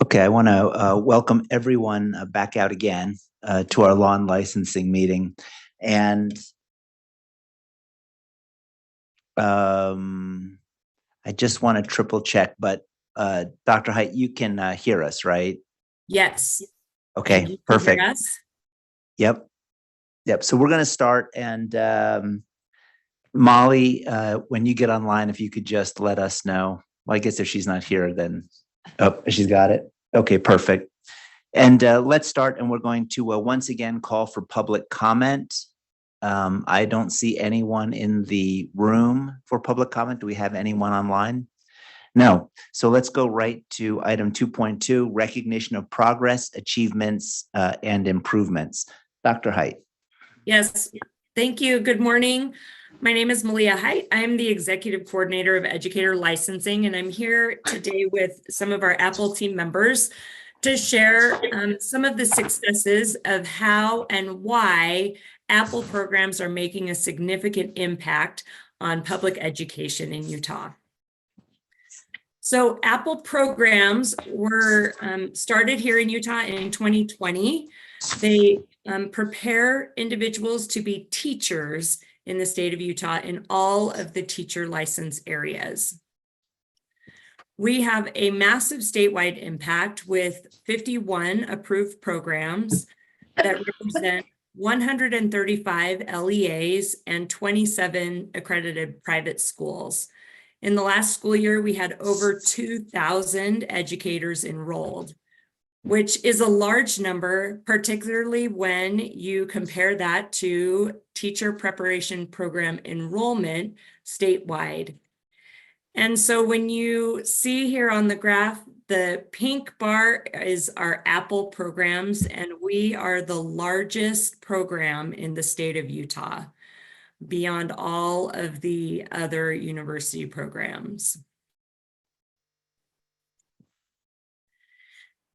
Okay, I want to welcome everyone back out again to our law and licensing meeting. And I just want to triple check, but Dr. Height, you can hear us, right? Yes. Okay, And you can hear perfect. us? Yep. So we're going to start. And Molly, when you get online, if you could just let us know. Well, I guess if she's not here, then, oh, she's got it. Okay, perfect. And let's start, and we're going to once again call for public comment. I don't see anyone in the room for public comment. Do we have anyone online? No. So let's go right to item 2.2, recognition of progress, achievements, and improvements. Dr. Height. Yes. Thank you. Good morning. My name is Malia Height. I'm the Executive Coordinator of Educator Licensing, and I'm here today with some of our Apple team members to share some of the successes of how and why Apple programs are making a significant impact on public education in Utah. So Apple programs were started here in Utah in 2020. They prepare individuals to be teachers in the state of Utah in all of the teacher license areas. We have a massive statewide impact with 51 approved programs that represent 135 LEAs and 27 accredited private schools. In the last school year, we had over 2,000 educators enrolled, which is a large number, particularly when you compare that to teacher preparation program enrollment statewide. And so when you see here on the graph, the pink bar is our Apple programs, and we are the largest program in the state of Utah, beyond all of the other university programs.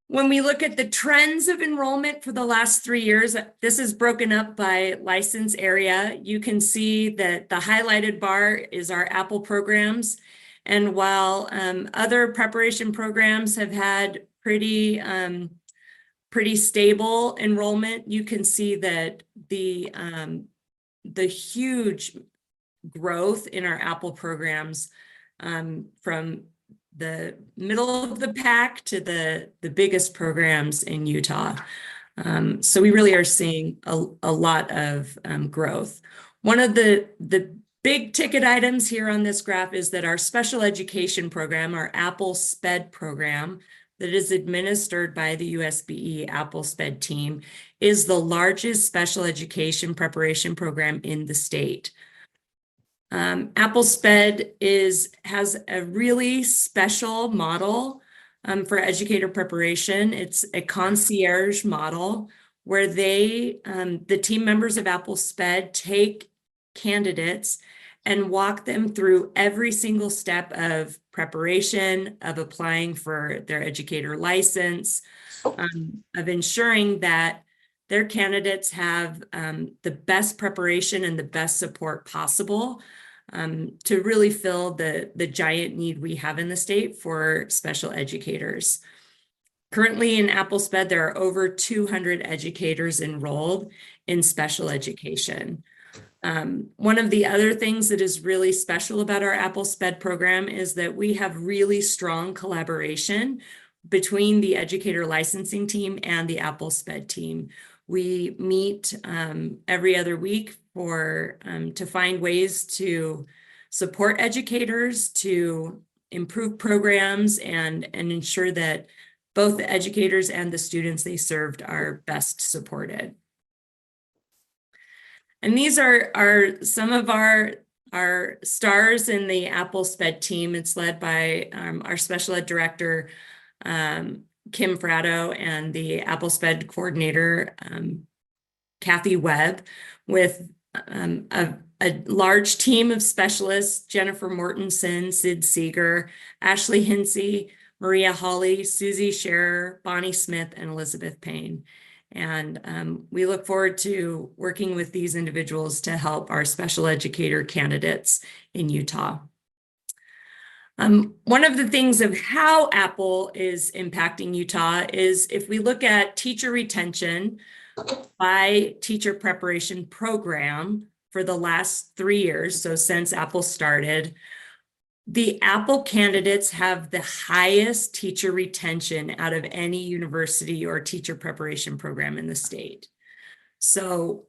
When we look at the trends of enrollment for the last 3 years, this is broken up by license area. You can see that the highlighted bar is our Apple programs. And while other preparation programs have had pretty stable enrollment, you can see that the huge growth in our Apple programs from the middle of the pack to the biggest programs in Utah. So we really are seeing a lot of growth. One of the big ticket items here on this graph is that our special education program, our Apple SPED program, that is administered by the USBE Apple SPED team, is the largest special education preparation program in the state. Apple SPED has a really special model for educator preparation. It's a concierge model where the team members of Apple SPED take candidates and walk them through every single step of preparation, of applying for their educator license, of ensuring that their candidates have the best preparation and the best support possible to really fill the giant need we have in the state for special educators. Currently in Apple SPED, there are over 200 educators enrolled in special education. One of the other things that is really special about our Apple SPED program is that we have really strong collaboration between the educator licensing team and the Apple SPED team. We meet every other week to find ways to support educators, to improve programs, and ensure that both the educators and the students they served are best supported. And these are some of our stars in the Apple SPED team. It's led by our special ed director, Kim Fratto, and the Apple SPED coordinator, Kathy Webb, with a large team of specialists: Jennifer Mortensen, Sid Seeger, Ashley Hinsey, Maria Hawley, Susie Scherer, Bonnie Smith, and Elizabeth Payne. And we look forward to working with these individuals to help our special educator candidates in Utah. One of the things of how Apple is impacting Utah is if we look at teacher retention by teacher preparation program for the last 3 years, so since Apple started, the Apple candidates have the highest teacher retention out of any university or teacher preparation program in the state. So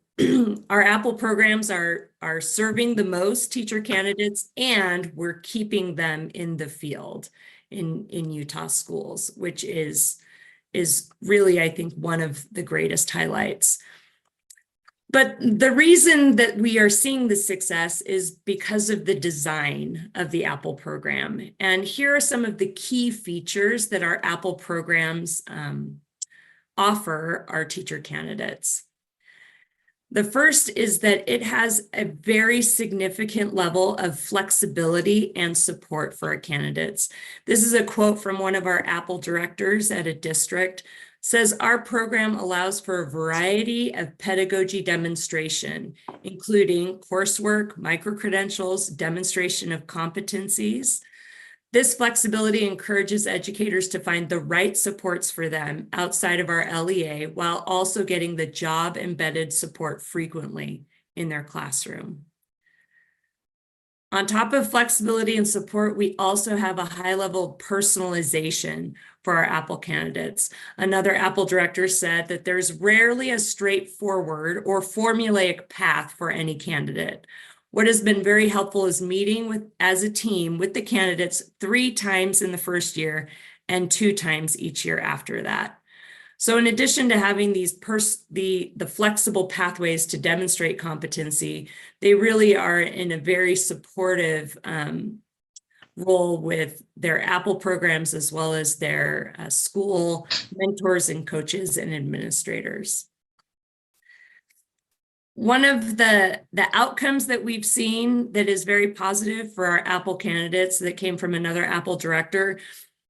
our Apple programs are serving the most teacher candidates, and we're keeping them in the field in Utah schools, which is really, I think, one of the greatest highlights. But the reason that we are seeing the success is because of the design of the Apple program. And here are some of the key features that our Apple programs offer our teacher candidates. The first is that it has a very significant level of flexibility and support for our candidates. This is a quote from one of our Apple directors at a district. Says our program allows for a variety of pedagogy demonstration, including coursework, micro-credentials, demonstration of competencies. This flexibility encourages educators to find the right supports for them outside of our LEA while also getting the job-embedded support frequently in their classroom. On top of flexibility and support, we also have a high level of personalization for our Apple candidates. Another Apple director said that there's rarely a straightforward or formulaic path for any candidate. What has been very helpful is meeting as a team with the candidates 3 times in the first year and 2 times each year after that. So in addition to having these the flexible pathways to demonstrate competency, they really are in a very supportive role with their Apple programs as well as their school mentors and coaches and administrators. One of the outcomes that we've seen that is very positive for our Apple candidates that came from another Apple director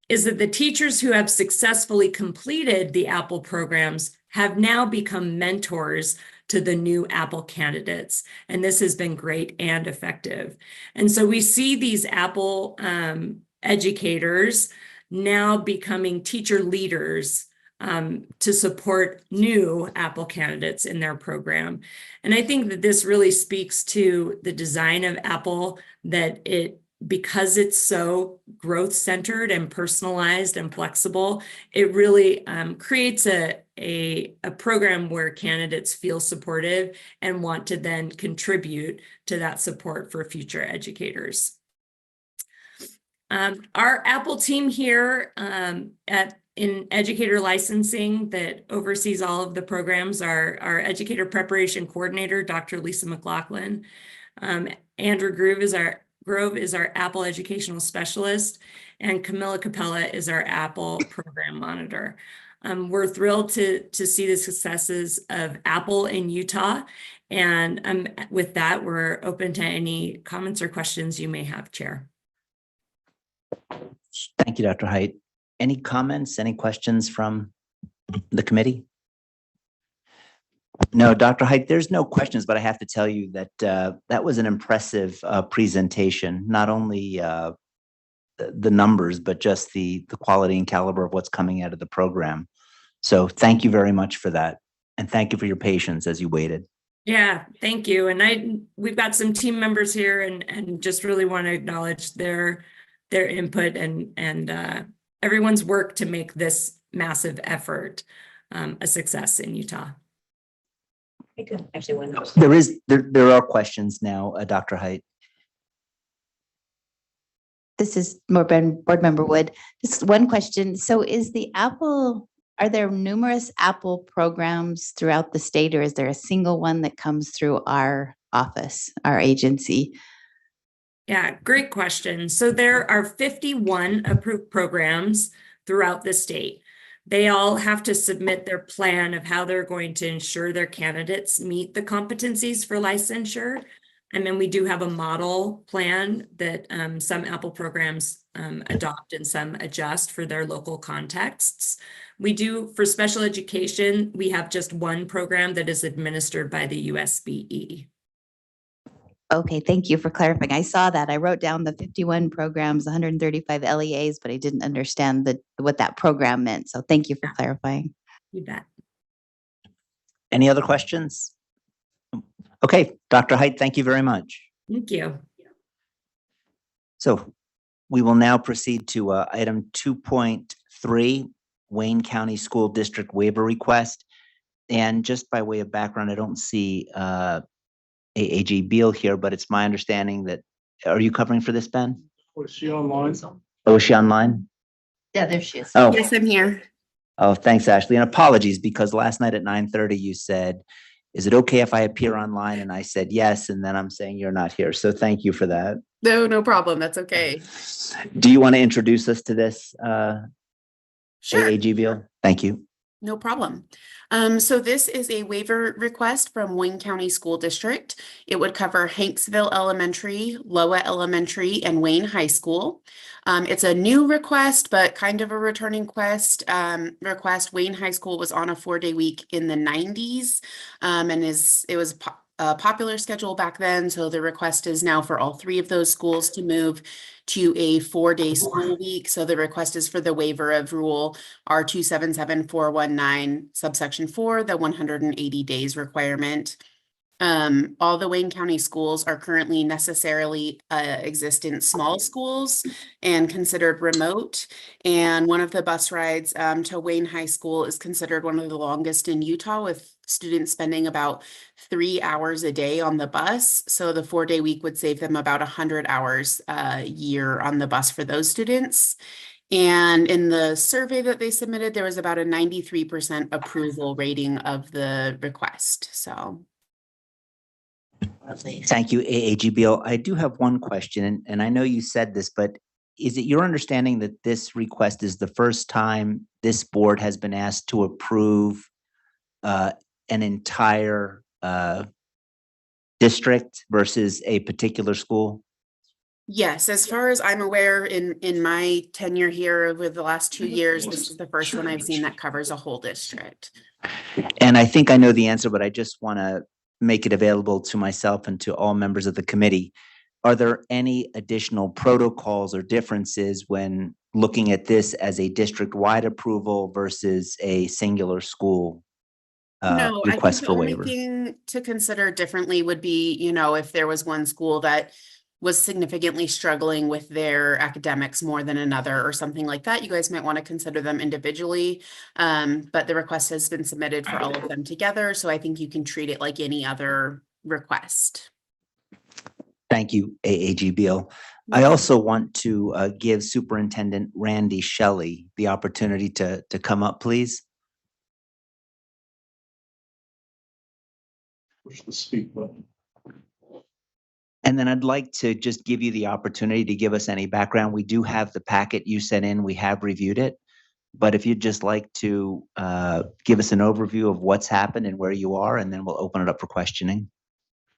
is that the teachers who have successfully completed the Apple programs have now become mentors to the new Apple candidates. And this has been great and effective. And so we see these Apple educators now becoming teacher leaders to support new Apple candidates in their program. And I think that this really speaks to the design of Apple, that because it's so growth-centered and personalized and flexible, it really creates a program where candidates feel supportive and want to then contribute to that support for future educators. Our Apple team here in educator licensing that oversees all of the programs, our educator preparation coordinator, Dr. Lisa McLaughlin. Andrew Grove is our Apple educational specialist, and Camilla Capella is our Apple program monitor. We're thrilled to see the successes of Apple in Utah. And with that, we're open to any comments or questions you may have, Chair. Thank you, Dr. Height. Any comments, any questions from the committee? No, Dr. Height, there's no questions, but I have to tell you that that was an impressive presentation, not only the numbers, but just the quality and caliber of what's coming out of the program. So thank you very much for that. And thank you for your patience as you waited. Yeah, thank you. And we've got some team members here and just really want to acknowledge their input and everyone's work to make this massive effort a success in Utah. I could actually one. There are questions now, Dr. Height. This is Board Member Wood. Just one question. So are there numerous Apple programs throughout the state, or is there a single one that comes through our office, our agency? Yeah, great question. So there are 51 approved programs throughout the state. They all have to submit their plan of how they're going to ensure their candidates meet the competencies for licensure. And then we do have a model plan that some Apple programs adopt and some adjust for their local contexts. We do, for special education, we have just one program that is administered by the USBE. Okay, thank you for clarifying. I saw that. I wrote down the 51 programs, 135 LEAs, but I didn't understand what that program meant. So thank you for clarifying. You bet. Any other questions? Okay, Dr. Height, thank you very much. Thank you. So we will now proceed to item 2.3, Wayne County School District waiver request. And just by way of background, I don't see AAG Beal here, but it's my understanding that, are you covering for this, Ben? Was she online? Oh, is she online? Yeah, there she is. Oh, Yes, I'm here. oh, thanks, Ashley. And apologies, because last night at 9:30, you said, is it okay if I appear online? And I said, yes. And then I'm saying you're not here. So thank you for that. No, no problem. That's okay. Do you want to introduce us to this, Sure. AAG Beal? Thank you. No problem. So this is a waiver request from Wayne County School District. It would cover Hanksville Elementary, Loa Elementary, and Wayne High School. It's a new request, but kind of a returning request. Wayne High School was on a 4-day week in the 90s, and it was a popular schedule back then. So the request is now for all 3 of those schools to move to a 4-day school week. So the request is for the waiver of rule R277419 subsection 4, the 180 days requirement. All the Wayne County schools are currently necessarily existent small schools and considered remote. And one of the bus rides to Wayne High School is considered one of the longest in Utah, with students spending about 3 hours a day on the bus. So the 4-day week would save them about 100 hours a year on the bus for those students. And in the survey that they submitted, there was about a 93% approval rating of the request. So. Thank you, AAG Beal. I do have one question, and I know you said this, but is it your understanding that this request is the first time this board has been asked to approve an entire district versus a particular school? Yes, as far as I'm aware, in my tenure here over the last 2 years, this is the first one I've seen that covers a whole district. And I think I know the answer, but I just want to make it available to myself and to all members of the committee. Are there any additional protocols or differences when looking at this as a district-wide approval versus a singular school No, I think request the for only waiver? thing to consider differently would be, if there was one school that was significantly struggling with their academics more than another or something like that, you guys might want to consider them individually. But the request has been submitted for all of them together. So I think you can treat it like any other request. Thank you, AAG Beal. I also want to give Superintendent Randy Shelley the opportunity to come up, please. Push the speak button. And then I'd like to just give you the opportunity to give us any background. We do have the packet you sent in. We have reviewed it. But if you'd just like to give us an overview of what's happened and where you are, and then we'll open it up for questioning.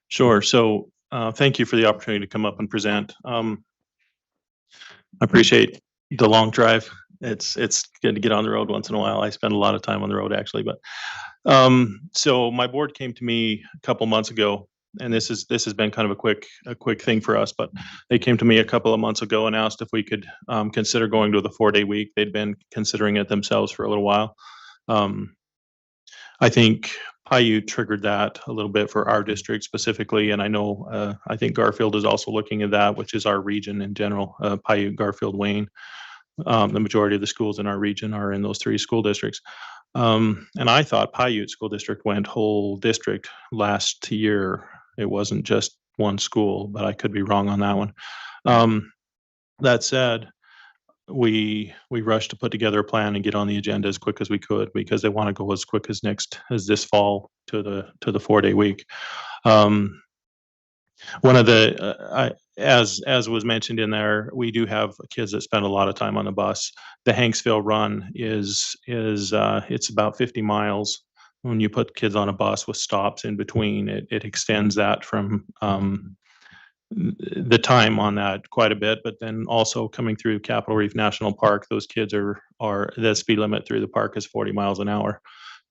Sure. So thank you for the opportunity to come up and present. I appreciate the long drive. It's good to get on the road once in a while. I spend a lot of time on the road actually, but so my board came to me a couple months ago, and this has been kind of a quick thing for us, but they came to me a couple of months ago and asked if we could consider going to the 4-day week. They'd been considering it themselves for a little while. I think Paiute triggered that a little bit for our district specifically, and I know I think Garfield is also looking at that, which is our region in general, Paiute, Garfield, Wayne. The majority of the schools in our region are in those 3 school districts. And I thought Paiute School District went whole district last year. It wasn't just one school, but I could be wrong on that one. That said, we rushed to put together a plan and get on the agenda as quick as we could because they want to go as quick as this fall to the 4-day week. One of the as was mentioned in there, we do have kids that spend a lot of time on the bus. The Hanksville run is it's about 50 miles. When you put kids on a bus with stops in between, it extends that from the time on that quite a bit. But then also coming through Capitol Reef National Park, those kids are the speed limit through the park is 40 miles an hour.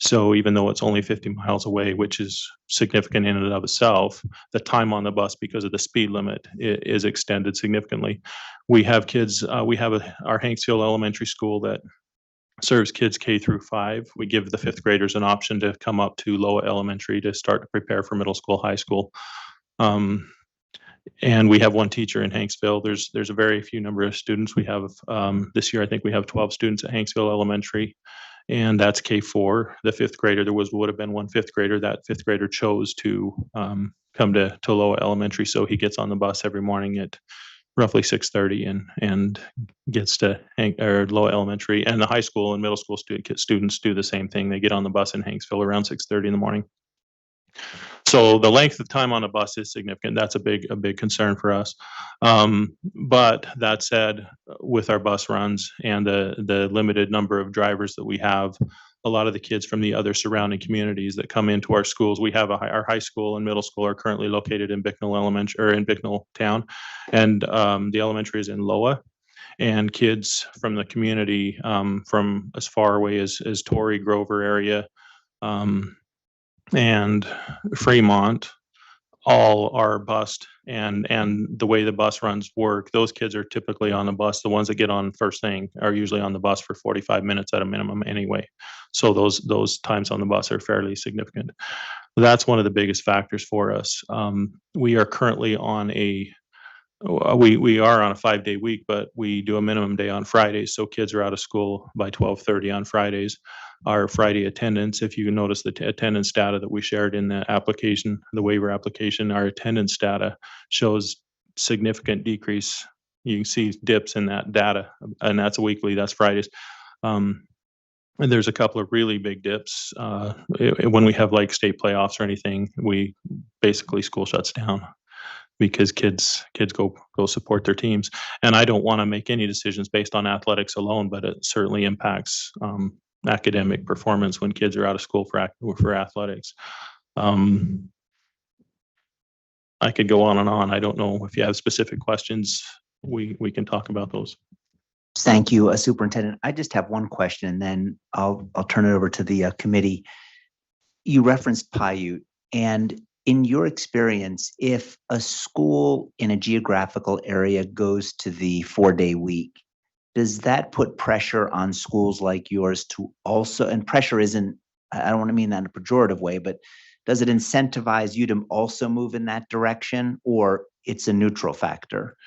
So even though it's only 50 miles away, which is significant in and of itself, the time on the bus because of the speed limit is extended significantly. We have kids, our Hanksville Elementary School that serves kids K through 5. We give the 5th graders an option to come up to Loa Elementary to start to prepare for middle school, high school. And we have one teacher in Hanksville. There's a very few number of students. We have this year, I think we have 12 students at Hanksville Elementary, and that's K4. The 5th grader, there would have been one 5th grader. That 5th grader chose to come to Loa Elementary, so he gets on the bus every morning at roughly 6:30 and gets to Loa Elementary. And the high school and middle school students do the same thing. They get on the bus in Hanksville around 6:30 in the morning. So the length of time on a bus is significant. That's a big concern for us. But that said, with our bus runs and the limited number of drivers that we have, a lot of the kids from the other surrounding communities that come into our schools, we have our high school and middle school are currently located in Bicknell Elementary, or in Bicknell town, and the elementary is in Loa. And kids from the community, from as far away as Torrey, Grover area, and Fremont, all are bused, and the way the bus runs work, those kids are typically on the bus. The ones that get on first thing are usually on the bus for 45 minutes at a minimum anyway. So those times on the bus are fairly significant. That's one of the biggest factors for us. We are currently on we are on a 5-day week, but we do a minimum day on Fridays. So kids are out of school by 12:30 on Fridays. Our Friday attendance, if you notice the attendance data that we shared in the application, the waiver application, our attendance data shows significant decrease. You can see dips in that data, and that's weekly, that's Fridays. And there's a couple of really big dips. When we have like state playoffs or anything, basically school shuts down because kids go support their teams. And I don't want to make any decisions based on athletics alone, but it certainly impacts academic performance when kids are out of school for athletics. I could go on and on. I don't know if you have specific questions. We can talk about those. Thank you, Superintendent. I just have one question, and then I'll turn it over to the committee. You referenced Paiute, and in your experience, if a school in a geographical area goes to the 4-day week, does that put pressure on schools like yours to also, and pressure isn't, I don't want to mean that in a pejorative way, but does it incentivize you to also move in that direction, or it's a neutral factor?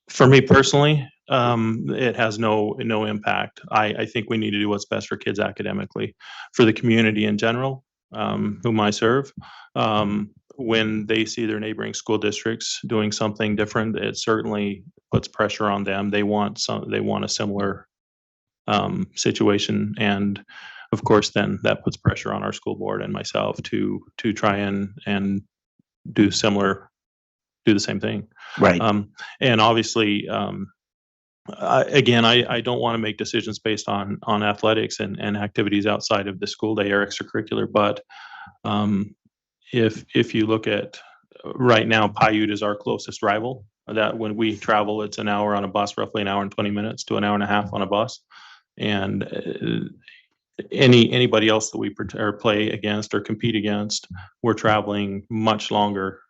For me personally, it has no impact. I think we need to do what's best for kids academically. For the community in general, whom I serve, when they see their neighboring school districts doing something different, it certainly puts pressure on them. They want a similar situation, and of course, then that puts pressure on our school board and myself to try and do the same thing. Right. And obviously, again, I don't want to make decisions based on athletics and activities outside of the school day or extracurricular, but if you look at right now, Paiute is our closest rival. That when we travel, it's an hour on a bus, roughly an hour and 20 minutes to an hour and a half on a bus. And anybody else that we play against or compete against, we're traveling much longer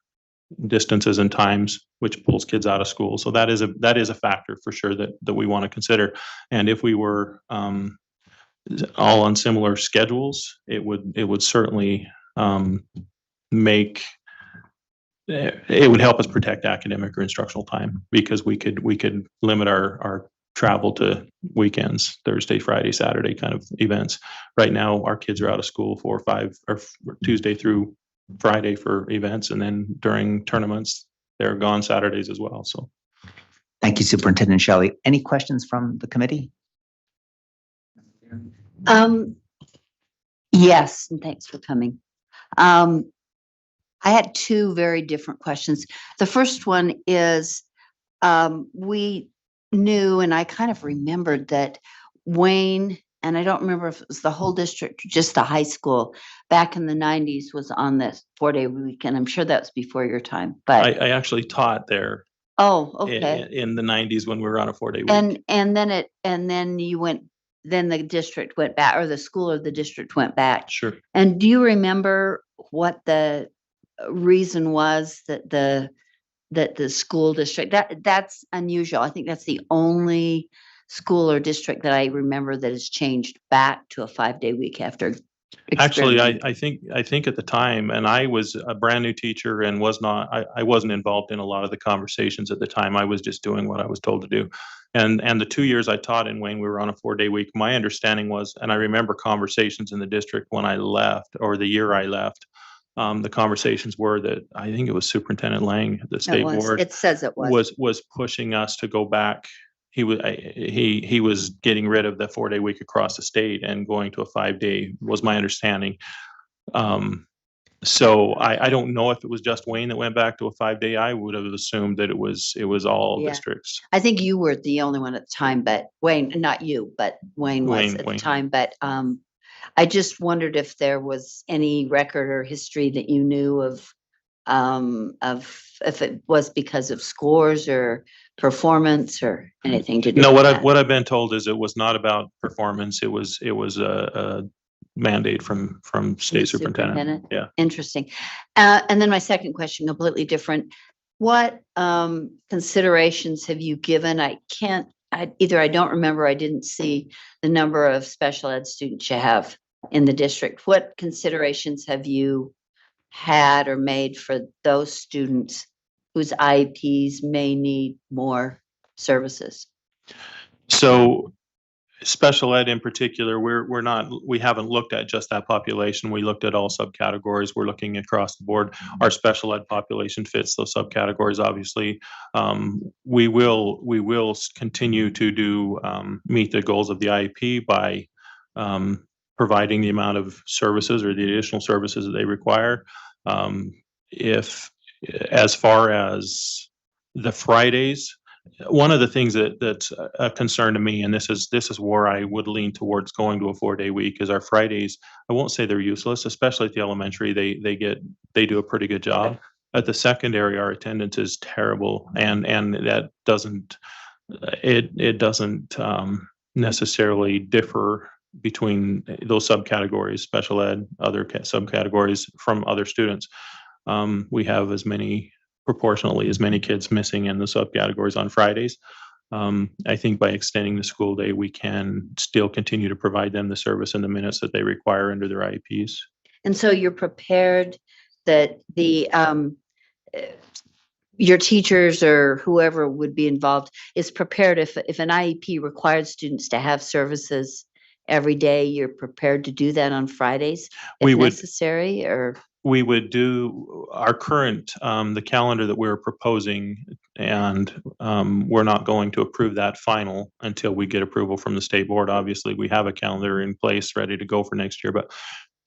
distances and times, which pulls kids out of school. So that is a factor for sure that we want to consider. And if we were all on similar schedules, it would certainly it would help us protect academic or instructional time, because we could limit our travel to weekends, Thursday, Friday, Saturday kind of events. Right now, our kids are out of school 4 or 5 or Tuesday through Friday for events, and then during tournaments, they're gone Saturdays as well. So, thank you, Superintendent Shelley. Any questions from the committee? Yes, and thanks for coming. I had 2 very different questions. The first one is, we knew, and I kind of remembered that Wayne, and I don't remember if it was the whole district or just the high school, back in the 90s was on this 4-day weekend. I'm sure that's before your time, but I actually taught there. Oh, okay. In the 90s when we were on a 4-day week. And then you went then the district went back, or the school or the district went back. Sure. And do you remember what the reason was that the school district, that's unusual. I think that's the only school or district that I remember that has changed back to a 5-day week after. Actually, experimenting. I think at the time, and I was a brand new teacher and I wasn't involved in a lot of the conversations at the time. I was just doing what I was told to do. And the 2 years I taught in Wayne, we were on a 4-day week. My understanding was, and I remember conversations in the district when I left, or the year I left, the conversations were that I think it was Superintendent Lang, the state board, It says it was. was pushing us to go back. He was getting rid of the 4-day week across the state and going to a 5-day, was my understanding. So I don't know if it was just Wayne that went back to a 5-day. I would have assumed that it was all Yeah. districts. I think you were the only one at the time, but Wayne, not you, but Wayne was at the Wayne. time. But I just wondered if there was any record or history that you knew of if it was because of scores or performance or anything to do. No, with what that. I've been told is it was not about performance. It was a mandate from state The superintendent. Yeah. Interesting. And then my second question, completely different. What considerations have you given? I don't remember, I didn't see the number of special ed students you have in the district. What considerations have you had or made for those students whose IEPs may need more services? So special ed in particular, we haven't looked at just that population. We looked at all subcategories. We're looking across the board. Our special ed population fits those subcategories, obviously. We will continue to do meet the goals of the IEP by providing the amount of services or the additional services that they require. If, as far as the Fridays, one of the things that's a concern to me, and this is where I would lean towards going to a 4-day week, is our Fridays. I won't say they're useless, especially at the elementary. They do a pretty good job. At the secondary, our attendance is terrible, and that doesn't necessarily differ between those subcategories, special ed, other subcategories from other students. We have proportionally as many kids missing in the subcategories on Fridays. I think by extending the school day, we can still continue to provide them the service in the minutes that they require under their IEPs. And so you're prepared that your teachers or whoever would be involved is prepared if an IEP required students to have services every day, you're prepared to do that on Fridays if necessary, or? We would do our current, the calendar that we're proposing, and we're not going to approve that final until we get approval from the state board. Obviously, we have a calendar in place ready to go for next year, but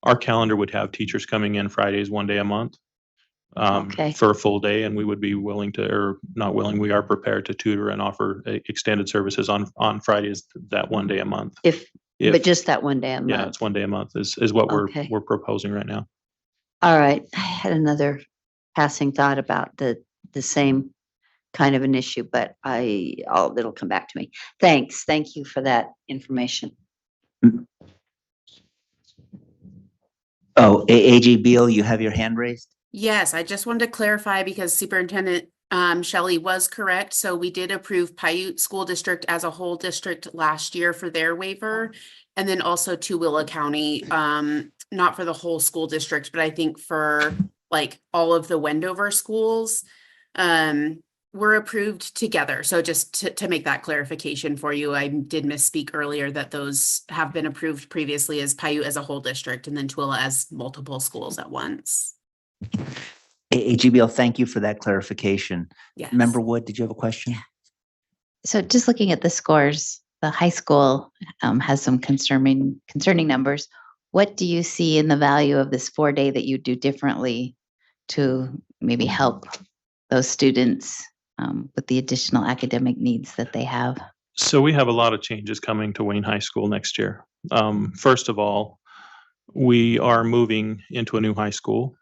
our calendar would have teachers coming in Fridays 1 day a month for a full day, and we would be willing to, or not willing, we are prepared to tutor and offer extended services on Fridays that 1 day a month. But just that 1 day a month. Yeah, it's 1 day a month is what we're proposing right now. All right. I had another passing thought about the same kind of an issue, but it'll come back to me. Thanks. Thank you for that information. Oh, AG Beal, you have your hand raised? Yes, I just wanted to clarify because Superintendent Shelley was correct. So we did approve Paiute School District as a whole district last year for their waiver. And then also Tooele County, not for the whole school district, but I think for like all of the Wendover schools, were approved together. So just to make that clarification for you, I did misspeak earlier that those have been approved previously as Paiute as a whole district and then Tooele as multiple schools at once. AG Beal, thank you for that clarification. Yes. Member Wood, did you have a question? So just looking at the scores, the high school has some concerning numbers. What do you see in the value of this 4-day that you do differently to maybe help those students with the additional academic needs that they have? So we have a lot of changes coming to Wayne High School next year. First of all, we are moving into a new high school,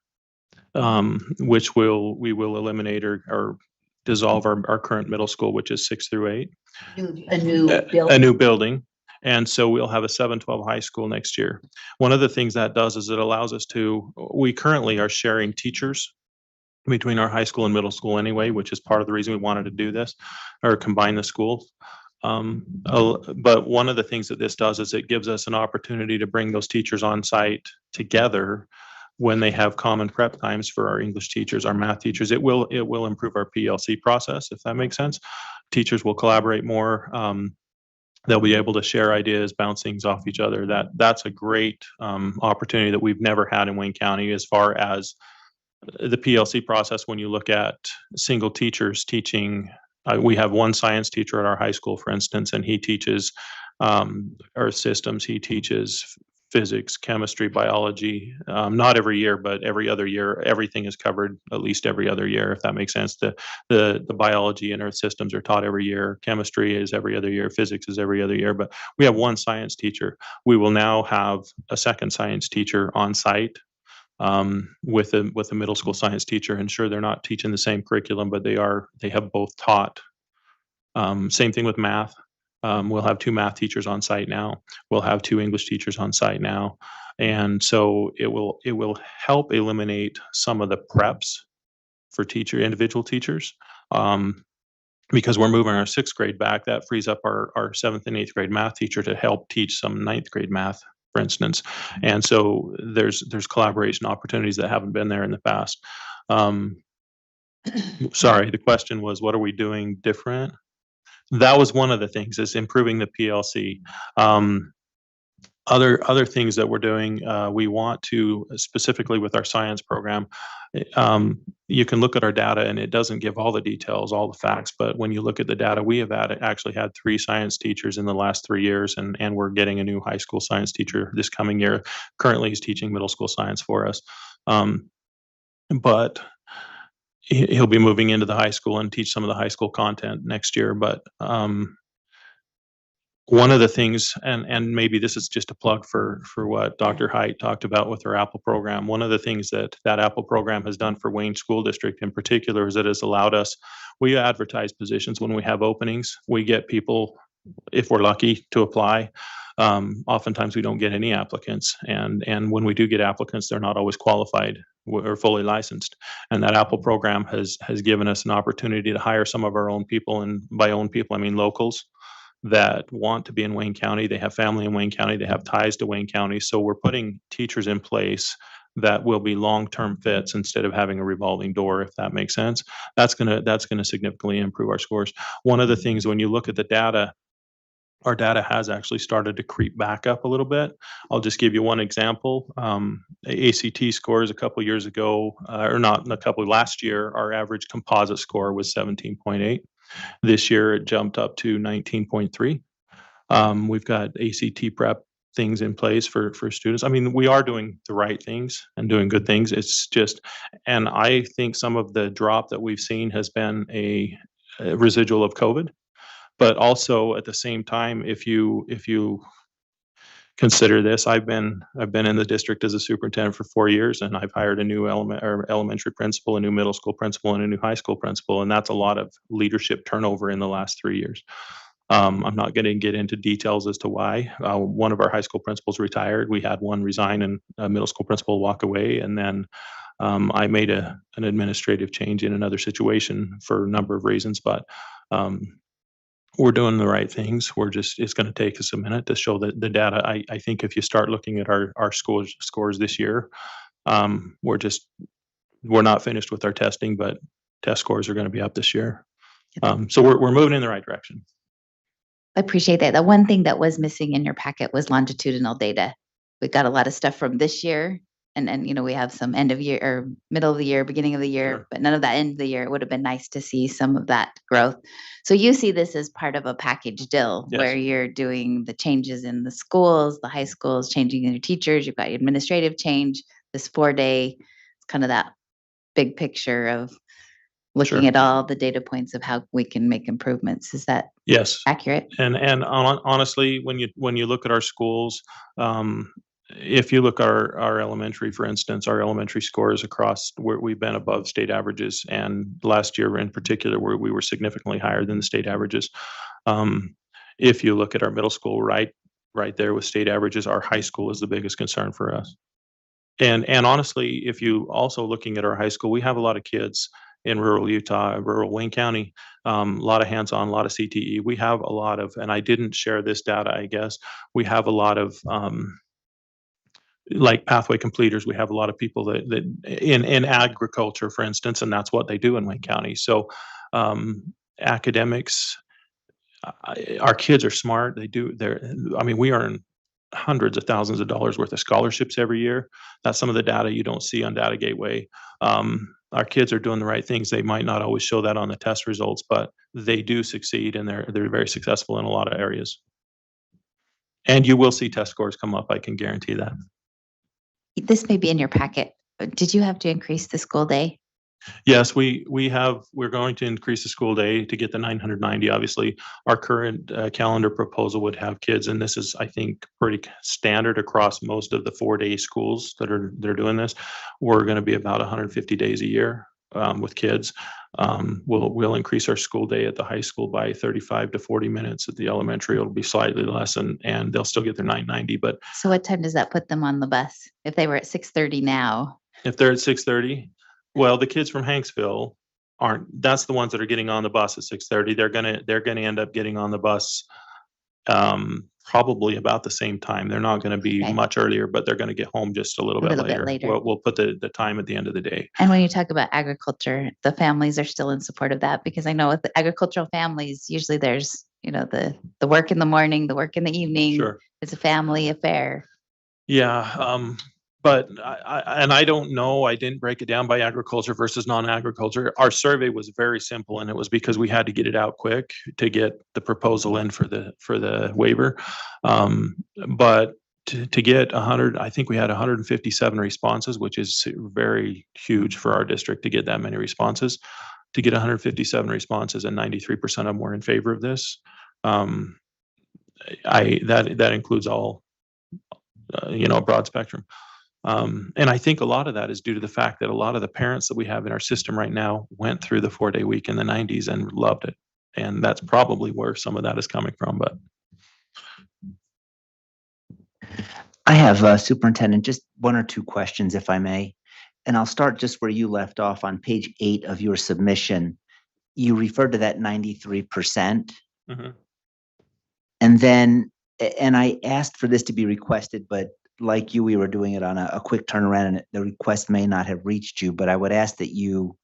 which we will eliminate or dissolve our current middle school, which is 6 through 8. A new building. A new building. And so we'll have a 7-12 high school next year. One of the things that does is it allows us to, we currently are sharing teachers between our high school and middle school anyway, which is part of the reason we wanted to do this or combine the schools. But one of the things that this does is it gives us an opportunity to bring those teachers on site together when they have common prep times for our English teachers, our math teachers. It will improve our PLC process, if that makes sense. Teachers will collaborate more. They'll be able to share ideas, bounce things off each other. That's a great opportunity that we've never had in Wayne County as far as the PLC process. When you look at single teachers teaching, we have one science teacher at our high school, for instance, and he teaches earth systems. He teaches physics, chemistry, biology, not every year, but every other year. Everything is covered at least every other year, if that makes sense. The biology and earth systems are taught every year. Chemistry is every other year. Physics is every other year. But we have one science teacher. We will now have a second science teacher on site with a middle school science teacher. And sure, they're not teaching the same curriculum, but they have both taught. Same thing with math. We'll have 2 math teachers on site now. We'll have 2 English teachers on site now. And so it will help eliminate some of the preps for individual teachers. Because we're moving our 6th grade back, that frees up our 7th and 8th grade math teacher to help teach some 9th grade math, for instance. And so there's collaboration opportunities that haven't been there in the past. Sorry, the question was, what are we doing different? That was one of the things, is improving the PLC. Other things that we're doing, we want to, specifically with our science program, you can look at our data and it doesn't give all the details, all the facts, but when you look at the data, we have actually had 3 science teachers in the last 3 years, and we're getting a new high school science teacher this coming year. Currently, he's teaching middle school science for us. But he'll be moving into the high school and teach some of the high school content next year. But one of the things, and maybe this is just a plug for what Dr. Haidt talked about with our Apple program. One of the things that Apple program has done for Wayne School District in particular is it has allowed us, we advertise positions when we have openings. We get people, if we're lucky, to apply. Oftentimes we don't get any applicants, and when we do get applicants, they're not always qualified or fully licensed. And that Apple program has given us an opportunity to hire some of our own people, and by own people I mean locals that want to be in Wayne County. They have family in Wayne County. They have ties to Wayne County. So we're putting teachers in place that will be long-term fits instead of having a revolving door, if that makes sense. That's gonna significantly improve our scores. One of the things, when you look at the data, our data has actually started to creep back up a little bit. I'll just give you one example. ACT scores a couple years ago, last year, our average composite score was 17.8. This year, it jumped up to 19.3. We've got ACT prep things in place for students. I mean, we are doing the right things and doing good things. It's just, and I think some of the drop that we've seen has been a residual of COVID. But also at the same time, if you consider this, I've been in the district as a superintendent for 4 years, and I've hired a new elementary principal, a new middle school principal, and a new high school principal, and that's a lot of leadership turnover in the last 3 years. I'm not going to get into details as to why. One of our high school principals retired. We had one resign and a middle school principal walk away, and then I made an administrative change in another situation for a number of reasons, but we're doing the right things. It's going to take us a minute to show the data. I think if you start looking at our scores this year, we're not finished with our testing, but test scores are going to be up this year. So we're moving in the right direction. I appreciate that. The one thing that was missing in your packet was longitudinal data. We got a lot of stuff from this year, and we have some end of year or middle of the year, beginning of the year, Sure. but none of that end of the year. It would have been nice to see some of that growth. So you see this as part of a package deal Yes. where you're doing the changes in the schools, the high schools, changing your teachers. You've got your administrative change, this 4-day. It's kind of that big picture of looking Sure. at all the data points of how we can make improvements. Is that Yes. accurate? And honestly, when you look at our schools, if you look at our elementary, for instance, our elementary scores across where we've been above state averages, and last year in particular, where we were significantly higher than the state averages. If you look at our middle school, right right there with state averages. Our high school is the biggest concern for us. And honestly, if you also looking at our high school, we have a lot of kids in rural Utah, rural Wayne County, a lot of hands-on, a lot of CTE. We have a lot of, and I didn't share this data, I guess, we have a lot of like pathway completers. We have a lot of people that in agriculture, for instance, and that's what they do in Wayne County. So academics, our kids are smart. I mean, we earn hundreds of thousands of dollars worth of scholarships every year. That's some of the data you don't see on Data Gateway. Our kids are doing the right things. They might not always show that on the test results, but they do succeed, and they're very successful in a lot of areas. And you will see test scores come up. I can guarantee that. This may be in your packet. Did you have to increase the school day? Yes, we're going to increase the school day to get the 990. Obviously, our current calendar proposal would have kids, and this is, I think, pretty standard across most of the 4-day schools they're doing this. We're going to be about 150 days a year with kids. We'll increase our school day at the high school by 35 to 40 minutes. At the elementary, it'll be slightly less, and they'll still get their 990. But So what time does that put them on the bus? If they were at 6:30 now? if they're at 6:30, well, the kids from Hanksville that's the ones that are getting on the bus at 6:30. They're gonna end up getting on the bus probably about the same time. They're not gonna be Okay. much earlier, but they're gonna get home just a little bit later. We'll put the time at the end of the day. And when you talk about agriculture, the families are still in support of that, because I know with the agricultural families, usually there's, the work in the morning, the work in the evening. Sure. It's a family affair. Yeah, but I don't know, I didn't break it down by agriculture versus non-agriculture. Our survey was very simple, and it was because we had to get it out quick to get the proposal in for the waiver. But to get 100, I think we had 157 responses, which is very huge for our district to get that many responses. To get 157 responses and 93% of them were in favor of this. That includes all, a broad spectrum. And I think a lot of that is due to the fact that a lot of the parents that we have in our system right now went through the 4-day week in the 90s and loved it. And that's probably where some of that is coming from. But I have, Superintendent, just one or two questions, if I may. And I'll start just where you left off on page 8 of your submission. You referred to that 93%. Mhm. And then, and I asked for this to be requested, but like you, we were doing it on a quick turnaround, and the request may not have reached you, but I would ask that you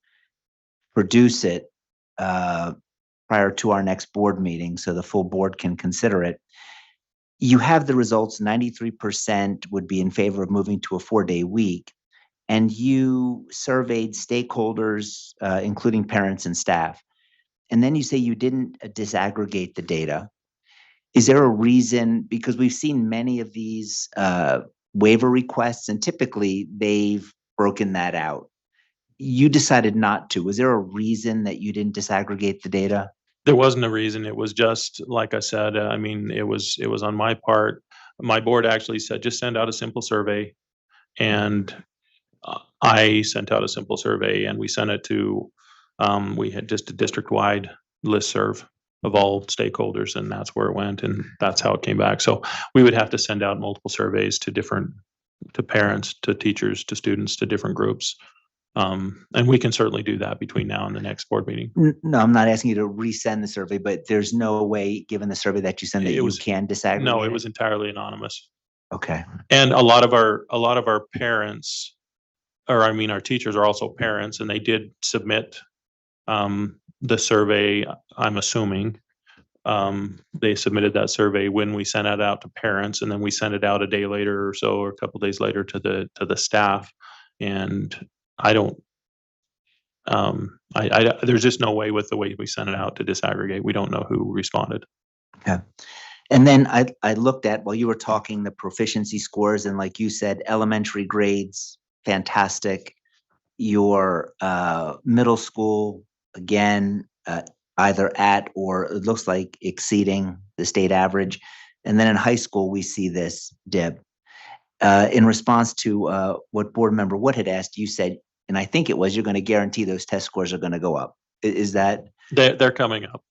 produce it prior to our next board meeting so the full board can consider it. You have the results, 93% would be in favor of moving to a 4-day week, and you surveyed stakeholders, including parents and staff. And then you say you didn't disaggregate the data. Is there a reason? Because we've seen many of these waiver requests, and typically they've broken that out. You decided not to. Was there a reason that you didn't disaggregate the data? There wasn't a reason. It was just, like I said, I mean, it was on my part. My board actually said, just send out a simple survey. And I sent out a simple survey, and we sent it to, we had just a district-wide listserv of all stakeholders, and that's where it went, and that's how it came back. So we would have to send out multiple surveys to parents, to teachers, to students, to different groups. And we can certainly do that between now and the next board meeting. No, I'm not asking you to resend the survey, but there's no way, given the survey that you sent, that you can disaggregate? No, it was entirely anonymous. Okay. And a lot of our parents, or I mean, our teachers are also parents, and they did submit the survey, I'm assuming. They submitted that survey when we sent it out to parents, and then we sent it out a day later or so, or a couple days later to the staff. And I don't, there's just no way with the way we sent it out to disaggregate. We don't know who responded. Okay. And then I looked at, while you were talking, the proficiency scores, and like you said, elementary grades, fantastic. Your middle school, again, either at or it looks like exceeding the state average. And then in high school, we see this dip. In response to what board member Wood had asked, you said, and I think it was, you're going to guarantee those test scores are going to go up. Is that? They're coming up.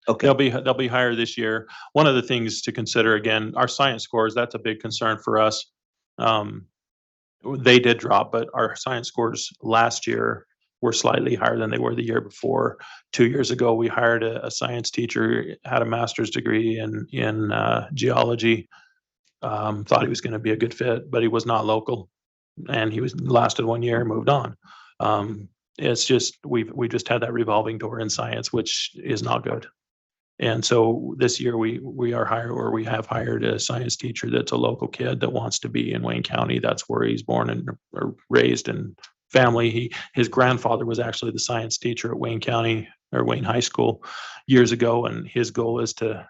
Okay. They'll be higher this year. One of the things to consider, again, our science scores, that's a big concern for us. They did drop, but our science scores last year were slightly higher than they were the year before. 2 years ago, we hired a science teacher, had a master's degree in geology. Thought he was going to be a good fit, but he was not local, and he lasted 1 year and moved on. It's just we just had that revolving door in science, which is not good. And so this year we have hired a science teacher that's a local kid that wants to be in Wayne County. That's where he's born and or raised, and family. His grandfather was actually the science teacher at Wayne County or Wayne High School years ago, and his goal is to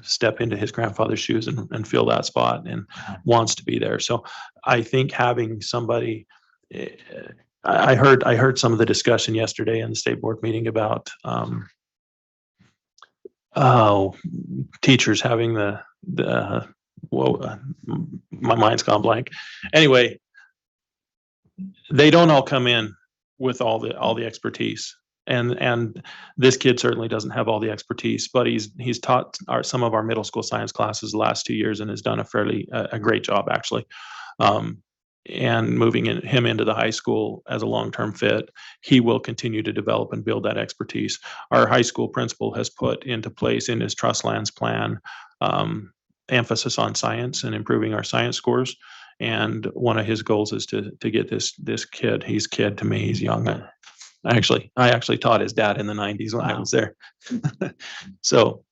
step into his grandfather's shoes and fill that spot, and wants to be there. So I think having somebody, I heard some of the discussion yesterday in the state board meeting about teachers having my mind's gone blank. Anyway, they don't all come in with all the expertise. And this kid certainly doesn't have all the expertise, but he's taught some of our middle school science classes the last 2 years and has done a great job, actually. And moving him into the high school as a long-term fit, he will continue to develop and build that expertise. Our high school principal has put into place in his trust lands plan emphasis on science and improving our science scores. And one of his goals is to get this kid. He's kid to me. He's young. I actually taught his dad in the 90s when I was there. So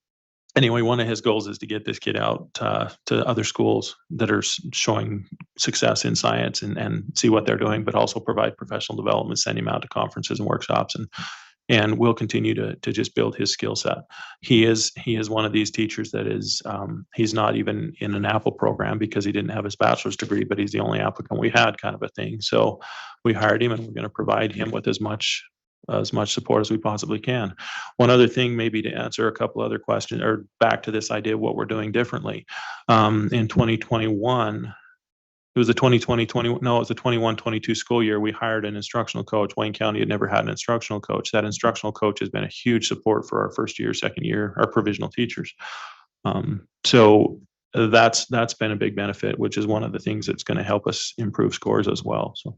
anyway, one of his goals is to get this kid out to other schools that are showing success in science and see what they're doing, but also provide professional development, send him out to conferences and workshops, and we'll continue to just build his skill set. He is one of these teachers that is, he's not even in an Apple program because he didn't have his bachelor's degree, but he's the only applicant we had, kind of a thing. So we hired him, and we're going to provide him with as much support as we possibly can. One other thing, maybe to answer a couple other questions, or back to this idea of what we're doing differently. In 2021, it was the 21-22 school year, we hired an instructional coach. Wayne County had never had an instructional coach. That instructional coach has been a huge support for our first year, second year, our provisional teachers. So that's been a big benefit, which is one of the things that's going to help us improve scores as well. So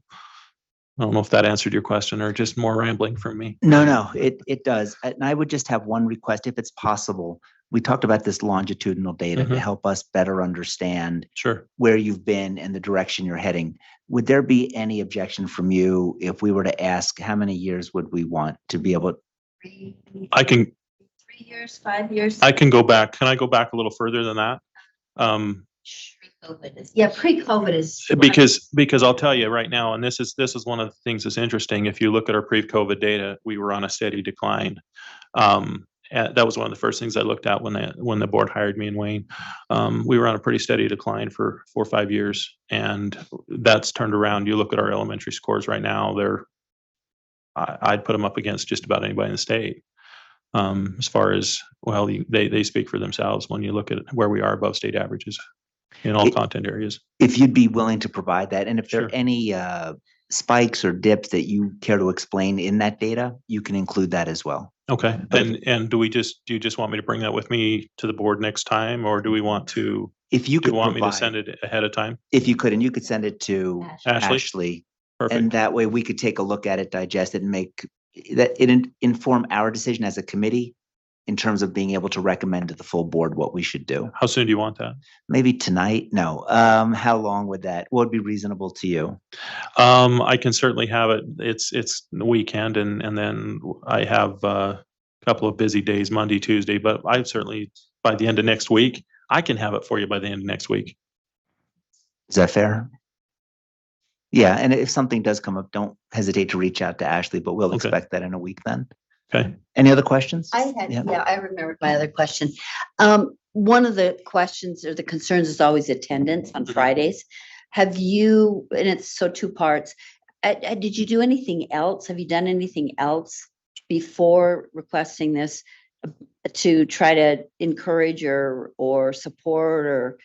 I don't know if that answered your question or just more rambling from me. No, it does. And I would just have one request, if it's possible. We talked about this longitudinal data to help us better understand where you've been and the direction you're heading. Would there be any objection from you if we were to ask how many years would we want to be able? 3 years, 5 years? I can go back. Can I go back a little further than that? Pre-COVID is. Because I'll tell you right now, and this is one of the things that's interesting. If you look at our pre-COVID data, we were on a steady decline. And that was one of the first things I looked at when the board hired me in Wayne. We were on a pretty steady decline for 4 or 5 years, and that's turned around. You look at our elementary scores right now; I'd put them up against just about anybody in the state. As far as, well, they speak for themselves when you look at where we are above state averages in all content areas. If you'd be willing to provide that, and if there are any spikes or dips that you care to explain in that data, you can include that as well. Okay. And do you just want me to bring that with me to the board next time, or do we want to? If you could want me to send it ahead of time? If you could, and you could send it to Ashley. Perfect. And that way we could take a look at it, digest it, and make that inform our decision as a committee in terms of being able to recommend to the full board what we should do. How soon do you want that? Maybe tonight? No. How long would be reasonable to you? I can certainly have it. It's the weekend, and then I have a couple of busy days, Monday, Tuesday, but I certainly, by the end of next week, I can have it for you by the end of next week. Is that fair? Yeah, and if something does come up, don't hesitate to reach out to Ashley, but we'll expect that in a week then. Okay. Any other questions? I remembered my other question. One of the questions or the concerns is always attendance on Fridays. Have you, and it's so 2 parts, did you do anything else? Have you done anything else before requesting this to try to encourage or support or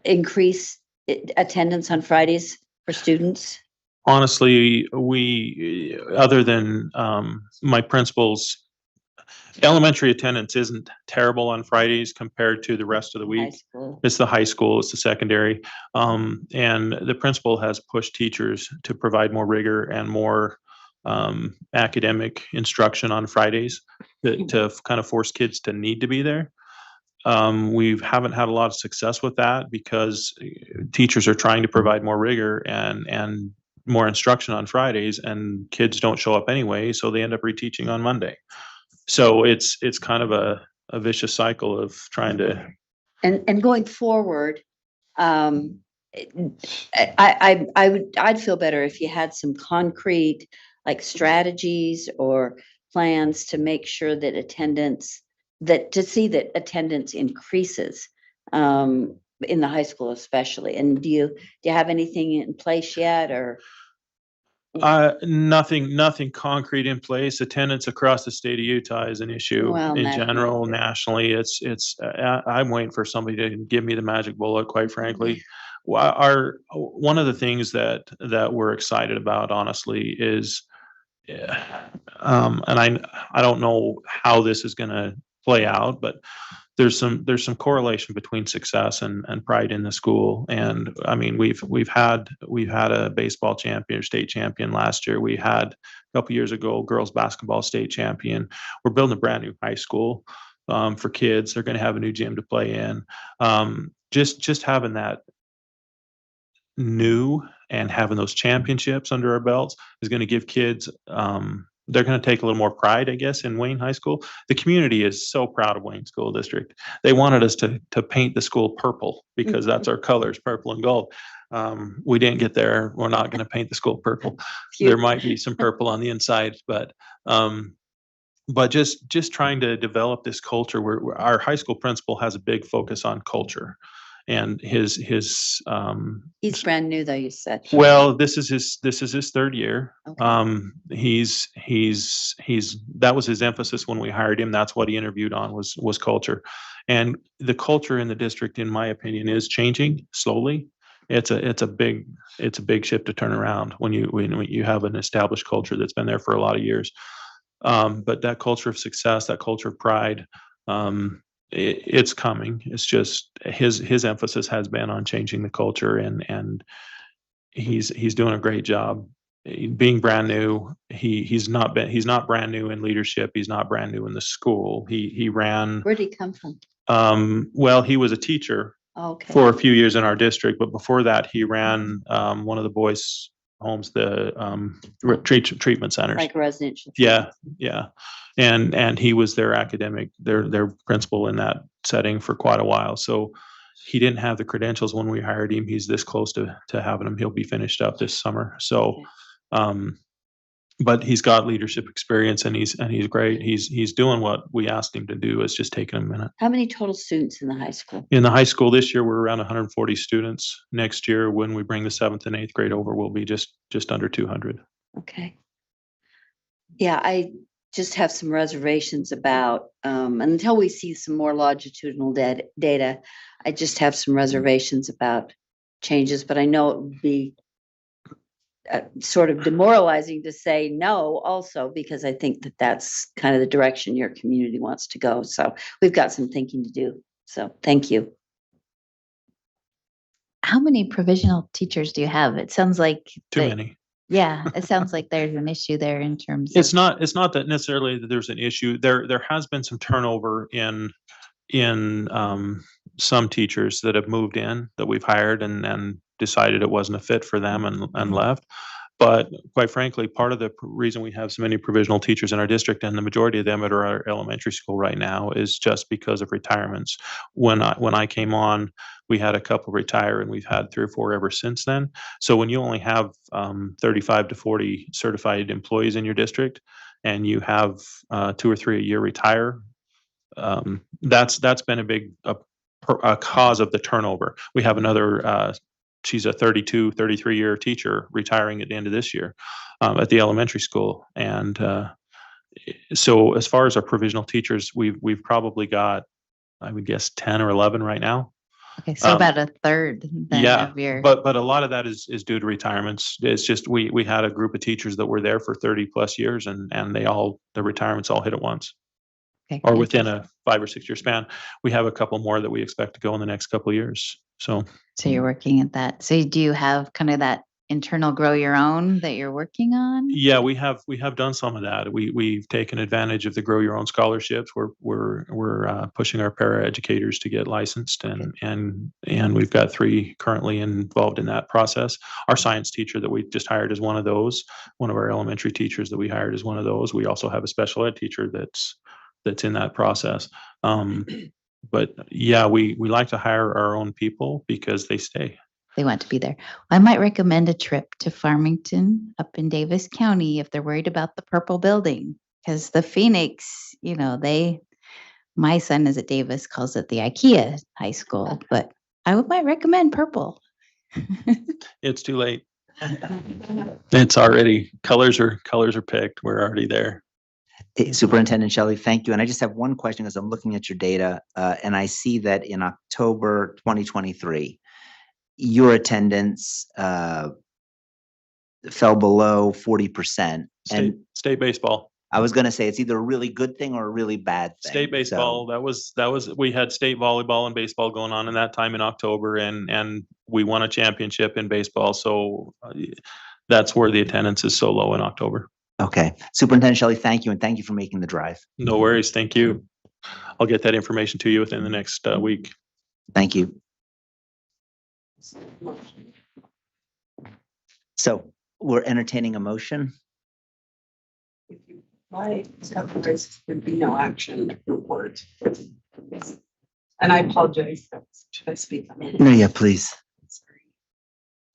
increase attendance on Fridays for students? Honestly, we, other than my principals, Elementary attendance isn't terrible on Fridays compared to the rest of the High week. school. It's the high school, it's the secondary. And the principal has pushed teachers to provide more rigor and more academic instruction on Fridays to kind of force kids to need to be there. We haven't had a lot of success with that because teachers are trying to provide more rigor and more instruction on Fridays, and kids don't show up anyway, so they end up reteaching on Monday. So it's kind of a vicious cycle of trying to. And going forward, I'd feel better if you had some concrete, like strategies or plans to make sure that attendance increases, in the high school especially. And do you have anything in place yet, or? Nothing concrete in place. Attendance across the state of Utah is an issue Well, in nationally, general, too. nationally. I'm waiting for somebody to give me the magic bullet, quite frankly. One of the things that we're excited about, honestly, is, and I don't know how this is going to play out, but there's some correlation between success and pride in the school. And I mean, we've had a baseball champion, state champion last year. We had a couple years ago, girls basketball state champion. We're building a brand new high school for kids. They're going to have a new gym to play in. Just having that new and having those championships under our belts is going to give kids, they're going to take a little more pride, I guess, in Wayne High School. The community is so proud of Wayne School District. They wanted us to paint the school purple because that's our colors, purple and gold. We didn't get there. We're not going to paint the school purple. There might be some purple on the inside, but just trying to develop this culture where our high school principal has a big focus on culture. And his He's brand new, though, you said. well, this is his third year. Okay. That was his emphasis when we hired him. That's what he interviewed on was culture. And the culture in the district, in my opinion, is changing slowly. It's a big ship to turn around when you have an established culture that's been there for a lot of years. But that culture of success, that culture of pride, it's coming. It's just his emphasis has been on changing the culture, and he's doing a great job. Being brand new, he's not brand new in leadership. He's not brand new in the school. He ran. Where'd he come from? Well, he was a teacher Okay. for a few years in our district, but before that, he ran one of the boys' homes, the treatment centers. Like residential. Yeah. And he was their principal in that setting for quite a while. So he didn't have the credentials when we hired him. He's this close to having him. He'll be finished up this summer. So, but he's got leadership experience, and he's great. He's doing what we asked him to do. It's just taking a minute. How many total students in the high school? In the high school this year, we're around 140 students. Next year, when we bring the 7th and 8th grade over, we'll be just under 200. Okay. Yeah, I just have some reservations about, until we see some more longitudinal data, I just have some reservations about changes, but I know it would be sort of demoralizing to say no also, because I think that that's kind of the direction your community wants to go. So we've got some thinking to do. So thank you. How many provisional teachers do you have? It sounds like Too many. Yeah, it sounds like there's an issue there in terms It's of. not that necessarily that there's an issue. There has been some turnover in some teachers that have moved in that we've hired and decided it wasn't a fit for them and left. But quite frankly, part of the reason we have so many provisional teachers in our district, and the majority of them at our elementary school right now, is just because of retirements. When I came on, we had a couple retire, and we've had 3 or 4 ever since then. So when you only have 35 to 40 certified employees in your district, and you have 2 or 3 a year retire, that's been a big cause of the turnover. We have another. She's a 32, 33-year teacher retiring at the end of this year at the elementary school. And so as far as our provisional teachers, we've probably got, I would guess, 10 or 11 right now. Okay, so about a third then of your. But a lot of that is due to retirements. It's just we had a group of teachers that were there for 30 plus years, and the retirements all hit at once. Okay, or good. within a 5 or 6 year span. We have a couple more that we expect to go in the next couple of years. So So you're working at that. So do you have kind of that internal grow your own that you're working on? yeah, we have done some of that. We've taken advantage of the Grow Your Own scholarships. We're pushing our para educators to get licensed, and we've got 3 currently involved in that process. Our science teacher that we just hired is one of those. One of our elementary teachers that we hired is one of those. We also have a special ed teacher that's in that process. But yeah, we like to hire our own people because they stay. They want to be there. I might recommend a trip to Farmington up in Davis County if they're worried about the purple building. Because the Phoenix, my son is at Davis, calls it the IKEA high school, but I might recommend purple. It's too late. It's already colors are picked. We're already there. Superintendent Shelley, thank you. And I just have one question as I'm looking at your data, and I see that in October 2023, your attendance fell below 40%. And State baseball. I was going to say it's either a really good thing or a really bad thing. State baseball. That was we had state volleyball and baseball going on in that time in October, and we won a championship in baseball. So that's where the attendance is so low in October. Okay. Superintendent Shelley, thank you. And thank you for making the drive. No worries. Thank you. I'll get that information to you within the next week. Thank you. So we're entertaining a motion. My sacrifice would be no action report. And I apologize. Should I speak? No, yeah, please.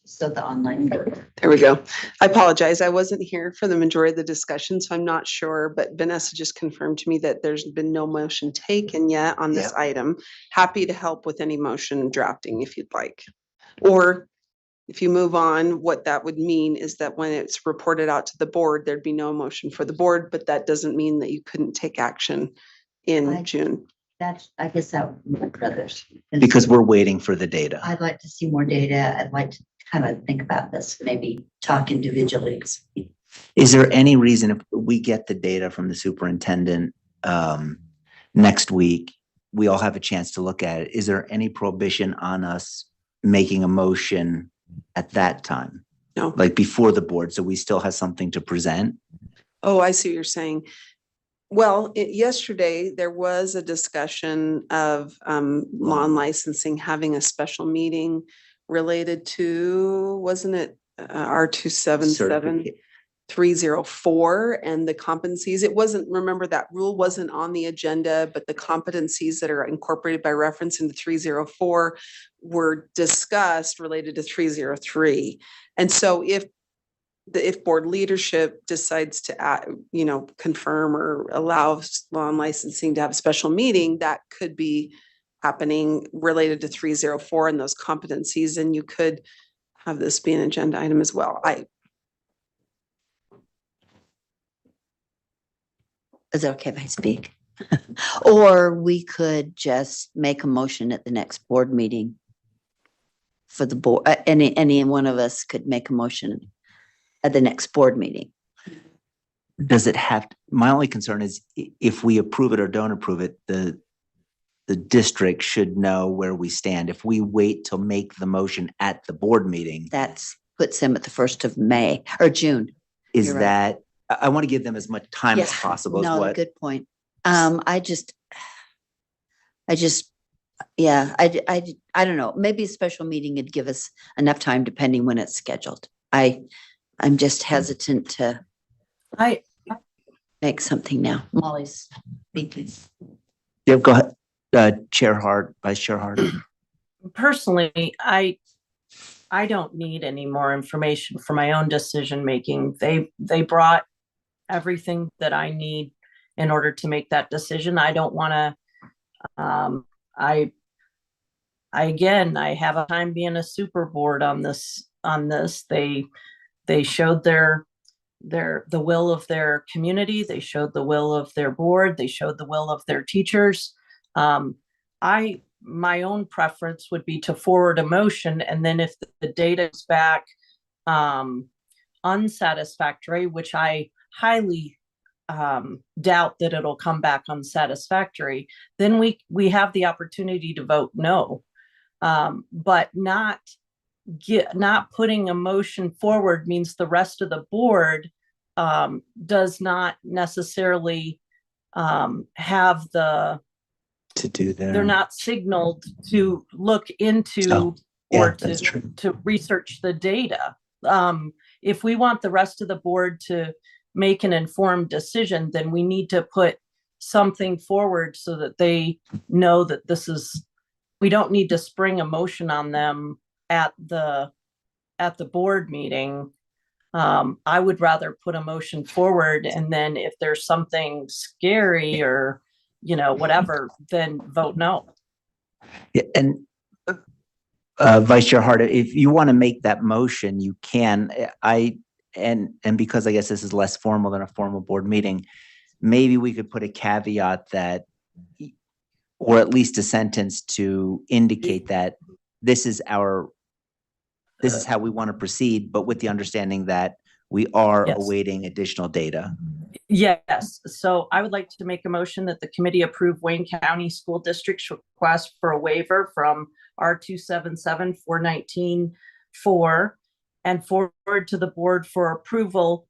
So the online. There we go. I apologize. I wasn't here for the majority of the discussion, so I'm not sure, but Vanessa just confirmed to me that there's been no motion taken yet on this item. Happy to help with any motion drafting if you'd like. Or if you move on, what that would mean is that when it's reported out to the board, there'd be no motion for the board, but that doesn't mean that you couldn't take action in June. I guess that would be my brothers. Because we're waiting for the data. I'd like to see more data. I'd like to kind of think about this, maybe talk individually. Is there any reason if we get the data from the superintendent next week, we all have a chance to look at it? Is there any prohibition on us making a motion at that time? No. Like before the board, so we still have something to present? Oh, I see what you're saying. Well, yesterday there was a discussion of lawn licensing having a special meeting related to, wasn't it R277 304 and the competencies? It wasn't, remember that rule wasn't on the agenda, but the competencies that are incorporated by reference into 304 were discussed related to 303. And so if board leadership decides to confirm or allow lawn licensing to have a special meeting, that could be happening related to 304 and those competencies, and you could have this be an agenda item as well. Is it okay if I speak? Or we could just make a motion at the next board meeting for the board. Any one of us could make a motion at the next board meeting. Does it have, my only concern is if we approve it or don't approve it, the district should know where we stand. If we wait to make the motion at the board meeting. That's puts them at the 1st of May or June. Is You're right. that, I want to give them as much time as Yeah. possible. No, good point. I don't know. Maybe a special meeting would give us enough time depending when it's scheduled. I'm just hesitant to make something now. Molly's speaking. Yeah, go ahead. Chair Hart, Vice Chair Hart. Personally, I don't need any more information for my own decision making. They brought everything that I need in order to make that decision. I don't want to. I have a time being a super board on this. They showed the will of their community. They showed the will of their board. They showed the will of their teachers. My own preference would be to forward a motion, and then if the data is back unsatisfactory, which I highly doubt that it'll come back unsatisfactory, then we have the opportunity to vote no. But not putting a motion forward means the rest of the board does not necessarily have the To do there. they're not signaled to look into Oh, yeah, or that's true. to research the data. If we want the rest of the board to make an informed decision, then we need to put something forward so that they know that we don't need to spring a motion on them at the board meeting. I would rather put a motion forward, and then if there's something scary or, whatever, then vote no. Yeah, and Vice Chair Hart, if you want to make that motion, you can. And because I guess this is less formal than a formal board meeting, maybe we could put a caveat that, or at least a sentence to indicate that this is how we want to proceed, but with the understanding that we are Yes. awaiting additional data. Yes, so I would like to make a motion that the committee approve Wayne County School District's request for a waiver from R277-419-4 and forward to the board for approval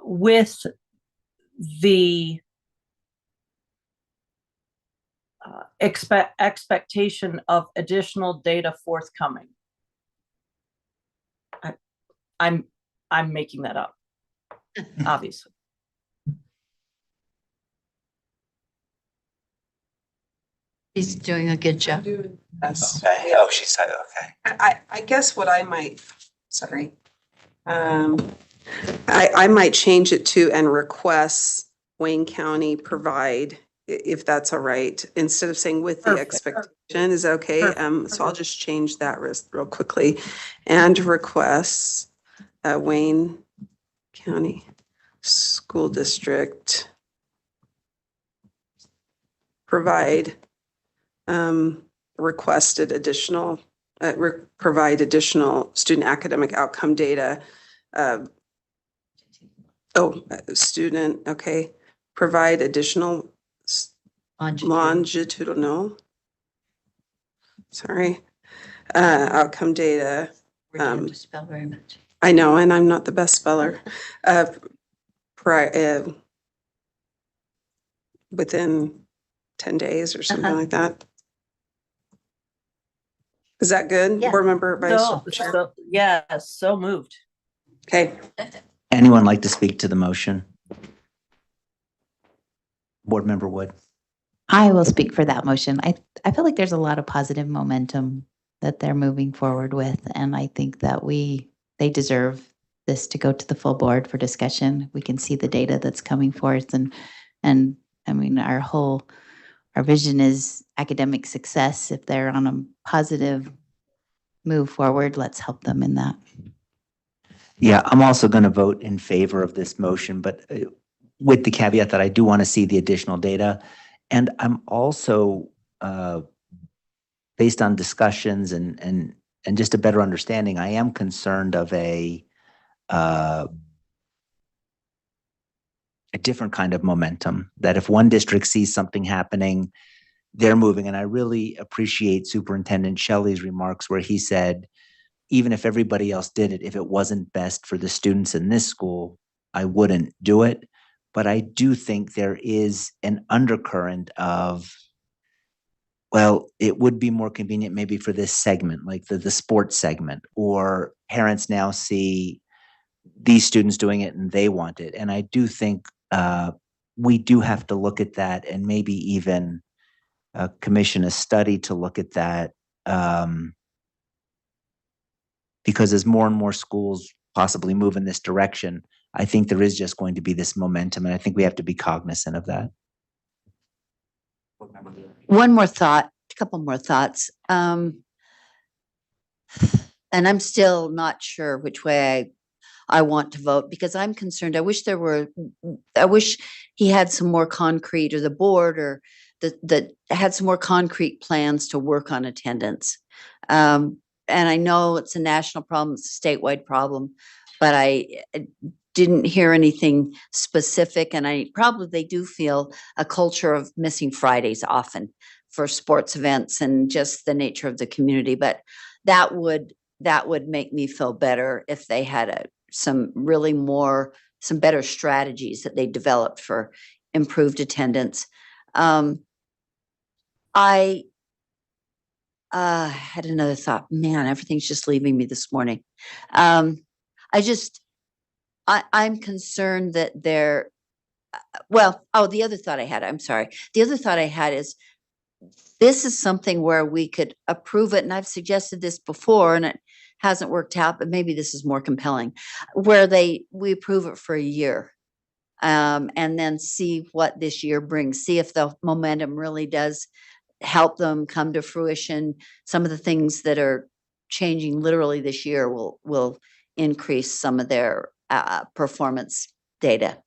with the expectation of additional data forthcoming. I'm making that up, obviously. He's doing a good job. Yes. Okay. Oh, she said, okay. I guess what I might, sorry. I might change it to and requests Wayne County provide, if that's all right, instead of saying with the Perfect. expectation is okay. Perfect. So I'll just change that real quickly. And requests Wayne County School District provide requested additional, provide additional student academic outcome data. Student, okay. Provide additional longitudinal, sorry, outcome data. We're trying to spell very much. I know, and I'm not the best speller. Within 10 days or something like that. Is that good? Yeah. Board member, Vice Chair? Yes, so moved. Okay. Anyone like to speak to the motion? Board Member Wood. I will speak for that motion. I feel like there's a lot of positive momentum that they're moving forward with, and I think that they deserve this to go to the full board for discussion. We can see the data that's coming forth, and I mean, our vision is academic success. If they're on a positive move forward, let's help them in that. Yeah, I'm also going to vote in favor of this motion, but with the caveat that I do want to see the additional data. And I'm also, based on discussions and just a better understanding, I am concerned of a different kind of momentum, that if one district sees something happening, they're moving. And I really appreciate Superintendent Shelley's remarks where he said, even if everybody else did it, if it wasn't best for the students in this school, I wouldn't do it. But I do think there is an undercurrent of, well, it would be more convenient maybe for this segment, like the sports segment, or parents now see these students doing it and they want it. And I do think we do have to look at that and maybe even commission a study to look at that. Because as more and more schools possibly move in this direction, I think there is just going to be this momentum, and I think we have to be cognizant of that. One more thought, a couple more thoughts. And I'm still not sure which way I want to vote, because I'm concerned. I wish he had some more concrete, or the board, or that had some more concrete plans to work on attendance. And I know it's a national problem, it's a statewide problem, but didn't hear anything specific, and they do feel a culture of missing Fridays often for sports events and just the nature of the community. But that would make me feel better if they had some better strategies that they developed for improved attendance. I had another thought. Man, everything's just leaving me this morning. I'm concerned that the other thought I had, I'm sorry. The other thought I had is this is something where we could approve it. And I've suggested this before and it hasn't worked out, but maybe this is more compelling, where we approve it for a year. And then see what this year brings, see if the momentum really does help them come to fruition. Some of the things that are changing literally this year will increase some of their performance data.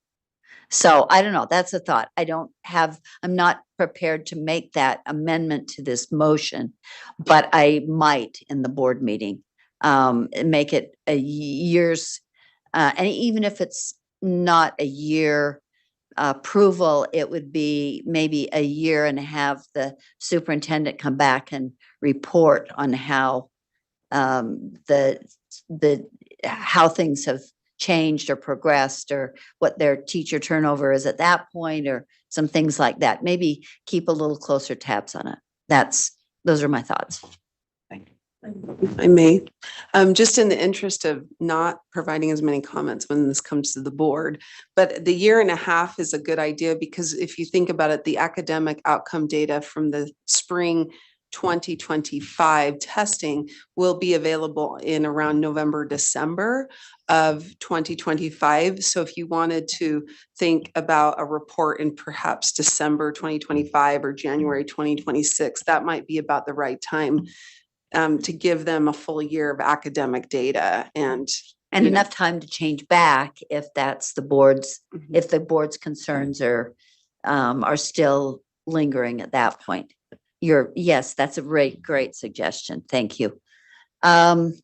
So I don't know, that's a thought. I'm not prepared to make that amendment to this motion, but I might in the board meeting make it a year's, and even if it's not a year approval, it would be maybe a year and have the superintendent come back and report on how how things have changed or progressed, or what their teacher turnover is at that point, or some things like that. Maybe keep a little closer tabs on it. Those are my thoughts. I may, just in the interest of not providing as many comments when this comes to the board, but the year and a half is a good idea, because if you think about it, the academic outcome data from the spring 2025 testing will be available in around November, December of 2025. So if you wanted to think about a report in perhaps December 2025 or January 2026, that might be about the right time to give them a full year of academic data and enough time to change back if that's the board's, if the board's concerns are still lingering at that point. Yes, that's a great suggestion. Thank you. Would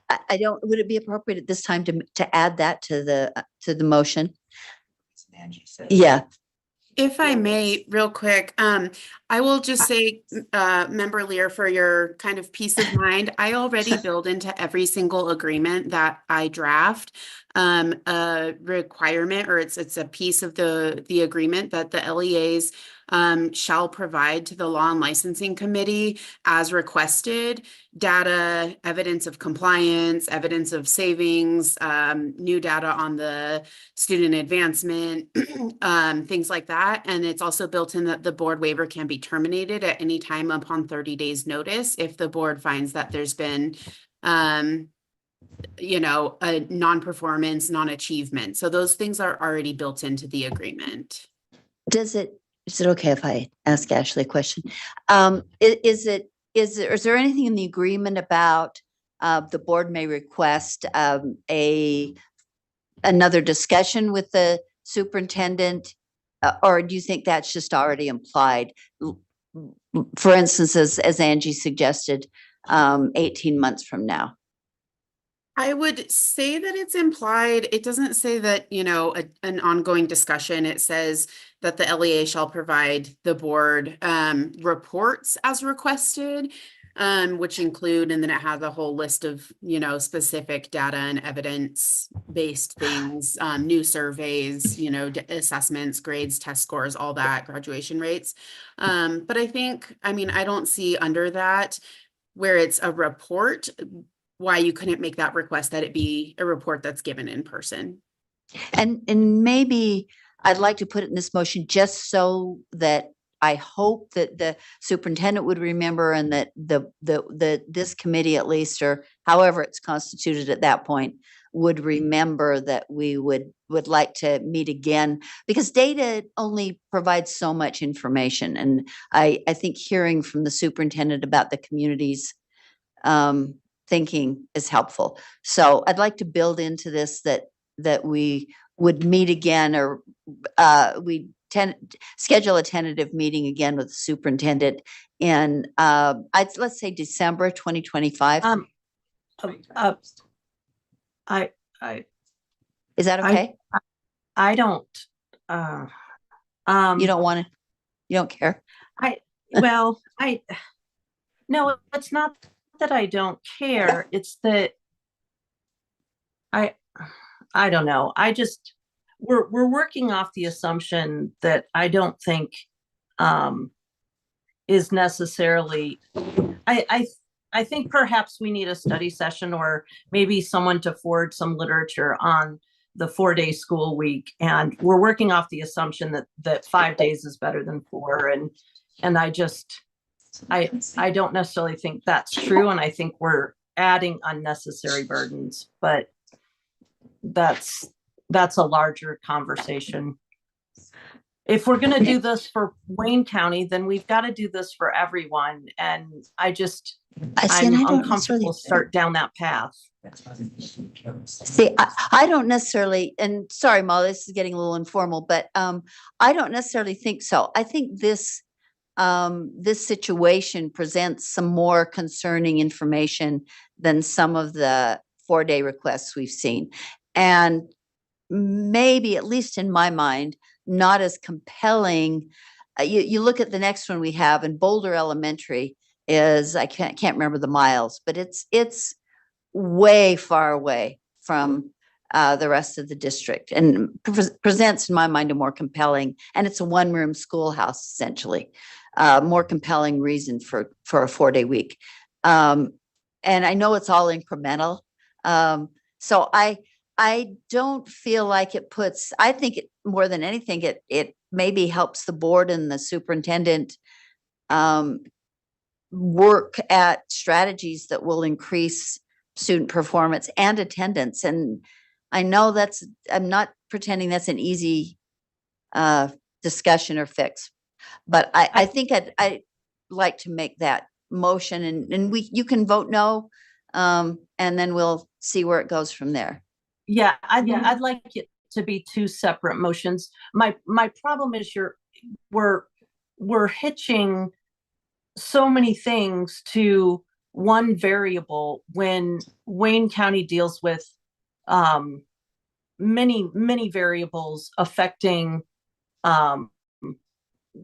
it be appropriate at this time to add that to the motion? Yeah. If I may, real quick, I will just say, Member Lear, for your kind of peace of mind, I already build into every single agreement that I draft a requirement, or it's a piece of the agreement that the LEAs shall provide to the Law and Licensing Committee as requested, data, evidence of compliance, evidence of savings, new data on the student advancement, things like that. And it's also built in that the board waiver can be terminated at any time upon 30 days notice if the board finds that there's been a non-performance, non-achievement. So those things are already built into the agreement. Is it okay if I ask Ashley a question? Is there anything in the agreement about the board may request another discussion with the superintendent, or do you think that's just already implied? For instance, as Angie suggested, 18 months from now. I would say that it's implied. It doesn't say that, an ongoing discussion. It says that the LEA shall provide the board reports as requested, which include, and then it has a whole list of, specific data and evidence-based things, new surveys, assessments, grades, test scores, all that, graduation rates. But I think, I don't see under that where it's a report, why you couldn't make that request that it be a report that's given in person. And maybe I'd like to put it in this motion just so that I hope that the superintendent would remember, and that this committee at least, or however it's constituted at that point, would remember that we would like to meet again, because data only provides so much information. And I think hearing from the superintendent about the community's thinking is helpful. So I'd like to build into this that we would meet again, or schedule a tentative meeting again with the superintendent in let's say December 2025. uh, I, Is that I- okay? I don't, You don't want to, you don't care? well, no, it's not that I don't care. It's that I don't know. We're working off the assumption that I don't think is necessarily, I think perhaps we need a study session or maybe someone to forward some literature on the 4-day school week. And we're working off the assumption that 5 days is better than 4. And I don't necessarily think that's true. And I think we're adding unnecessary burdens, but that's a larger conversation. If we're going to do this for Wayne County, then we've got to do this for everyone. And I'm uncomfortable to start down that path. See, I don't necessarily, and sorry, Molly, this is getting a little informal, but I don't necessarily think so. I think this situation presents some more concerning information than some of the 4-day requests we've seen. And maybe, at least in my mind, not as compelling. You look at the next one we have, and Boulder Elementary is, I can't remember the miles, but it's way far away from the rest of the district, and presents, in my mind, a more compelling, and it's a 1-room schoolhouse, essentially, more compelling reason for a 4-day week. And I know it's all incremental. So I don't feel like it puts, I think it, more than anything, it maybe helps the board and the superintendent work at strategies that will increase student performance and attendance. And I know I'm not pretending that's an easy discussion or fix, but I think I'd like to make that motion, and you can vote no, and then we'll see where it goes from there. Yeah, I'd like it to be 2 separate motions. My problem is we're hitching so many things to one variable when Wayne County deals with many variables affecting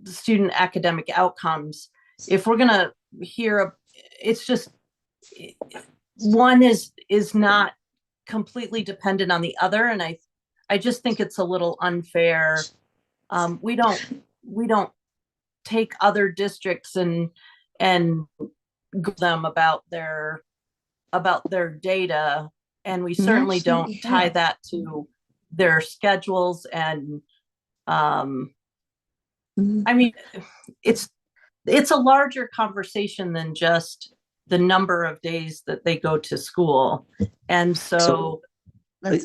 student academic outcomes. If we're gonna hear, it's just one is not completely dependent on the other, and I just think it's a little unfair. We don't take other districts and go them about their data, and we certainly don't tie that to their schedules. And I mean, it's a larger conversation than just the number of days that they go to school. And so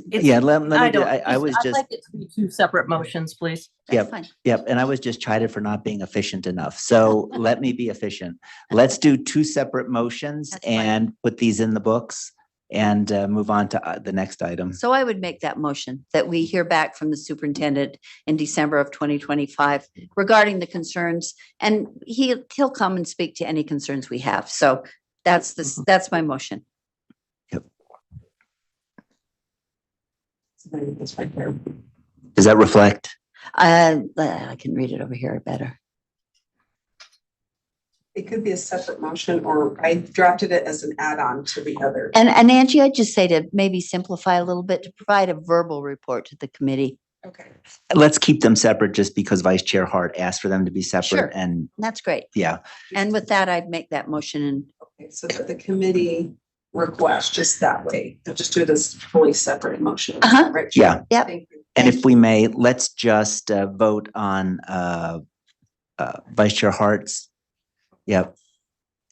yeah, let me I'd do, I was like just, it to be 2 separate motions, please. yep, and I was just chided for not being efficient enough. So let me be efficient. Let's do 2 separate motions and put these in the books and move on to the next item. So I would make that motion that we hear back from the superintendent in December of 2025 regarding the concerns, and he'll come and speak to any concerns we have. So that's my motion. Yep. Does that reflect? I can read it over here better. It could be a separate motion, or I drafted it as an add-on to the other. And Angie, I'd just say to maybe simplify a little bit, to provide a verbal report to the committee. Okay. Let's keep them separate just because Vice Chair Hart asked for them to be separate. Sure. And That's great. yeah. And with that, I'd make that motion. And Okay, so that the committee request just that way, they'll just do it as fully separate motion. Right? Yeah. Yep. Thank you. And if we may, let's just vote on Vice Chair Hart's. Yep.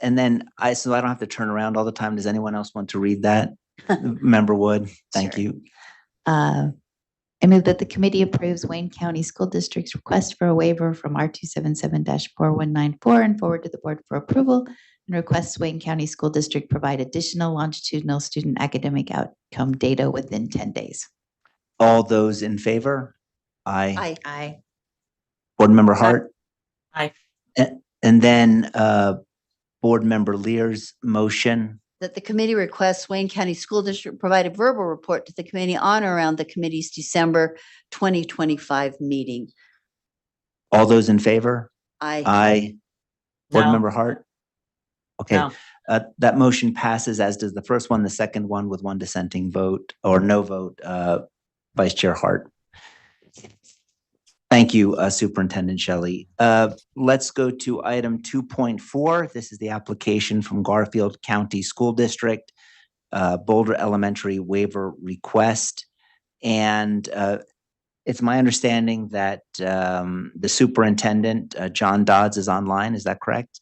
And then so I don't have to turn around all the time. Does anyone else want to read that? Member Wood, thank Sure. you. I move that the committee approves Wayne County School District's request for a waiver from R277-4194 and forward to the board for approval, and requests Wayne County School District provide additional longitudinal student academic outcome data within 10 days. All those in favor? Aye. Aye. Board Member Hart? Aye. And then Board Member Lear's motion that the committee requests Wayne County School District provide a verbal report to the committee on or around the committee's December 2025 meeting. All those in favor? Aye. Board No. Member Hart? Okay, No. that motion passes, as does the first one, the second one with one dissenting vote or no vote, Vice Chair Hart. Thank you, Superintendent Shelley. Let's go to item 2.4. This is the application from Garfield County School District, Boulder Elementary waiver request. And it's my understanding that the superintendent, John Dodds, is online. Is that correct?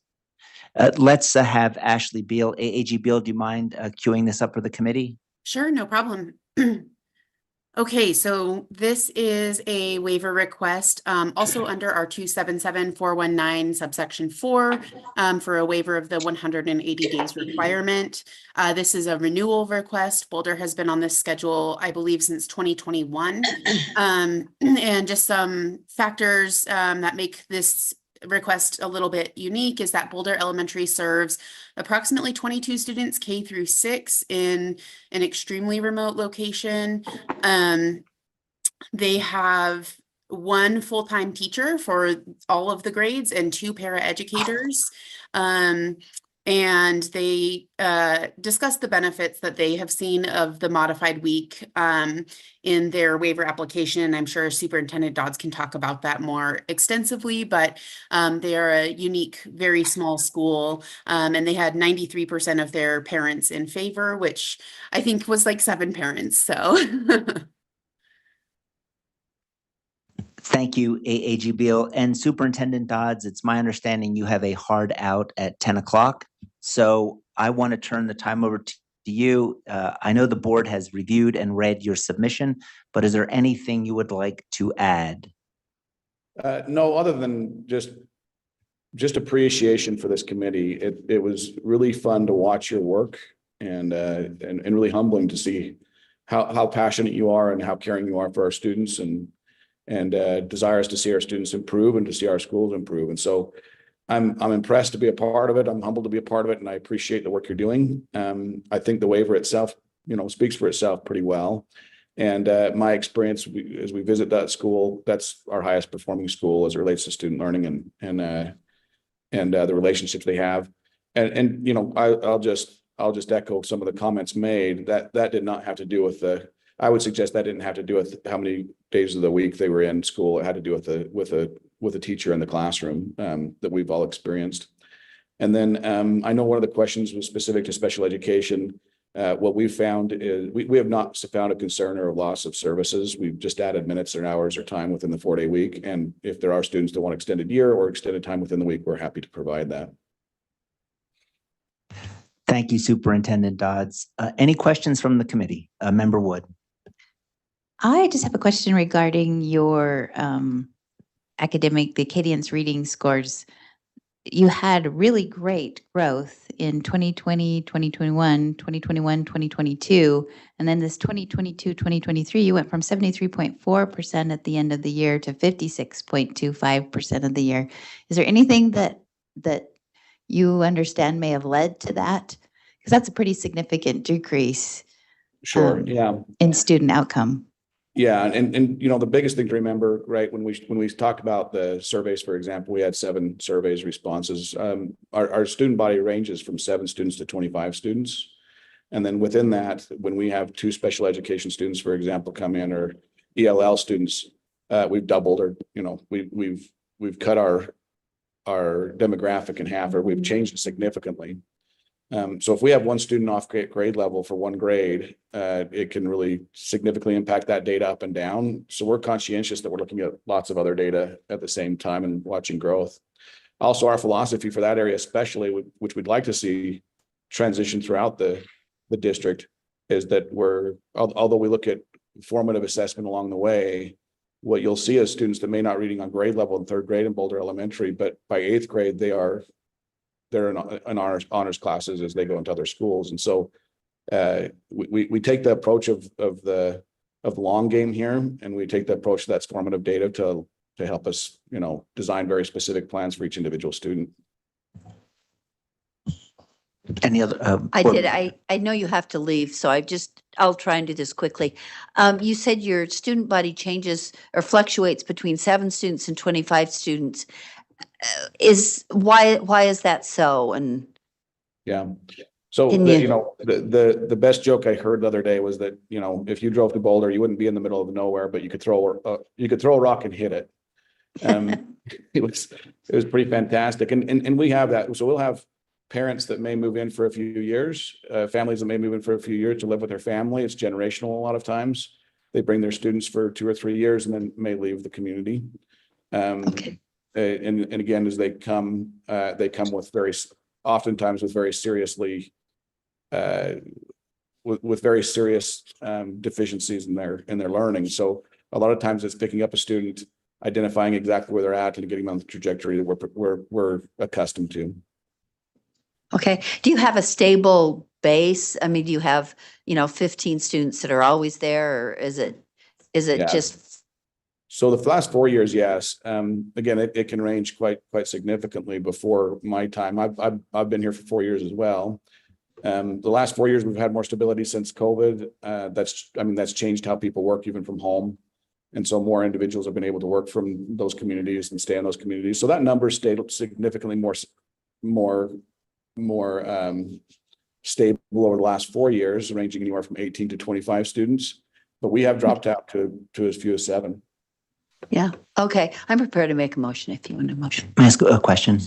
Let's have Ashley Beal. AAG Beal, do you mind queuing this up for the committee? Sure, no problem. Okay, so this is a waiver request, also under our 277-419 subsection 4, for a waiver of the 180 days requirement. This is a renewal request. Boulder has been on this schedule, I believe, since 2021. And just some factors that make this request a little bit unique is that Boulder Elementary serves approximately 22 students K through 6 in an extremely remote location. They have one full-time teacher for all of the grades and 2 paraeducators. And they discuss the benefits that they have seen of the modified week in their waiver application. I'm sure Superintendent Dodds can talk about that more extensively, but they are a unique, very small school, and they had 93% of their parents in favor, which I think was like 7 parents, so. Thank you, AAG Beal. And Superintendent Dodds, it's my understanding you have a hard out at 10 o'clock. So I want to turn the time over to you. I know the board has reviewed and read your submission, but is there anything you would like to add? No, other than just appreciation for this committee. It was really fun to watch your work and really humbling to see how passionate you are and how caring you are for our students and desirous to see our students improve and to see our schools improve. And so I'm impressed to be a part of it. I'm humbled to be a part of it, and I appreciate the work you're doing. I think the waiver itself, speaks for itself pretty well. And my experience as we visit that school, that's our highest performing school as it relates to student learning and the relationships they have. And I'll just echo some of the comments made that did not have to do with I would suggest that didn't have to do with how many days of the week they were in school. It had to do with a teacher in the classroom that we've all experienced. And then I know one of the questions was specific to special education. What we've found is we have not found a concern or a loss of services. We've just added minutes or hours or time within the 4-day week. And if there are students that want extended year or extended time within the week, we're happy to provide that. Thank you, Superintendent Dodds. Any questions from the committee? Member Wood. I just have a question regarding your the Acadians reading scores. You had really great growth in 2020, 2021, 2022, and then this 2022, 2023, you went from 73.4% at the end of the year to 56.25% of the year. Is there anything that you understand may have led to that? Because that's a pretty significant decrease. Sure. In student outcome. Yeah, and the biggest thing to remember, right, when we talked about the surveys, for example, we had 7 surveys responses. Our student body ranges from 7 students to 25 students, and then within that, when we have 2 special education students, for example, come in, or ELL students, we've doubled, or we've cut our demographic in half, or we've changed it significantly. So if we have 1 student off grade level for 1 grade, it can really significantly impact that data up and down. So we're conscientious that we're looking at lots of other data at the same time and watching growth. Also, our philosophy for that area, especially, which we'd like to see transition throughout the district, is that although we look at formative assessment along the way, what you'll see is students that may not reading on grade level in 3rd grade in Boulder Elementary, but by 8th grade, they're in honors classes as they go into other schools. And so we take the approach of the long game here, and we take the approach that's formative data to help us, design very specific plans for each individual student. Any other? I board did. member? I know you have to leave, so I'll try and do this quickly. You said your student body changes or fluctuates between 7 students and 25 students. Why is that so? And Yeah. So, Can the- you- you know, the best joke I heard the other day was that, you know, if you drove to Boulder, you wouldn't be in the middle of nowhere, but you could throw a rock and hit it. It was pretty fantastic. And we have that. So we'll have parents that may move in for a few years, families that may move in for a few years to live with their family. It's generational a lot of times. They bring their students for 2 or 3 years and then may leave the community. Okay. And again, as they come with oftentimes with very seriously with very serious deficiencies in their learning. So a lot of times it's picking up a student, identifying exactly where they're at and getting them on the trajectory that we're accustomed to. Okay. Do you have a stable base? I mean, do you have, 15 students that are always there, or is it Yeah. just? So the last 4 years, yes. Again, it can range quite significantly before my time. I've been here for 4 years as well. The last 4 years, we've had more stability since COVID. That's changed how people work even from home. And so more individuals have been able to work from those communities and stay in those communities. So that number stayed significantly more stable over the last 4 years, ranging anywhere from 18 to 25 students. But we have dropped out to as few as 7. Yeah. Okay. I'm prepared to make a motion if you want a motion. May I ask a question?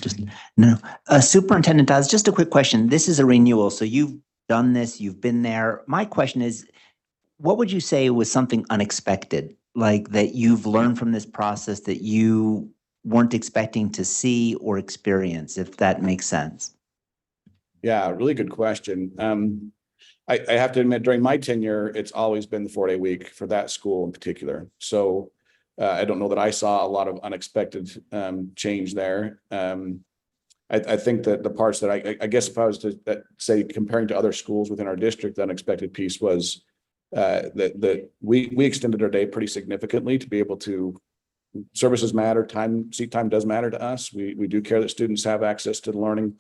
No. Superintendent Dodds, just a quick question. This is a renewal, so you've done this, you've been there. My question is, what would you say was something unexpected, like that you've learned from this process that you weren't expecting to see or experience, if that makes sense? Yeah, really good question. I have to admit, during my tenure, it's always been the 4-day week for that school in particular. So I don't know that I saw a lot of unexpected change there. I think that the parts that I guess if I was to say comparing to other schools within our district, the unexpected piece was that we extended our day pretty significantly to be able to. Services matter, seat time does matter to us. We do care that students have access to learning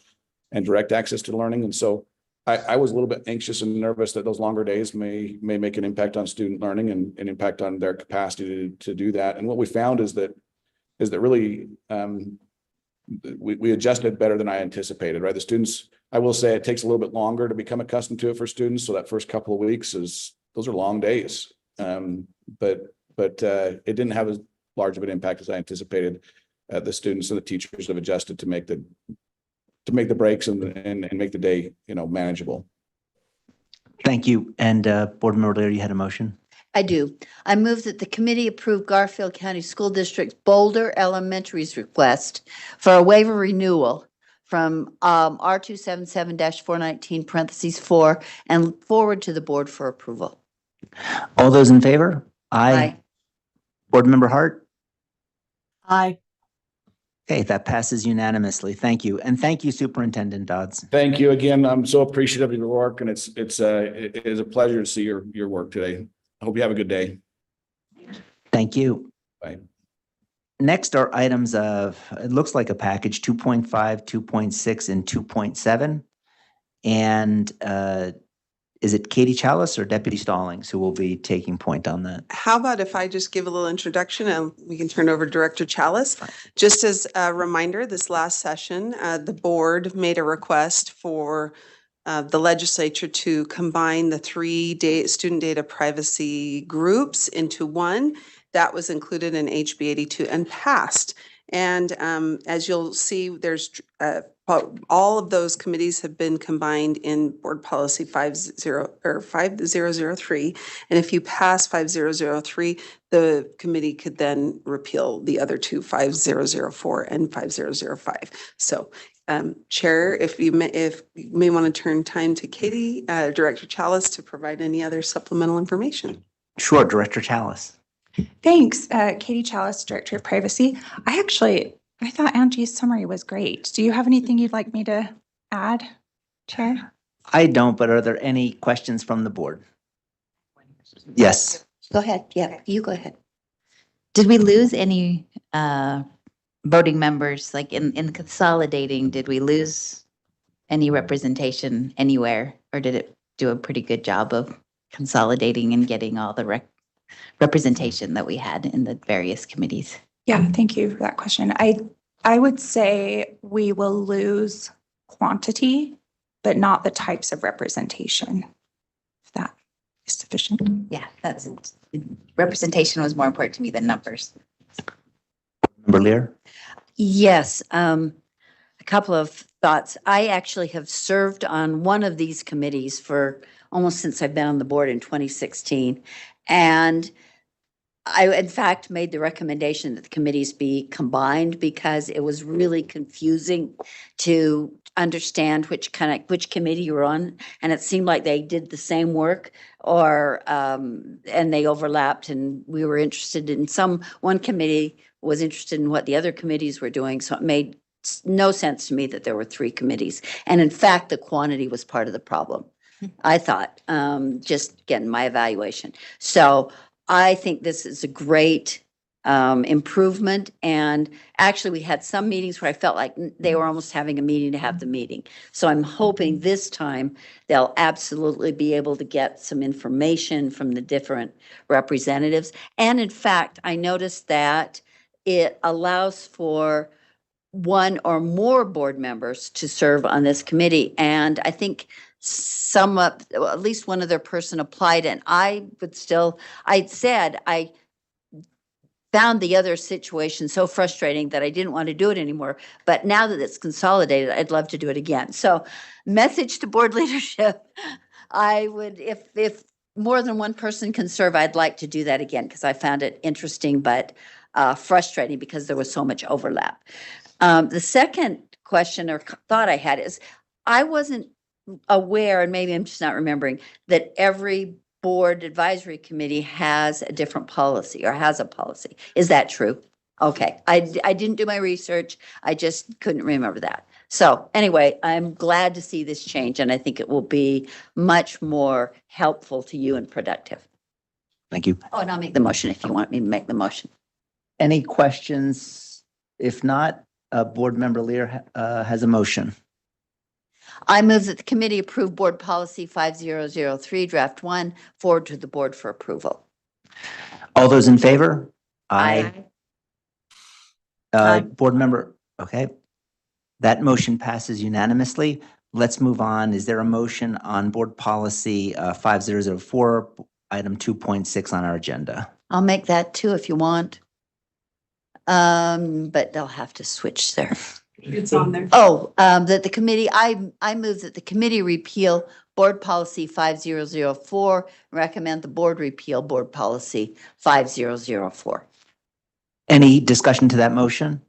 and direct access to learning. And so I was a little bit anxious and nervous that those longer days may make an impact on student learning and impact on their capacity to do that. And what we found is that really we adjusted better than I anticipated, right? The students, I will say it takes a little bit longer to become accustomed to it for students. So that first couple of weeks those are long days. But it didn't have as large of an impact as I anticipated. The students and the teachers have adjusted to make the breaks and make the day, manageable. Thank you. And Board Member Lear, you had a motion? I do. I move that the committee approve Garfield County School District's Boulder Elementary's request for a waiver renewal from R277-419 and forward to the board for approval. All those in favor? Aye. Board Member Hart? Aye. Okay, that passes unanimously. Thank you. And thank you, Superintendent Dodds. Thank you again. I'm so appreciative of your work, and it is a pleasure to see your work today. I hope you have a good day. Thank you. Bye. Next are items of, it looks like a package, 2.5, 2.6, and 2.7. And is it Katie Chalice or Deputy Stallings who will be taking point on that? How about if I just give a little introduction and we can turn over to Director Chalice? Just as a reminder, this last session, the board made a request for the legislature to combine the 3 student data privacy groups into one. That was included in HB 82 and passed. And as you'll see, there's all of those committees have been combined in Board Policy 5003. And if you pass 5003, the committee could then repeal the other two, 5004 and 5005. So Chair, if you may want to turn time to Katie, Director Chalice, to provide any other supplemental information. Sure, Director Chalice. Thanks, Katie Chalice, Director of Privacy. I thought Angie's summary was great. Do you have anything you'd like me to add, Chair? I don't, but are there any questions from the board? Yes. Go ahead. Yeah, you go ahead. Did we lose any voting members, like in consolidating? Did we lose any representation anywhere, or did it do a pretty good job of consolidating and getting all the representation that we had in the various committees? Yeah, thank you for that question. I would say we will lose quantity, but not the types of representation. If that is sufficient. Yeah, representation was more important to me than numbers. Member Lear? Yes, a couple of thoughts. I actually have served on one of these committees for almost since I've been on the board in 2016. And I, in fact, made the recommendation that the committees be combined because it was really confusing to understand which committee you were on. And it seemed like they did the same work or, and they overlapped, and we were interested in one committee was interested in what the other committees were doing. So it made no sense to me that there were 3 committees. And in fact, the quantity was part of the problem, I thought, just again, my evaluation. So I think this is a great improvement. And actually, we had some meetings where I felt like they were almost having a meeting to have the meeting. So I'm hoping this time they'll absolutely be able to get some information from the different representatives. And in fact, I noticed that it allows for one or more board members to serve on this committee. And I think at least one other person applied, and I found the other situation so frustrating that I didn't want to do it anymore. But now that it's consolidated, I'd love to do it again. So message to board leadership, I would, if more than one person can serve, I'd like to do that again because I found it interesting, but frustrating because there was so much overlap. The second question or thought I had is I wasn't aware, and maybe I'm just not remembering, that every board advisory committee has a different policy or has a policy. Is that true? Okay, I didn't do my research. I just couldn't remember that. So anyway, I'm glad to see this change, and I think it will be much more helpful to you and productive. Thank you. Oh, and I'll make the motion if you want me to make the motion. Any questions? If not, Board Member Lear has a motion. I move that the committee approve board policy 5003 draft 1 forward to the board for approval. All those in favor? Aye. Aye. Board member, okay. That motion passes unanimously. Let's move on. Is there a motion on board policy 5004, item 2.6 on our agenda? I'll make that too if you want. But they'll have to switch there. It's on there. Oh, that the committee, I move that the committee repeal board policy 5004, recommend the board repeal board policy 5004. Any discussion to that motion?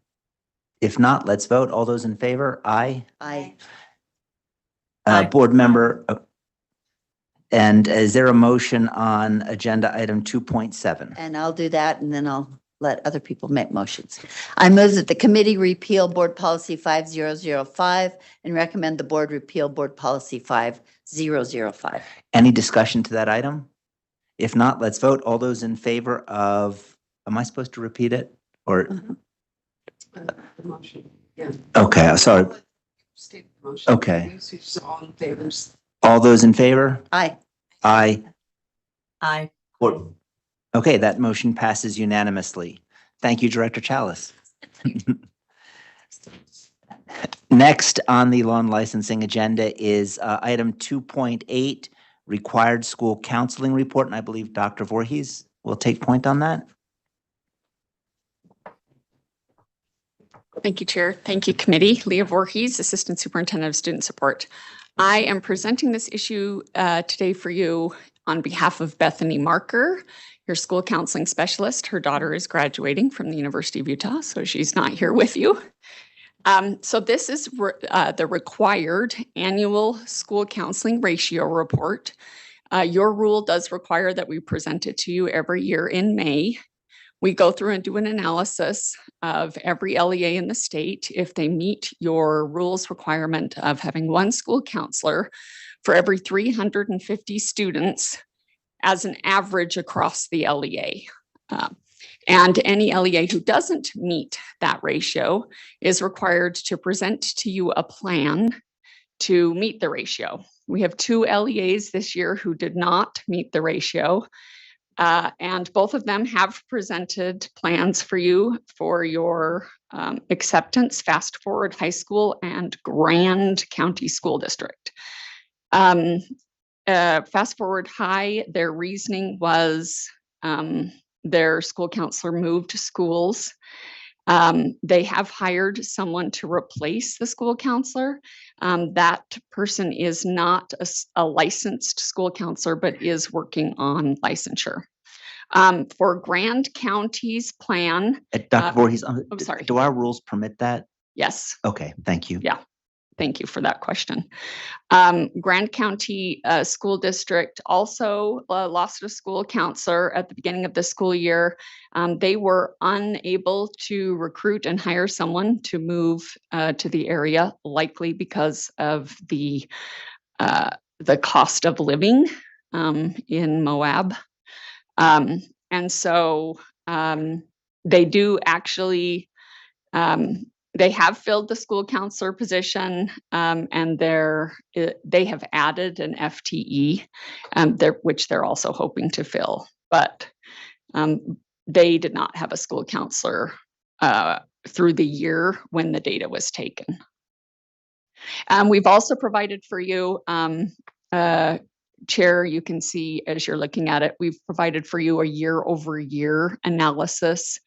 If not, let's vote. All those in favor? Aye. Aye. Aye. Board member, and is there a motion on agenda item 2.7? And I'll do that, and then I'll let other people make motions. I move that the committee repeal board policy 5005 and recommend the board repeal board policy 5005. Any discussion to that item? If not, let's vote. All those in favor of, am I supposed to repeat it? Or, The motion, yeah. okay, sorry. State the motion. Okay. All in favors. All those in favor? Aye. Aye. Aye. Okay, that motion passes unanimously. Thank you, Director Chalice. Next on the lawn licensing agenda is item 2.8, required school counseling report, and I believe Dr. Voorhees will take point on that. Thank you, Chair. Thank you, Committee. Leah Voorhees, Assistant Superintendent of Student Support. I am presenting this issue today for you on behalf of Bethany Marker, your school counseling specialist. Her daughter is graduating from the University of Utah, so she's not here with you. So this is the required annual school counseling ratio report. Your rule does require that we present it to you every year in May. We go through and do an analysis of every LEA in the state if they meet your rules requirement of having one school counselor for every 350 students as an average across the LEA. And any LEA who doesn't meet that ratio is required to present to you a plan to meet the ratio. We have 2 LEAs this year who did not meet the ratio. And both of them have presented plans for you for your acceptance, Fast Forward High School and Grand County School District. Fast Forward High, their reasoning was their school counselor moved schools. They have hired someone to replace the school counselor. That person is not a licensed school counselor, but is working on licensure. For Grand County's plan. Dr. Voorhees, I'm sorry. do our rules permit that? Yes. Okay, thank you. Yeah. Thank you for that question. Grand County School District also lost a school counselor at the beginning of the school year. They were unable to recruit and hire someone to move to the area, likely because of the cost of living in Moab. And so they do actually they have filled the school counselor position, and they have added an FTE, which they're also hoping to fill. But they did not have a school counselor through the year when the data was taken. We've also provided for you, Chair, you can see as you're looking at it, we've provided for you a year-over-year analysis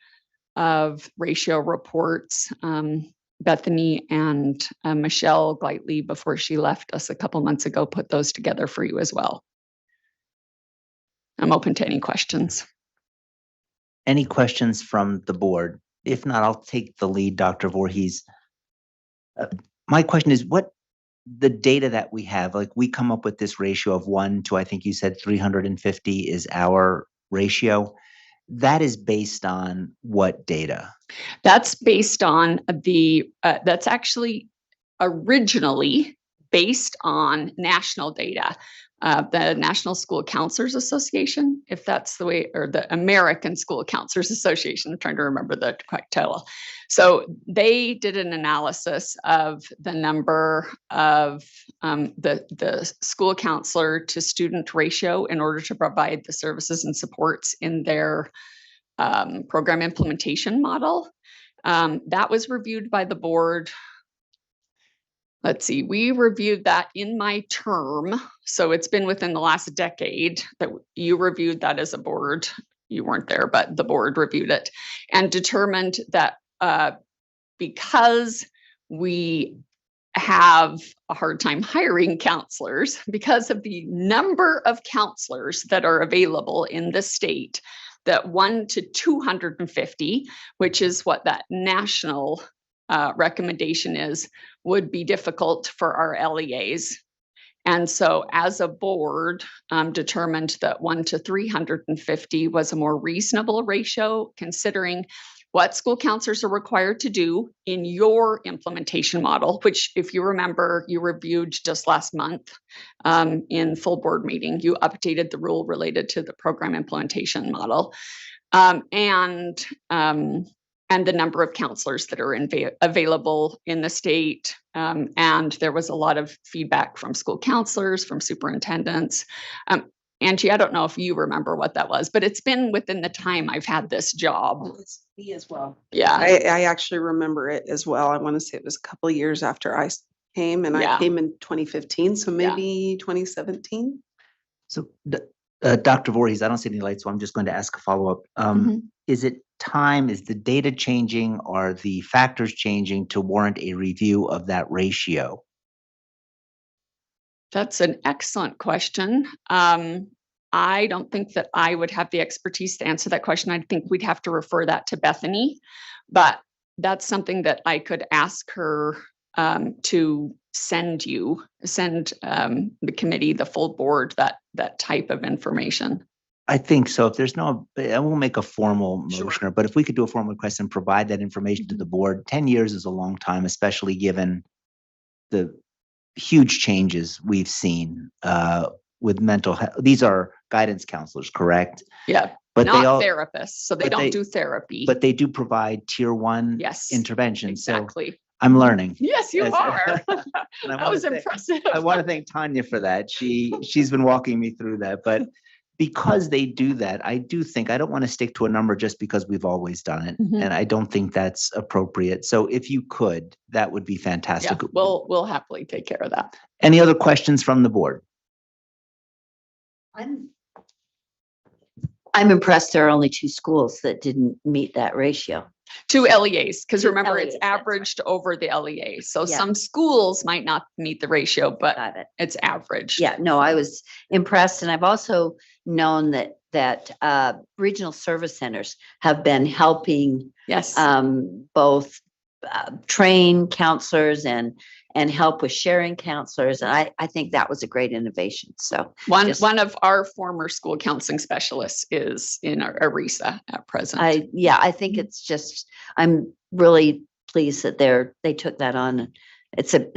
of ratio reports. Bethany and Michelle Glightly, before she left us a couple months ago, put those together for you as well. I'm open to any questions. Any questions from the board? If not, I'll take the lead, Dr. Voorhees. My question is, what the data that we have, like we come up with this ratio of 1 to, I think you said 350 is our ratio. That is based on what data? That's based on that's actually originally based on national data. The National School Counselors Association, if that's the way, or the American School Counselors Association, I'm trying to remember the correct title. So they did an analysis of the number of the school counselor to student ratio in order to provide the services and supports in their program implementation model. That was reviewed by the board. Let's see, we reviewed that in my term. So it's been within the last decade that you reviewed that as a board. You weren't there, but the board reviewed it and determined that because we have a hard time hiring counselors because of the number of counselors that are available in the state, that 1 to 250, which is what that national recommendation is, would be difficult for our LEAs. And so as a board, determined that 1 to 350 was a more reasonable ratio, considering what school counselors are required to do in your implementation model, which, if you remember, you reviewed just last month in full board meeting. You updated the rule related to the program implementation model, and the number of counselors that are available in the state. And there was a lot of feedback from school counselors, from superintendents. Angie, I don't know if you remember what that was, but it's been within the time I've had this job. It's me as well. Yeah. I actually remember it as well. I want to say it was a couple of years after I came, and Yeah. I came in 2015, so maybe 2017. So, Dr. Voorhees, I don't see any lights, so I'm just going to ask a follow-up. Is it time, is the data changing, are the factors changing to warrant a review of that ratio? That's an excellent question. I don't think that I would have the expertise to answer that question. I think we'd have to refer that to Bethany, but that's something that I could ask her to send the committee, the full board, that type of information. I think so. If there's no, I won't make a formal Sure. motion, but if we could do a formal request and provide that information to the board, 10 years is a long time, especially given the huge changes we've seen with mental health. These are guidance counselors, correct? Yeah, But they not all, therapists, so they but don't they- do therapy. but they do provide tier 1 Yes, interventions. exactly. I'm learning. Yes, you Yes. are. And I That wanna was say- impressive. I want to thank Tanya for that. She's been walking me through that, but because they do that, I do think I don't want to stick to a number just because we've always done it. Mhm. And I don't think that's appropriate. So if you could, that would be Yeah, fantastic. we'll happily take care of that. Any other questions from the board? I'm impressed there are only 2 schools that didn't meet that ratio. 2 LEAs, because Two remember, it's LEAs, that's right. averaged over the LEA. So Yeah. some schools might not meet the ratio, but Got it. it's averaged. Yeah, no, I was impressed, and I've also known that regional service centers have been helping Yes. both train counselors and help with sharing counselors. And I think that was a great innovation. So just- One of our former school counseling specialists is in our ERISA at present. I think it's just, I'm really pleased that they took that on. It's a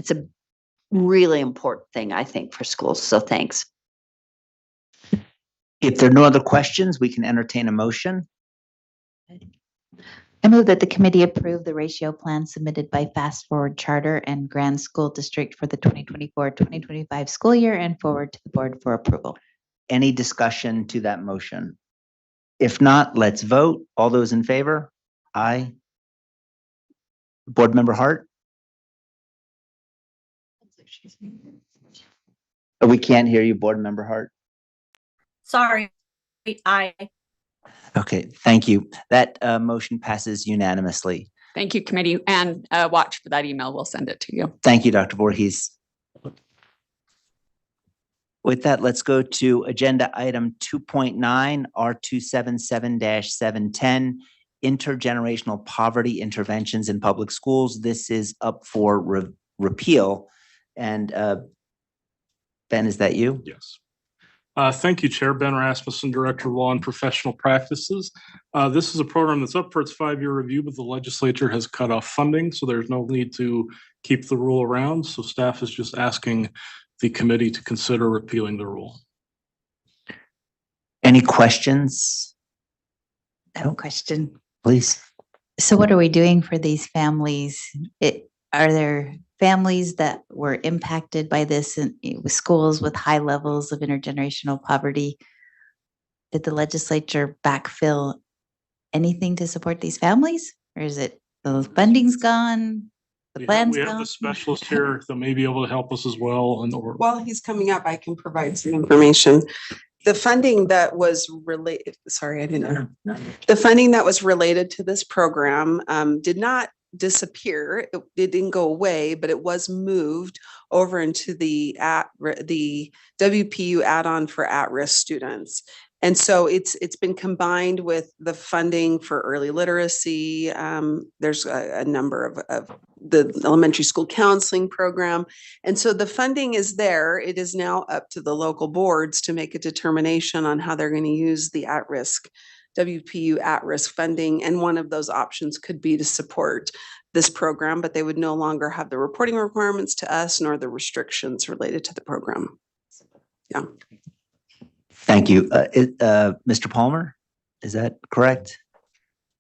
really important thing, I think, for schools. So thanks. If there are no other questions, we can entertain a motion. I move that the committee approve the ratio plan submitted by Fast Forward Charter and Grand School District for the 2024-2025 school year and forward to the board for approval. Any discussion to that motion? If not, let's vote. All those in favor? Aye. Board Member Hart? Oh, we can't hear you, Board Member Hart. Sorry, I. Okay, thank you. That motion passes unanimously. Thank you, committee, and watch for that email. We'll send it to you. Thank you, Dr. Voorhees. With that, let's go to agenda item 2.9, R277-710, intergenerational poverty interventions in public schools. This is up for repeal. And Ben, is that you? Yes. Thank you, Chair. Ben Rasmussen, Director of Law and Professional Practices. This is a program that's up for its 5-year review, but the legislature has cut off funding, so there's no need to keep the rule around. So staff is just asking the committee to consider repealing the rule. Any questions? No question. Please. So what are we doing for these families? Are there families that were impacted by this in with schools with high levels of intergenerational poverty? Did the legislature backfill anything to support these families? Or is it the funding's gone? The plan's We have gone? the specialist here that may be able to help us as well. And While he's coming up, I can provide some information. The funding that was related, sorry, I didn't know. The funding that was related to this program did not disappear. It didn't go away, but it was moved over into the WPU add-on for at-risk students. And so it's been combined with the funding for early literacy. There's a number of the elementary school counseling program. And so the funding is there. It is now up to the local boards to make a determination on how they're going to use the at-risk WPU at-risk funding. And one of those options could be to support this program, but they would no longer have the reporting requirements to us nor the restrictions related to the program. Yeah. Thank you. Mr. Palmer, is that correct?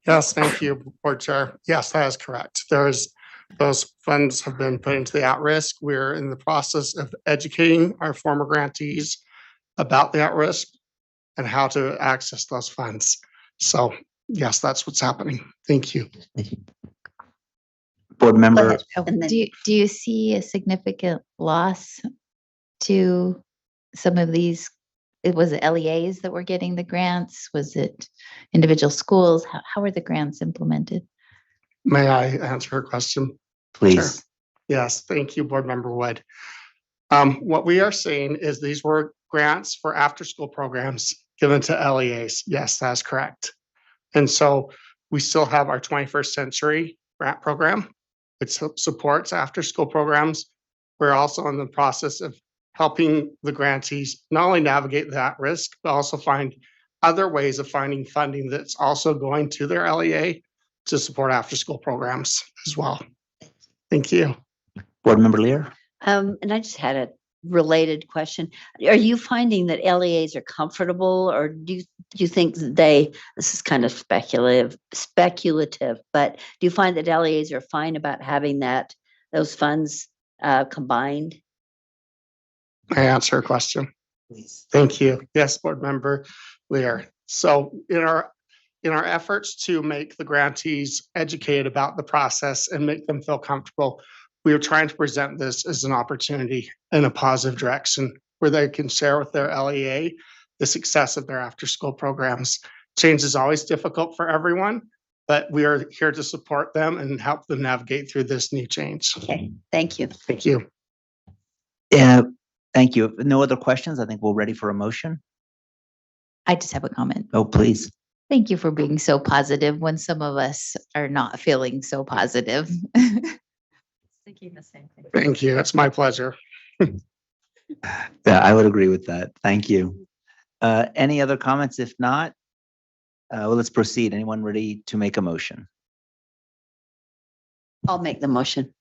Yes, thank you, Board Chair. Yes, that is correct. Those funds have been put into the at-risk. We're in the process of educating our former grantees about the at-risk and how to access those funds. So yes, that's what's happening. Thank you. Board Member. And then- Do you see a significant loss to some of these? Was it LEAs that were getting the grants? Was it individual schools? How were the grants implemented? May I answer her question? Please. Sure. Yes, thank you, Board Member Wood. What we are seeing is these were grants for after-school programs given to LEAs. Yes, that's correct. And so we still have our 21st Century grant program, which supports after-school programs. We're also in the process of helping the grantees not only navigate that risk, but also find other ways of finding funding that's also going to their LEA to support after-school programs as well. Thank you. Board Member Lear. And I just had related question. Are you finding that LEAs are comfortable, or do you think that this is kind of speculative, but do you find that LEAs are fine about having those funds combined? I answer a question. Please. Thank you. Yes, Board Member Lear. So in our efforts to make the grantees educated about the process and make them feel comfortable, we are trying to present this as an opportunity in a positive direction where they can share with their LEA the success of their after-school programs. Change is always difficult for everyone, but we are here to support them and help them navigate through this new change. Okay, thank you. Thank you. Yeah, thank you. No other questions? I think we're ready for a motion. I just have a comment. Oh, please. Thank you for being so positive when some of us are not feeling so positive. Thinking the same thing. Thank you. It's my pleasure. Yeah, I would agree with that. Thank you. Any other comments? If not, well, let's proceed. Anyone ready to make a motion? I'll make the motion.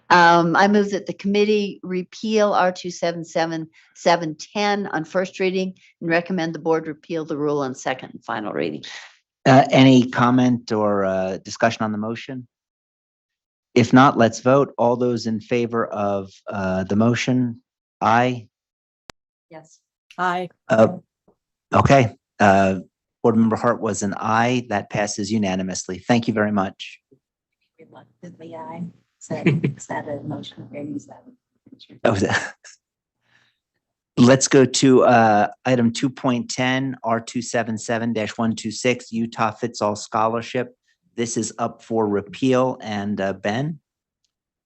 I move that the committee repeal R277710 on first reading and recommend the board repeal the rule on second and final reading. Any comment or discussion on the motion? If not, let's vote. All those in favor of the motion, aye. Yes. Aye. Okay. Board Member Hart was an aye. That passes unanimously. Thank you very much. Reluctantly, I said, is that a motion? Or is that? Oh, let's go to item 2.10, R277-126, Utah Fits All Scholarship. This is up for repeal. And Ben?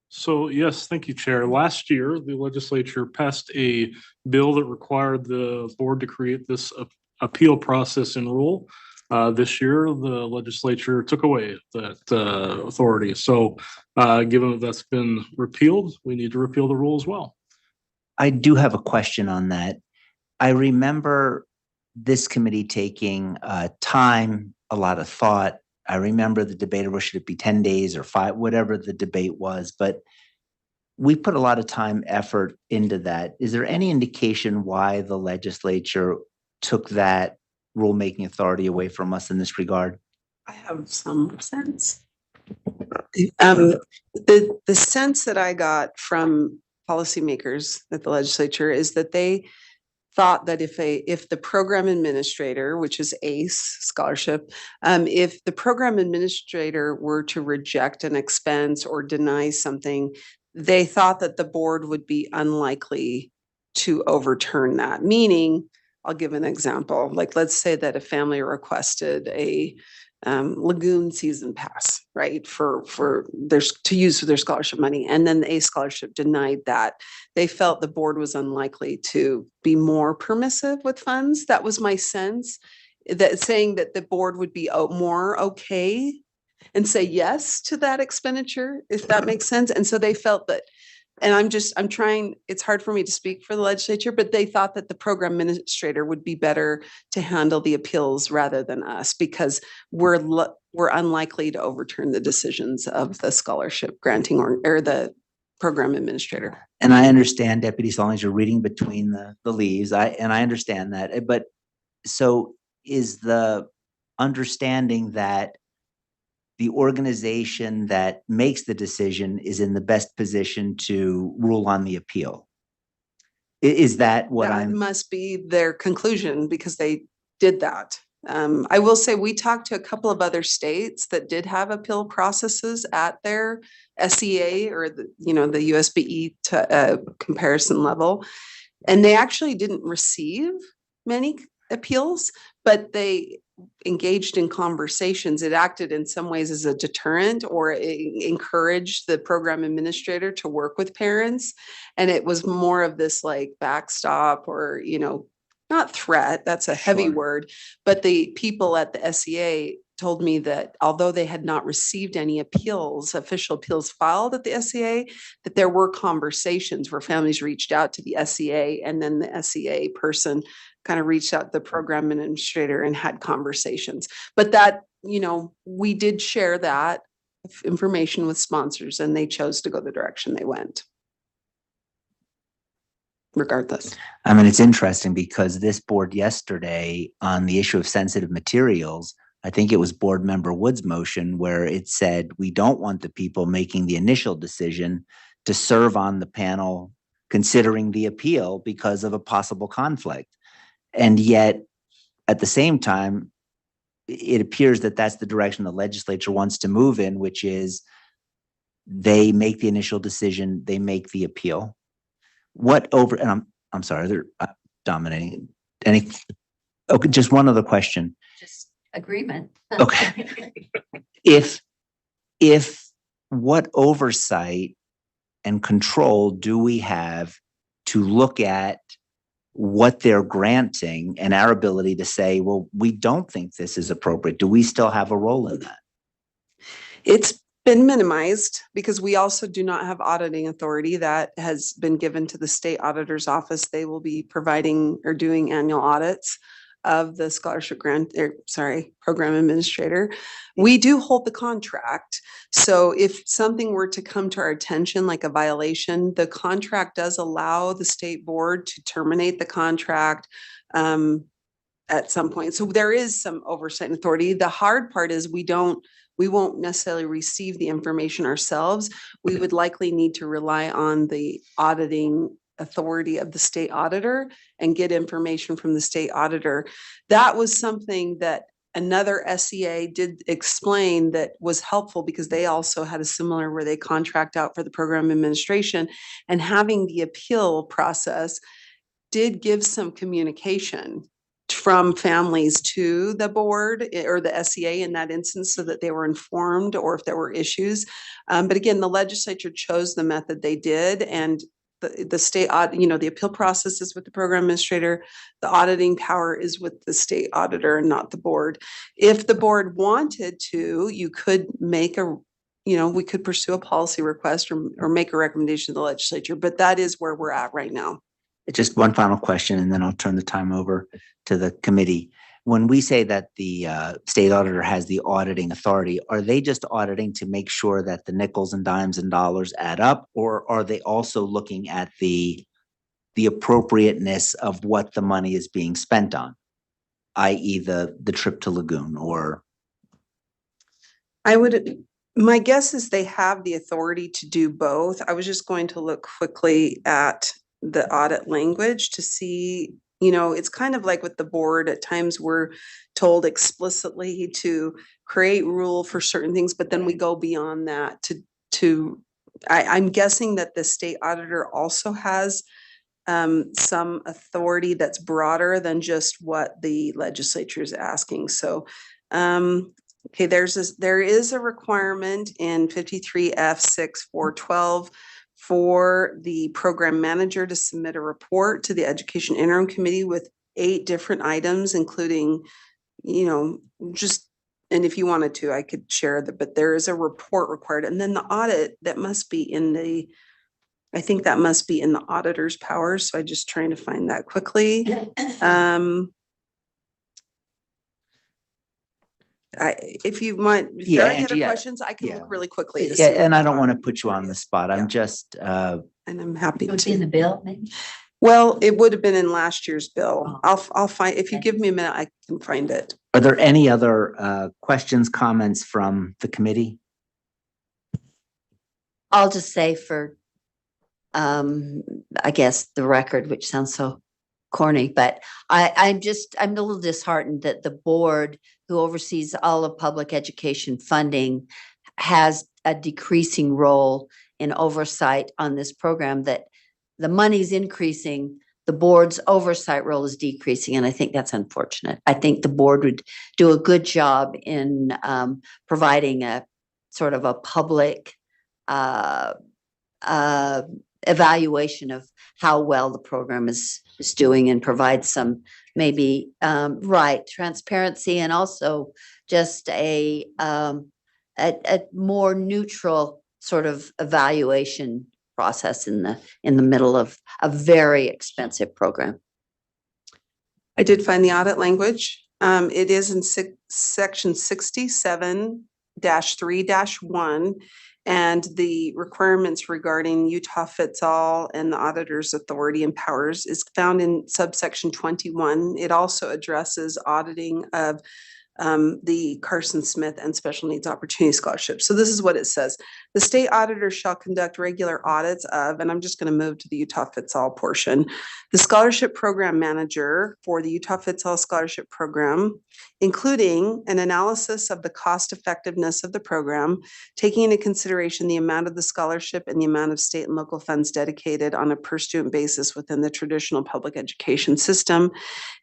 So yes, thank you, Chair. Last year, the legislature passed a bill that required the board to create this appeal process and rule. This year, the legislature took away that authority. So given that that's been repealed, we need to repeal the rule as well. I do have a question on that. I remember this committee taking time, a lot of thought. I remember the debate over should it be 10 days or 5, whatever the debate was, but we put a lot of time, effort into that. Is there any indication why the legislature took that rulemaking authority away from us in this regard? I have some sense. The sense that I got from policymakers at the legislature is that they thought that if the program administrator, which is ACE scholarship, if the program administrator were to reject an expense or deny something, they thought that the board would be unlikely to overturn that. Meaning, I'll give an example. Like, let's say that a family requested a lagoon season pass, right, for to use for their scholarship money, and then the ACE scholarship denied that. They felt the board was unlikely to be more permissive with funds. That was my sense, that saying that the board would be more okay and say yes to that expenditure, if that makes sense. And so they felt that, and I'm trying, it's hard for me to speak for the legislature, but they thought that the program administrator would be better to handle the appeals rather than us, because we're unlikely to overturn the decisions of the scholarship granting or the program administrator. And I understand, Deputy, as long as you're reading between the leaves, I understand that. But so is the understanding that the organization that makes the decision is in the best position to rule on the appeal? Is that what that must be their conclusion, because they did that. I will say we talked to a couple of other states that did have appeal processes at their SEA or the USBE comparison level, and they actually didn't receive many appeals, but they engaged in conversations. It acted in some ways as a deterrent, or it encouraged the program administrator to work with parents. And it was more of this like backstop, or, not threat, that's a heavy word, but the people at the SEA told me that although they had not received any official appeals filed at the SEA, that there were conversations where families reached out to the SEA, and then the SEA person kind of reached out to the program administrator and had conversations. But that, we did share that information with sponsors, and they chose to go the direction they went. regardless. I mean, it's interesting because this board yesterday on the issue of sensitive materials, I think it was board member Wood's motion where it said, we don't want the people making the initial decision to serve on the panel considering the appeal because of a possible conflict. And yet at the same time, it appears that that's the direction the legislature wants to move in, which is they make the initial decision, they make the appeal. And I'm sorry, they're dominating. Okay, just one other question. Just agreement. Okay. If what oversight and control do we have to look at what they're granting and our ability to say, well, we don't think this is appropriate? Do we still have a role in that? It's been minimized because we also do not have auditing authority. That has been given to the state auditor's office. They will be providing or doing annual audits of the scholarship program administrator. We do hold the contract. So if something were to come to our attention, like a violation, the contract does allow the state board to terminate the contract at some point. So there is some oversight and authority. The hard part is we won't necessarily receive the information ourselves. We would likely need to rely on the auditing authority of the state auditor and get information from the state auditor. That was something that another SEA did explain that was helpful because they also had a similar where they contract out for the program administration, and having the appeal process did give some communication from families to the board or the SEA in that instance so that they were informed or if there were issues. But again, the legislature chose the method they did, and the state the appeal process is with the program administrator. The auditing power is with the state auditor and not the board. If the board wanted to, you could make we could pursue a policy request or make a recommendation to the legislature, but that is where we're at right now. Just one final question, and then I'll turn the time over to the committee. When we say that the state auditor has the auditing authority, are they just auditing to make sure that the nickels and dimes and dollars add up, or are they also looking at the appropriateness of what the money is being spent on, i.e. the trip to Lagoon? Or my guess is they have the authority to do both. I was just going to look quickly at the audit language to see, it's kind of like with the board, at times we're told explicitly to create rule for certain things, but then we go beyond that I'm guessing that the state auditor also has some authority that's broader than just what the legislature is asking. So, okay, there is a requirement in 53F6-412 for the program manager to submit a report to the Education Interim Committee with 8 different items, including, and if you wanted to, I could share that, but there is a report required. And then the audit, that must be I think that must be in the auditor's powers. So I'm just trying to find that quickly. If you might, if there are any other questions, I can look really quickly. To see and I don't want to put you on the spot. I'm just and I'm happy It would to. be in the bill, maybe? Well, it would have been in last year's bill. I'll find, if you give me a minute, I can find it. Are there any other questions, comments from the committee? I'll just say for, I guess, the record, which sounds so corny, but I'm a little disheartened that the board who oversees all of public education funding has a decreasing role in oversight on this program, that the money's increasing, the board's oversight role is decreasing, and I think that's unfortunate. I think the board would do a good job in providing a sort of a public evaluation of how well the program is doing, and provide some maybe transparency, and also just a more neutral sort of evaluation process in the middle of a very expensive program. I did find the audit language. It is in section 67 3-1 and the requirements regarding Utah fits all and the auditor's authority and powers is found in subsection 21. It also addresses auditing of the Carson Smith and Special Needs Opportunity Scholarship. So this is what it says. The state auditor shall conduct regular audits of, and I'm just going to move to the Utah Fits All portion, the scholarship program manager for the Utah Fits All scholarship program, including an analysis of the cost effectiveness of the program, taking into consideration the amount of the scholarship and the amount of state and local funds dedicated on a per student basis within the traditional public education system.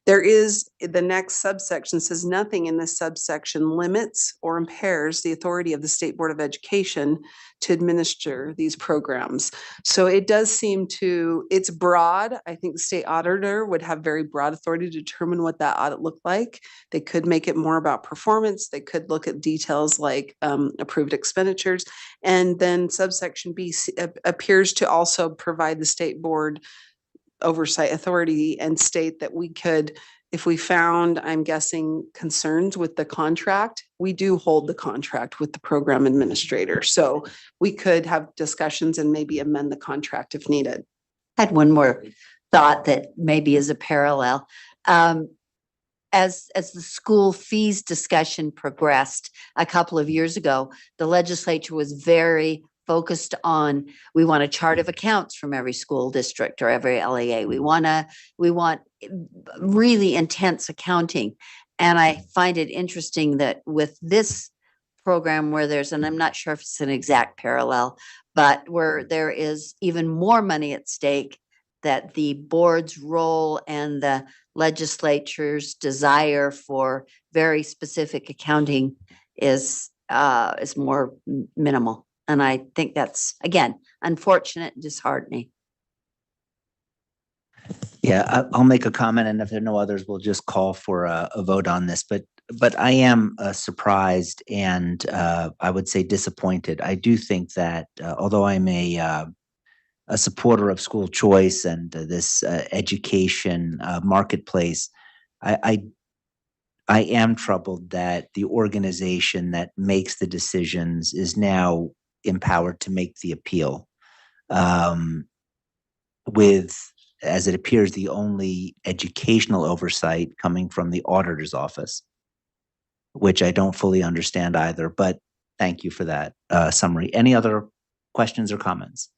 There is, the next subsection says nothing in this subsection limits or impairs the authority of the State Board of Education to administer these programs. So it does seem to, it's broad. I think the state auditor would have very broad authority to determine what that audit looked like. They could make it more about performance. They could look at details like approved expenditures. And then subsection B appears to also provide the state board oversight authority and state that we could, if we found, I'm guessing, concerns with the contract, we do hold the contract with the program administrator. So we could have discussions and maybe amend the contract if needed. I had one more thought that maybe is a parallel. As the school fees discussion progressed a couple of years ago, the legislature was very focused on, we want a chart of accounts from every school district or every LEA. We want really intense accounting. And I find it interesting that with this program where there's, and I'm not sure if it's an exact parallel, but where there is even more money at stake, that the board's role and the legislature's desire for very specific accounting is more minimal. And I think that's, again, unfortunate and disheartening. Yeah, I'll make a comment, and if there are no others, we'll just call for a vote on this. But I am surprised and I would say disappointed. I do think that although I'm a supporter of school choice and this education marketplace, I am troubled that the organization that makes the decisions is now empowered to make the appeal with, as it appears, the only educational oversight coming from the auditor's office, which I don't fully understand either, but thank you for that summary. Any other questions or comments?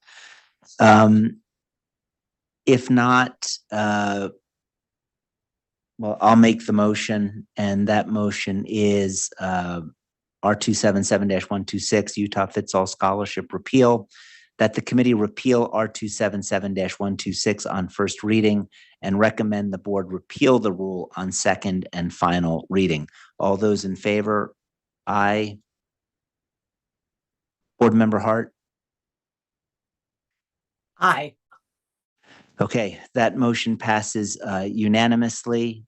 If not, well, I'll make the motion, and that motion is R277-126, Utah Fits All Scholarship Repeal, that the committee repeal R277-126 on first reading and recommend the board repeal the rule on second and final reading. All those in favor? Aye. Board Member Hart? Aye. Okay, that motion passes unanimously.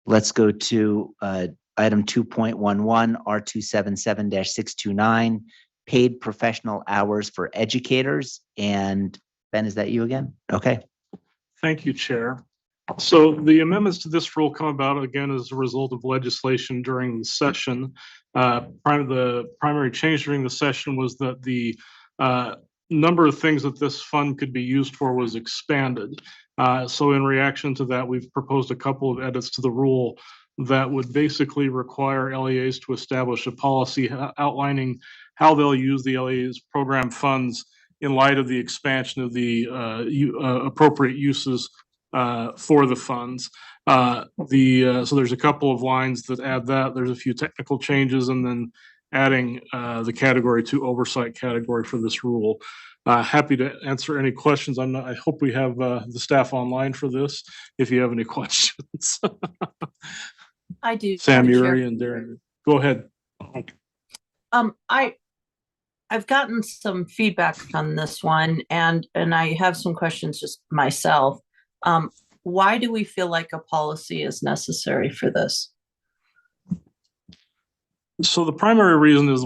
Let's go to item 2.11, R277-629, paid professional hours for educators. And Ben, is that you again? Okay. Thank you, Chair. So the amendments to this rule come about again as a result of legislation during the session. The primary change during the session was that the number of things that this fund could be used for was expanded. So in reaction to that, we've proposed a couple of edits to the rule that would basically require LEAs to establish a policy outlining how they'll use the LEA's program funds in light of the expansion of the appropriate uses for the funds. So there's a couple of lines that add that. There's a few technical changes, and then adding the category 2 oversight category for this rule. Happy to answer any questions. I hope we have the staff online for this if you have any questions. I do. Sam, Chair. Yuri, and Darren. Go ahead. I've gotten some feedback on this one, and I have some questions just myself. Why do we feel like a policy is necessary for this? So the primary reason is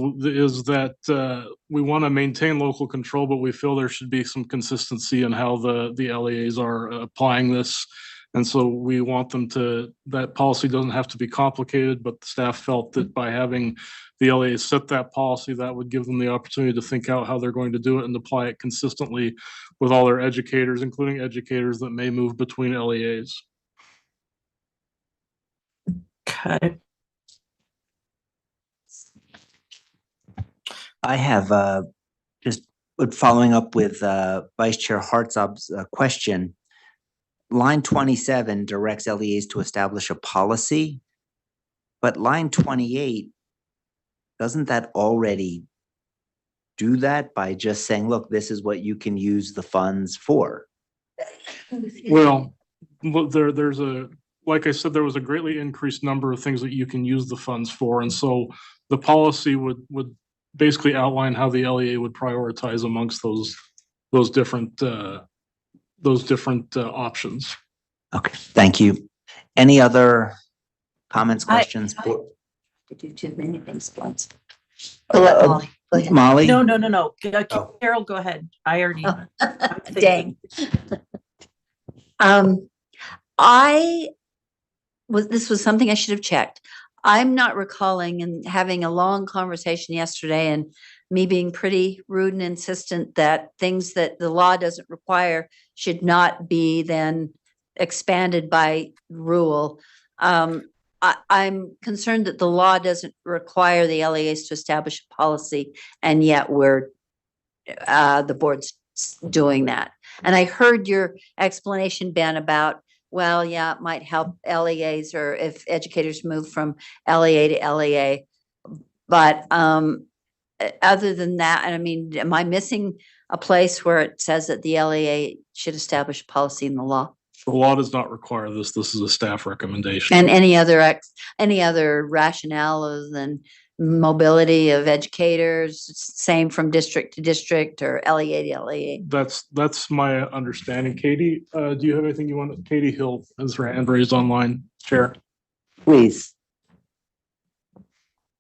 that we want to maintain local control, but we feel there should be some consistency in how the LEAs are applying this. And so we want them to, that policy doesn't have to be complicated, but the staff felt that by having the LEA set that policy, that would give them the opportunity to think out how they're going to do it and apply it consistently with all their educators, including educators that may move between LEAs. Okay. I have just following up with Vice Chair Hartzog's question. Line 27 directs LEAs to establish a policy, but line 28, doesn't that already do that by just saying, look, this is what you can use the funds for? Well, there's a, like I said, there was a greatly increased number of things that you can use the funds for. And so the policy would basically outline how the LEA would prioritize amongst those different options. Okay, thank you. Any other comments, questions? To do too many things at once. Uh, Molly? No. Oh. Carol, go ahead. I already. Oh, I'm thinking. Dang. This was something I should have checked. I'm not recalling and having a long conversation yesterday and me being pretty rude and insistent that things that the law doesn't require should not be then expanded by rule. I'm concerned that the law doesn't require the LEAs to establish a policy, and yet the board's doing that. And I heard your explanation, Ben, about, well, yeah, it might help LEAs or if educators move from LEA to LEA. But other than that, I mean, am I missing a place where it says that the LEA should establish policy in the law? The law does not require this. This is a staff recommendation. And any other rationale other than mobility of educators, same from district to district or LEA to LEA? That's my understanding. Katie, do you have anything you want? Katie Hill has her hand raised online. Chair. Please.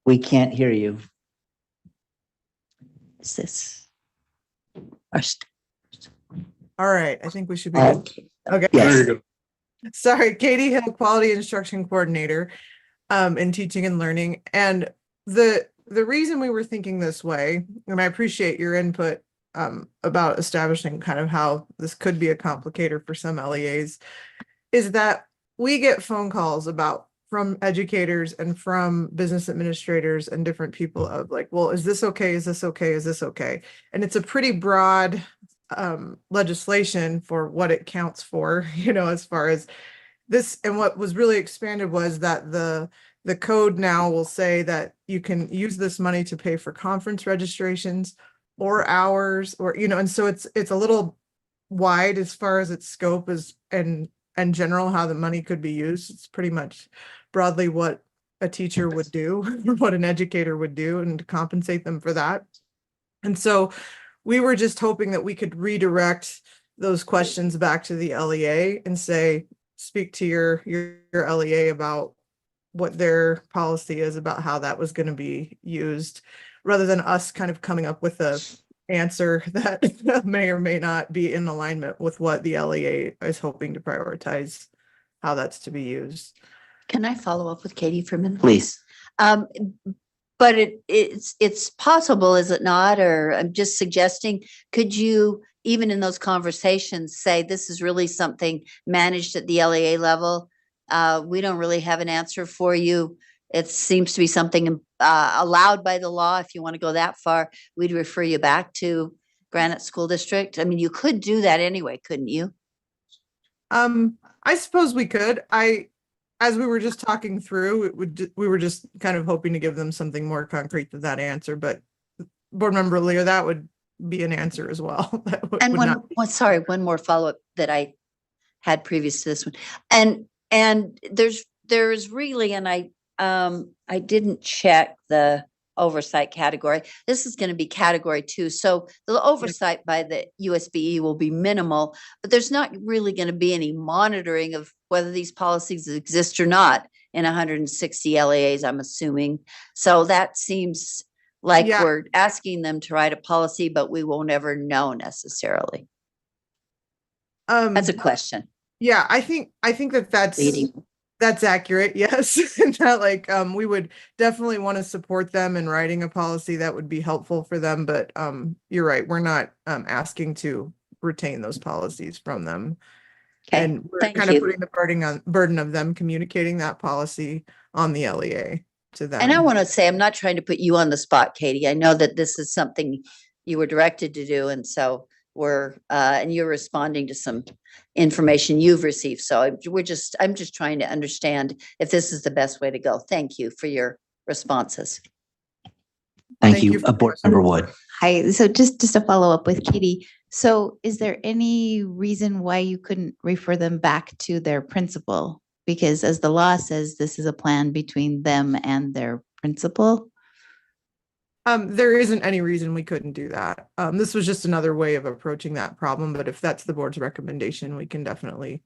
We can't hear you. Is this? All right, I think we should be good. Okay. There you go. Sorry, Katie Hill, Quality Instruction Coordinator in Teaching and Learning. And the reason we were thinking this way, and I appreciate your input about establishing kind of how this could be a complicator for some LEAs, is that we get phone calls from educators and from business administrators and different people of like, well, is this okay? Is this okay? Is this okay? And it's a pretty broad legislation for what it counts for, as far as this. And what was really expanded was that the code now will say that you can use this money to pay for conference registrations or hours or, and so it's a little wide as far as its scope is and general how the money could be used. It's pretty much broadly what a teacher would do or what an educator would do and to compensate them for that. And so we were just hoping that we could redirect those questions back to the LEA and say, speak to your LEA about what their policy is about how that was going to be used, rather than us kind of coming up with a answer that may or may not be in alignment with what the LEA is hoping to prioritize, how that's to be used. Can I follow up with Katie for a minute? Please. But it's possible, is it not? Or I'm just suggesting, could you, even in those conversations, say this is really something managed at the LEA level? We don't really have an answer for you. It seems to be something allowed by the law. If you want to go that far, we'd refer you back to Granite School District. I mean, you could do that anyway, couldn't you? I suppose we could. As we were just talking through, we were just kind of hoping to give them something more concrete than that answer, but Board Member Lear, that would be an answer as well. And one more follow-up that I had previous to this one. And there's really, and I didn't check the oversight category. This is going to be category 2. So the oversight by the USBE will be minimal, but there's not really going to be any monitoring of whether these policies exist or not in 160 LEAs, I'm assuming. So that seems like we're asking them to write a policy, but we won't ever know necessarily. That's a question. Yeah, I think that's accurate. Yes. And that like, we would definitely want to support them in writing a policy that would be helpful for them. But, you're right. We're not, asking to retain those policies from them. Okay, And we're thank kind of you. putting the burden of them communicating that policy on the LEA to them. And I want to say, I'm not trying to put you on the spot, Katie. I know that this is something you were directed to do, and so and you're responding to some information you've received. So I'm just trying to understand if this is the best way to go. Thank you for your responses. Thank you, you for Board Member Wood. Hi, so just to follow up with Katie, so is there any reason why you couldn't refer them back to their principal? Because as the law says, this is a plan between them and their principal. There isn't any reason we couldn't do that. This was just another way of approaching that problem, but if that's the board's recommendation, we can definitely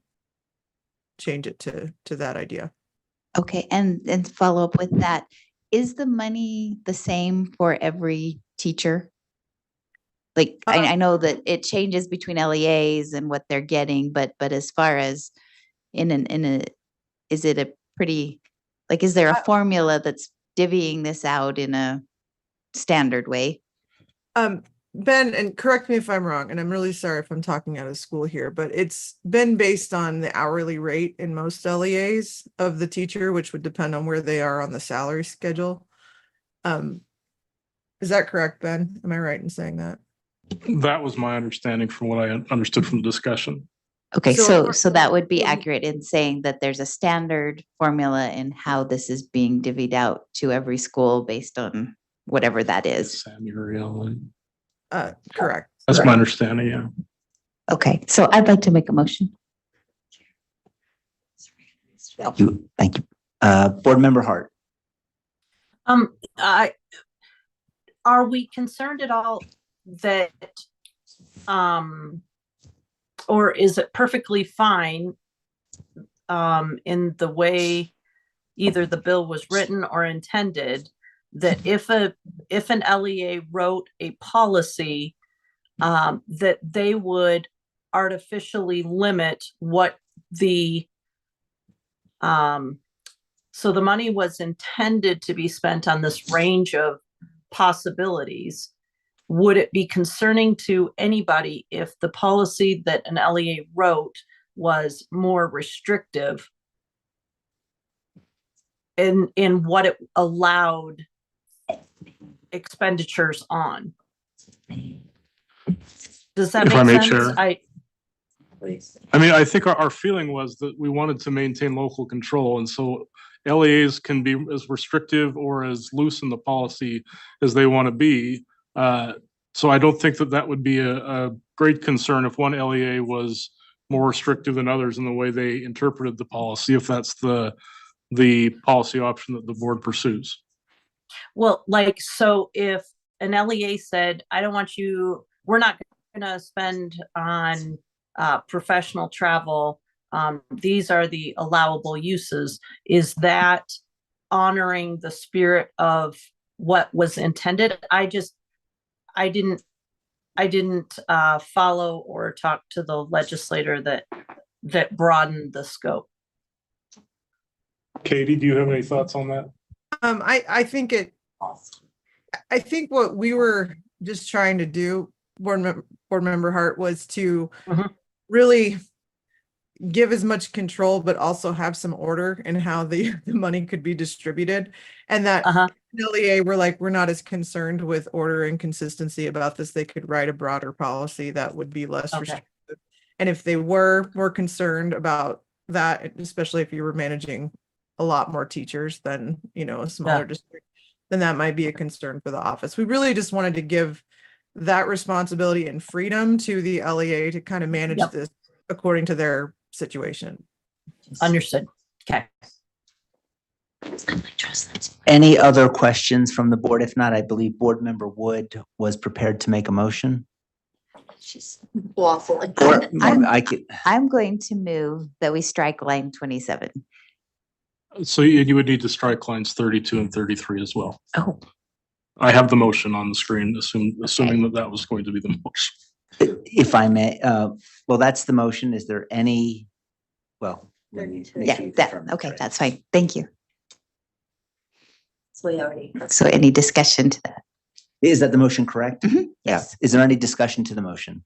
change it to that idea. Okay, and follow up with that, is the money the same for every teacher? Like, I know that it changes between LEAs and what they're getting, but as far as is it a pretty, like, is there a formula that's divvying this out in a standard way? Ben, and correct me if I'm wrong, and I'm really sorry if I'm talking out of school here, but it's been based on the hourly rate in most LEAs of the teacher, which would depend on where they are on the salary schedule. Is that correct, Ben? Am I right in saying that? That was my understanding from what I understood from the discussion. Okay, So- so that would be accurate in saying that there's a standard formula in how this is being divvied out to every school based on whatever that is. Samuel. Correct. That's my understanding, yeah. Okay, so I'd like to make a motion. Thank you. Thank you. Board Member Hart. Are we concerned at all that, or is it perfectly fine in the way either the bill was written or intended, that if an LEA wrote a policy, that they would artificially limit what so the money was intended to be spent on this range of possibilities. Would it be concerning to anybody if the policy that an LEA wrote was more restrictive in what it allowed expenditures on? Does that If I make may, sense? Chair. I mean, I think our feeling was that we wanted to maintain local control, and so LEAs can be as restrictive or as loose in the policy as they want to be. So I don't think that would be a great concern if one LEA was more restrictive than others in the way they interpreted the policy, if that's the policy option that the board pursues. Well, like, so if an LEA said, we're not going to spend on professional travel, these are the allowable uses, is that honoring the spirit of what was intended? I didn't follow or talk to the legislator that broadened the scope. Katie, do you have any thoughts on that? I think what we were just trying to do, board member Hart, was to really give as much control, but also have some order in how the money could be distributed. And that LEA we're not as concerned with order and consistency about this. They could write a broader policy that would be less restrictive. And if they were more concerned about that, especially if you were managing a lot more teachers than, a smaller district, then that might be a concern for the office. We really just wanted to give that responsibility and freedom to the LEA to kind of manage this according to their situation. Understood. Okay. Any other questions from the board? If not, I believe Board Member Wood was prepared to make a motion. She's awful. I'm going to move that we strike line 27. So you would need to strike lines 32 and 33 as well. Oh. I have the motion on the screen, assuming that was going to be the motion. If I may, well, that's the motion. Is there any Well, let me make Yeah, sure you that, confirm okay, right. that's fine. Thank you. So we already. So any discussion to that? Is that the motion correct? Yeah. Yes. Is there any discussion to the motion?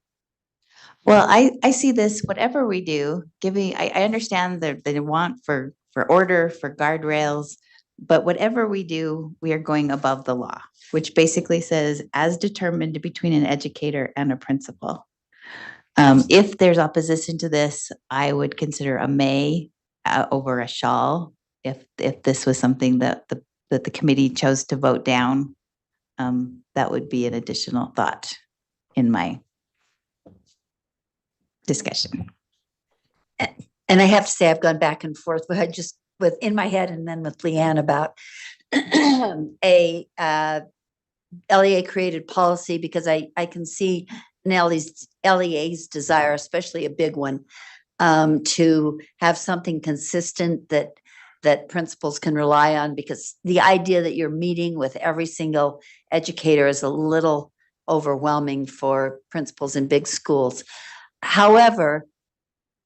Well, I see this, whatever we do, giving, I understand the want for order, for guardrails, but whatever we do, we are going above the law, which basically says as determined between an educator and a principal. If there's opposition to this, I would consider a may over a shall. If this was something that the committee chose to vote down, that would be an additional thought in my discussion. And I have to say, I've gone back and forth, but I just in my head and then with Leanne about a LEA created policy, because I can see LEA's desire, especially a big one, to have something consistent that principals can rely on, because the idea that you're meeting with every single educator is a little overwhelming for principals in big schools. However,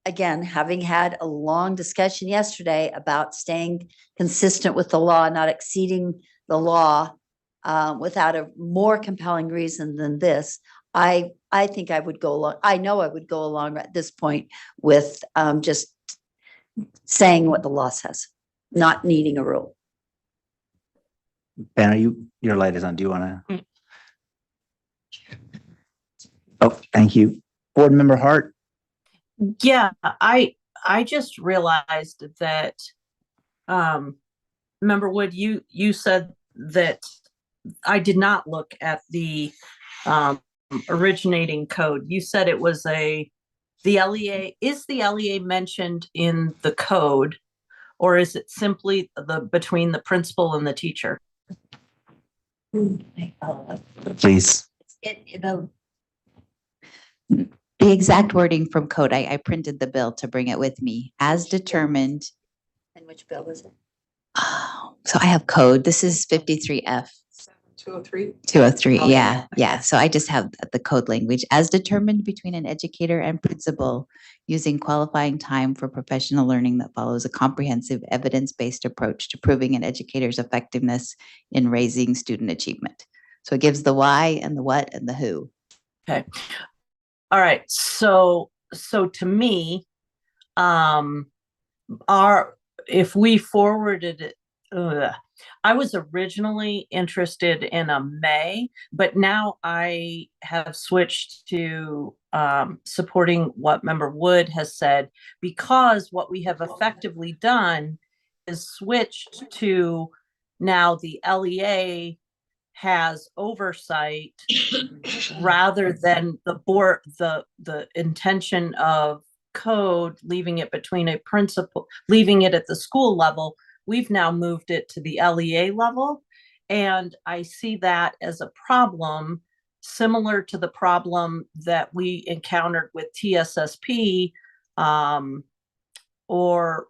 again, having had a long discussion yesterday about staying consistent with the law, not exceeding the law without a more compelling reason than this, I think I would go along. I know I would go along at this point with just saying what the law says, not needing a rule. Ben, your light is on. Do you want to? Oh, thank you. Board Member Hart. Yeah, I just realized that, Member Wood, you said that I did not look at the originating code. You said it was the LEA. Is the LEA mentioned in the code, or is it simply between the principal and the teacher? Please. The exact wording from code, I printed the bill to bring it with me, as determined. And which bill was it? Oh, so I have code. This is 53F. 203. 203, Oh, yeah. So I just have the code language, as determined between an educator and principal, using qualifying time for professional learning that follows a comprehensive evidence-based approach to proving an educator's effectiveness in raising student achievement. So it gives the why and the what and the who. Okay. All right. So to me, if we forwarded it, I was originally interested in a may, but now I have switched to supporting what Member Wood has said, because what we have effectively done is switched to now the LEA has oversight rather than the board, the intention of code, leaving it between a principal, leaving it at the school level. We've now moved it to the LEA level. And I see that as a problem similar to the problem that we encountered with TSSP, or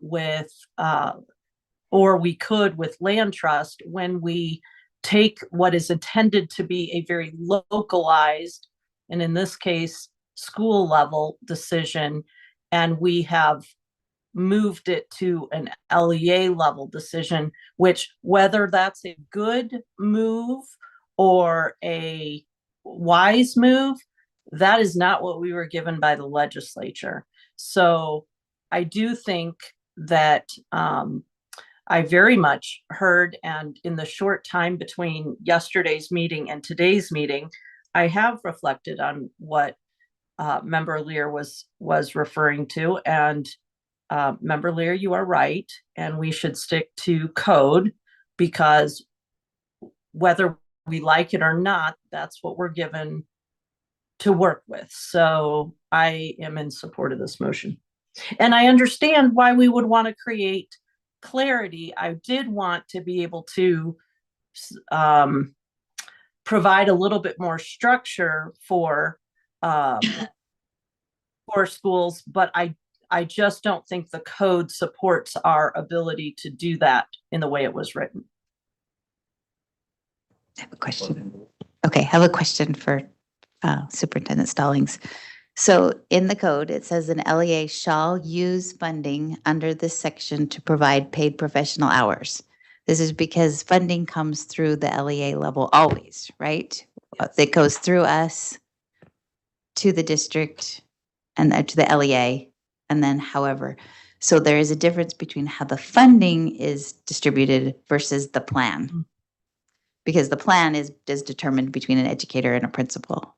we could with land trust, when we take what is intended to be a very localized, and in this case, school level decision, and we have moved it to an LEA level decision, which, whether that's a good move or a wise move, that is not what we were given by the legislature. So I do think that I very much heard, and in the short time between yesterday's meeting and today's meeting, I have reflected on what Member Lear was referring to. And Member Lear, you are right, and we should stick to code, because whether we like it or not, that's what we're given to work with. So I am in support of this motion. And I understand why we would want to create clarity. I did want to be able to provide a little bit more structure for schools, but I just don't think the code supports our ability to do that in the way it was written. I have a question. Okay, I have a question for Superintendent Stallings. So in the code, it says an LEA shall use funding under this section to provide paid professional hours. This is because funding comes through the LEA level always, right? It goes through us to the district and to the LEA, and then however. So there is a difference between how the funding is distributed versus the plan. Because the plan is determined between an educator and a principal.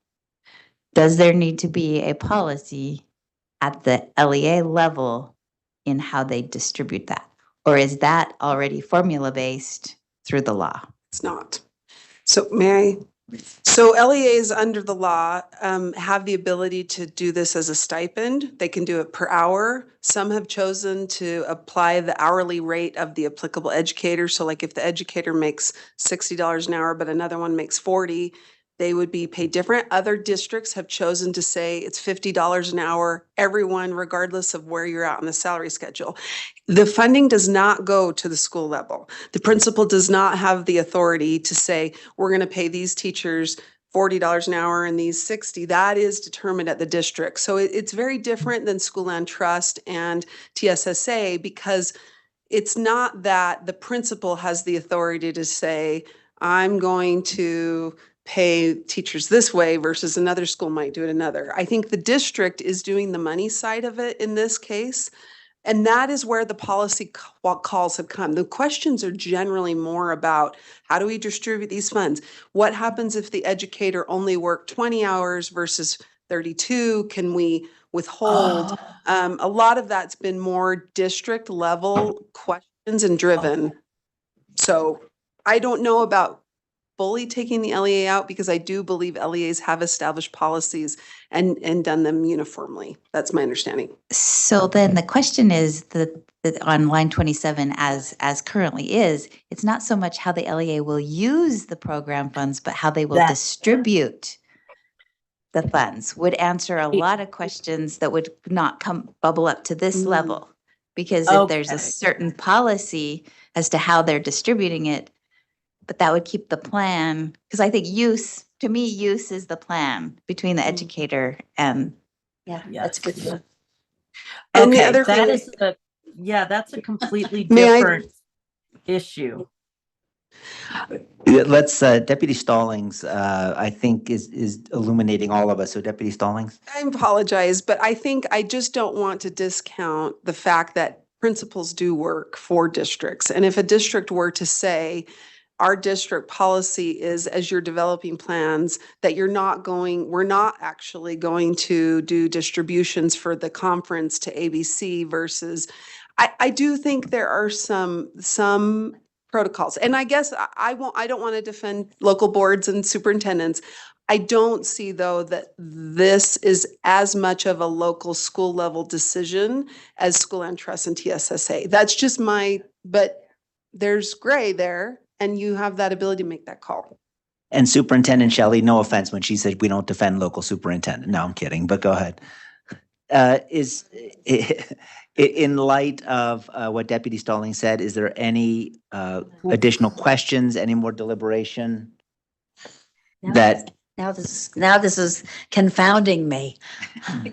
Does there need to be a policy at the LEA level in how they distribute that? Or is that already formula based through the law? It's not. So may I? So LEAs under the law have the ability to do this as a stipend. They can do it per hour. Some have chosen to apply the hourly rate of the applicable educator. So like if the educator makes $60 an hour, but another one makes 40, they would be paid different. Other districts have chosen to say it's $50 an hour, everyone, regardless of where you're at on the salary schedule. The funding does not go to the school level. The principal does not have the authority to say, we're going to pay these teachers $40 an hour and these 60. That is determined at the district. So it's very different than School Land Trust and TSSA, because it's not that the principal has the authority to say, I'm going to pay teachers this way versus another school might do it another. I think the district is doing the money side of it in this case. And that is where the policy calls have come. The questions are generally more about how do we distribute these funds? What happens if the educator only worked 20 hours versus 32? Can we withhold? A lot of that's been more district level questions and driven. So I don't know about fully taking the LEA out, because I do believe LEAs have established policies and done them uniformly. That's my understanding. So then the question is that on line 27, as currently is, it's not so much how the LEA will use the program funds, but how they will distribute the funds would answer a lot of questions that would not bubble up to this level. Because if there's a certain policy as to how they're distributing it, but that would keep the plan, because I think to me, use is the plan between the educator and. Yeah, that's good. And the Okay, other that thing- is that's a completely May I- different issue. Let's, Deputy Stallings, I think is illuminating all of us. So Deputy Stallings. I apologize, but I think I just don't want to discount the fact that principals do work for districts. And if a district were to say, our district policy is, as you're developing plans, that we're not actually going to do distributions for the conference to ABC versus, I do think there are some protocols. And I guess I don't want to defend local boards and superintendents. I don't see though that this is as much of a local school level decision as School Land Trust and TSSA. That's just but there's gray there. And you have that ability to make that call. And Superintendent Shelley, no offense when she said we don't defend local superintendent. No, I'm kidding, but go ahead. In light of what Deputy Stalling said, is there any additional questions, any more deliberation? Now this is confounding me,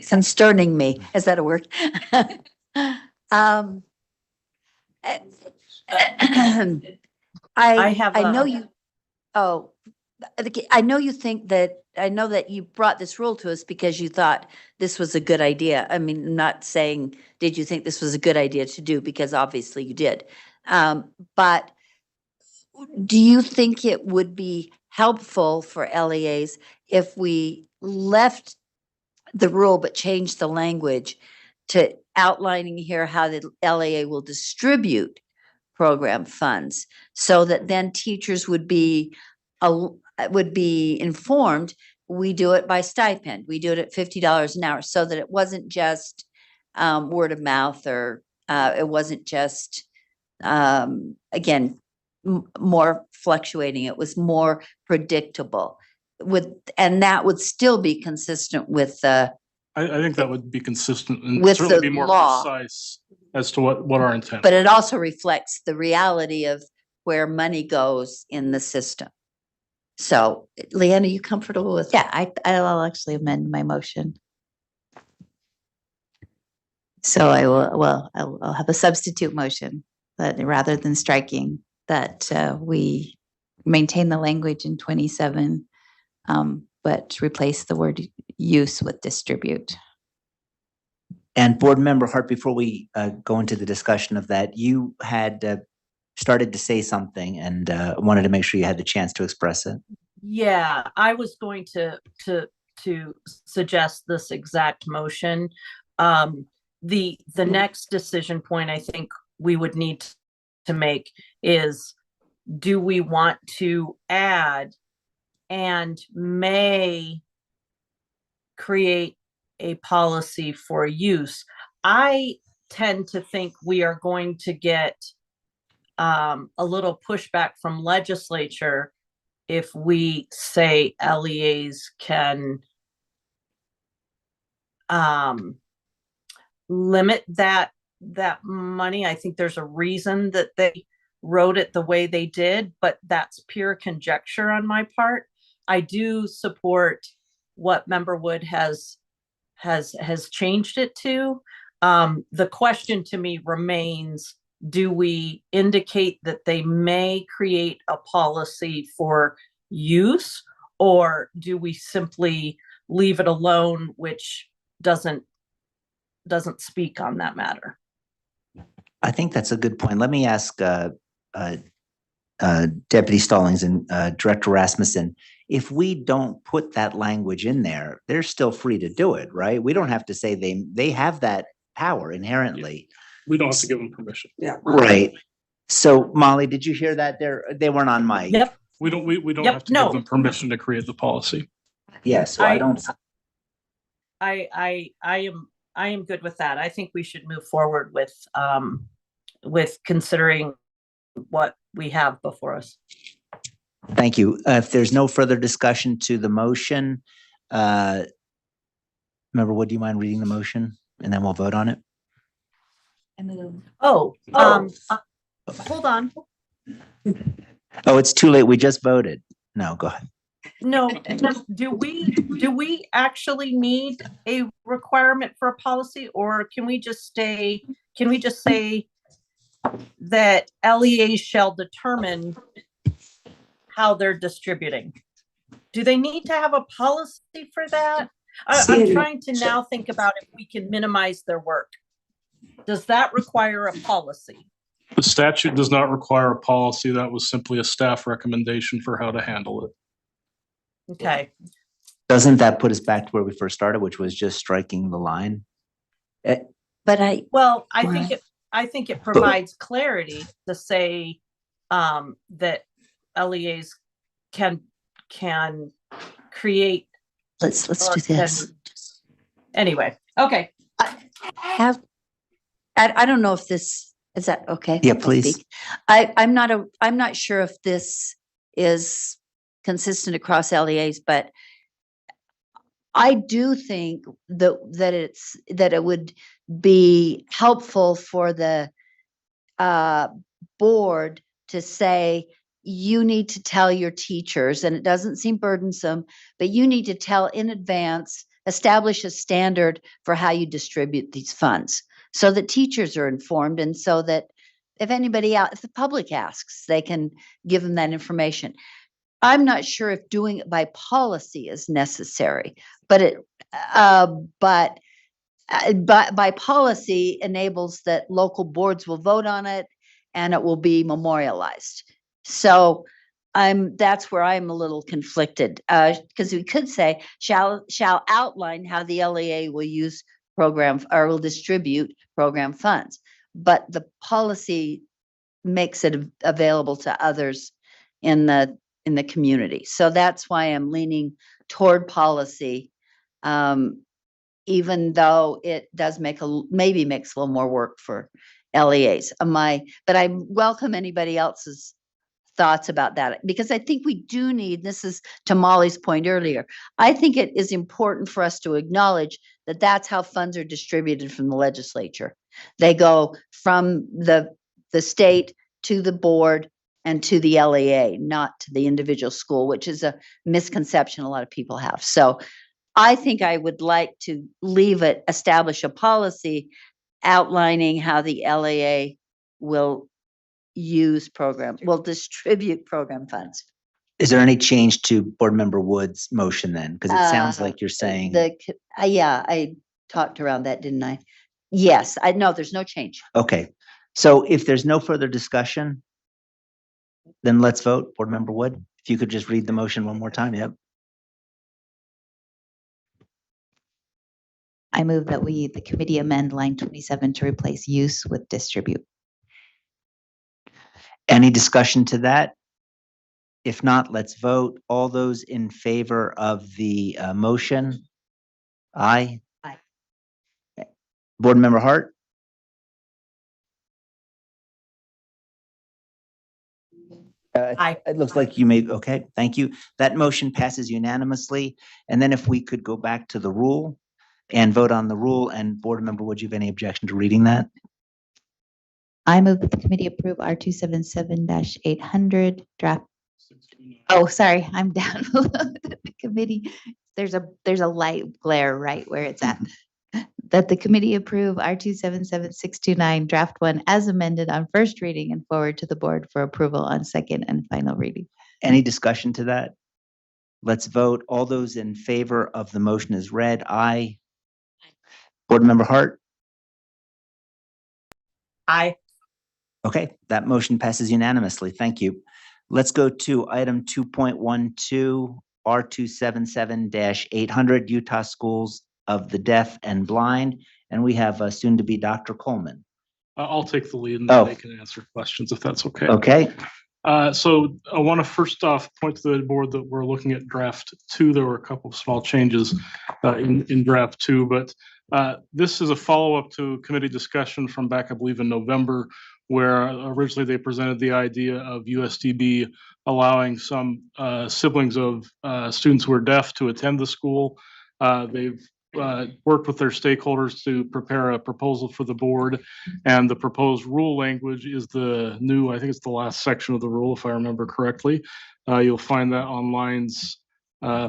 consterning me. Is that a word? I know you. Oh, I know you think that. I know that you brought this rule to us because you thought this was a good idea. I mean, I'm not saying did you think this was a good idea to do, because obviously you did. But do you think it would be helpful for LEAs if we left the rule but changed the language to outlining here how the LEA will distribute program funds, so that then teachers would be informed? We do it by stipend. We do it at $50 an hour, so that it wasn't just word of mouth, or it wasn't just again more fluctuating. It was more predictable. And that would still be consistent with the. I think that would be consistent and with certainly the be more law. precise as to what our intent. But it also reflects the reality of where money goes in the system. So, Leanne, are you comfortable with? Yeah, I'll actually amend my motion. So I'll have a substitute motion that rather than striking, that we maintain the language in 27, but replace the word use with distribute. And Board Member Hart, before we go into the discussion of that, you had started to say something and wanted to make sure you had the chance to express it. Yeah, I was going to suggest this exact motion. The next decision point I think we would need to make is, do we want to add and may create a policy for use? I tend to think we are going to get a little pushback from legislature if we say LEAs can limit that money. I think there's a reason that they wrote it the way they did, but that's pure conjecture on my part. I do support what Member Wood has changed it to. The question to me remains, do we indicate that they may create a policy for use, or do we simply leave it alone, which doesn't speak on that matter? I think that's a good point. Let me ask Deputy Stallings and Director Rasmussen, if we don't put that language in there, they're still free to do it, right? We don't have to say they have that power inherently. We don't have to give them permission. Yeah. Right. So Molly, did you hear that? They weren't on mic. Yep. We don't Yep, have to no. give them permission to create the policy. Yeah, so I don't. I am good with that. I think we should move forward with considering what we have before us. Thank you. If there's no further discussion to the motion, Member Wood, do you mind reading the motion and then we'll vote on it? Hold on. Oh, it's too late. We just voted. No, go ahead. No, do we actually need a requirement for a policy, or can we just say that LEAs shall determine how they're distributing? Do they need to have a policy for that? I'm trying to now think about if we can minimize their work. Does that require a policy? The statute does not require a policy. That was simply a staff recommendation for how to handle it. Okay. Doesn't that put us back to where we first started, which was just striking the line? But I think it provides clarity to say that LEAs can create. Let's do this. Anyway, okay. I don't know if this is that okay. Yeah, please. I'm not sure if this is consistent across LEAs, but I do think that it would be helpful for the board to say, you need to tell your teachers, and it doesn't seem burdensome, but you need to tell in advance, establish a standard for how you distribute these funds so that teachers are informed, and so that if the public asks, they can give them that information. I'm not sure if doing it by policy is necessary, but by policy enables that local boards will vote on it and it will be memorialized. So that's where I'm a little conflicted, because we could say shall outline how the LEA will use program or will distribute program funds, but the policy makes it available to others in the community. So that's why I'm leaning toward policy, even though it does maybe makes a little more work for LEAs. But I welcome anybody else's thoughts about that, because I think we do need, this is to Molly's point earlier, I think it is important for us to acknowledge that that's how funds are distributed from the legislature. They go from the state to the board and to the LEA, not to the individual school, which is a misconception a lot of people have. So I think I would like to establish a policy outlining how the LAA will will distribute program funds. Is there any change to Board Member Wood's motion then? Because it sounds like you're saying, Yeah, I talked around that, didn't I? Yes, I know there's no change. okay. So if there's no further discussion, then let's vote. Board Member Wood, if you could just read the motion one more time. Yep. I move that the committee amend line 27 to replace use with distribute. Any discussion to that? If not, let's vote. All those in favor of the motion? Aye. Aye. Board Member Hart? Aye. It looks like you made, okay, thank you. That motion passes unanimously. And then if we could go back to the rule and vote on the rule, and Board Member, would you have any objection to reading that? I move that the committee approve R277-800 draft. Oh, sorry, I'm down below the committee. There's a light glare right where it's at. That the committee approve R277-629 draft 1 as amended on first reading and forward to the board for approval on second and final reading. Any discussion to that? Let's vote. All those in favor of the motion as read, aye. Board Member Hart? Aye. Okay, that motion passes unanimously. Thank you. Let's go to item 2.12, R277-800, Utah Schools of the Deaf and Blind. And we have soon to be Dr. Coleman. I'll take the lead and then they can answer questions if that's okay. Okay. So I want to first off point to the board that we're looking at draft 2. There were a couple of small changes in draft 2, but this is a follow-up to committee discussion from back, I believe, in November, where originally they presented the idea of USDB allowing some siblings of students who are deaf to attend the school. They've worked with their stakeholders to prepare a proposal for the board, and the proposed rule language is the new, I think it's the last section of the rule, if I remember correctly. You'll find that on lines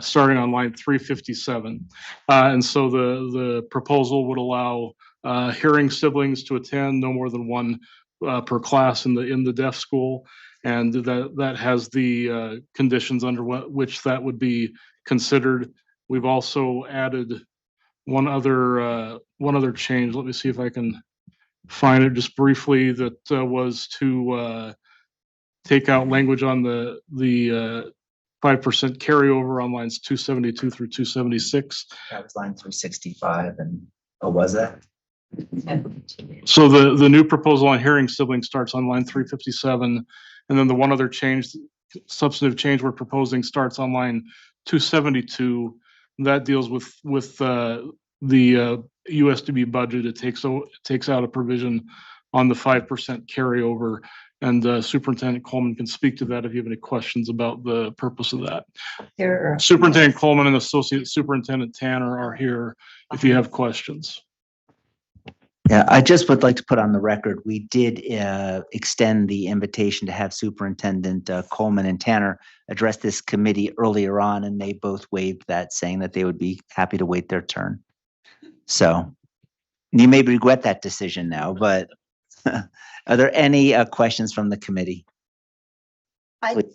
starting on line 357. And so the proposal would allow hearing siblings to attend no more than one per class in the deaf school, and that has the conditions under which that would be considered. We've also added one other change. Let me see if I can find it just briefly. That was to take out language on the 5% carryover on lines 272 through 276. That was line 365, and was that? So the new proposal on hearing siblings starts on line 357, and then the one other change, substantive change we're proposing, starts on line 272. That deals with the USDB budget. It takes out a provision on the 5% carryover, and Superintendent Coleman can speak to that if you have any questions about the purpose of that. Superintendent Coleman and Associate Superintendent Tanner are here if you have questions. Yeah, I just would like to put on the record, we did extend the invitation to have Superintendent Coleman and Tanner address this committee earlier on, and they both waived that, saying that they would be happy to wait their turn. So you may regret that decision now, but are there any questions from the committee? I would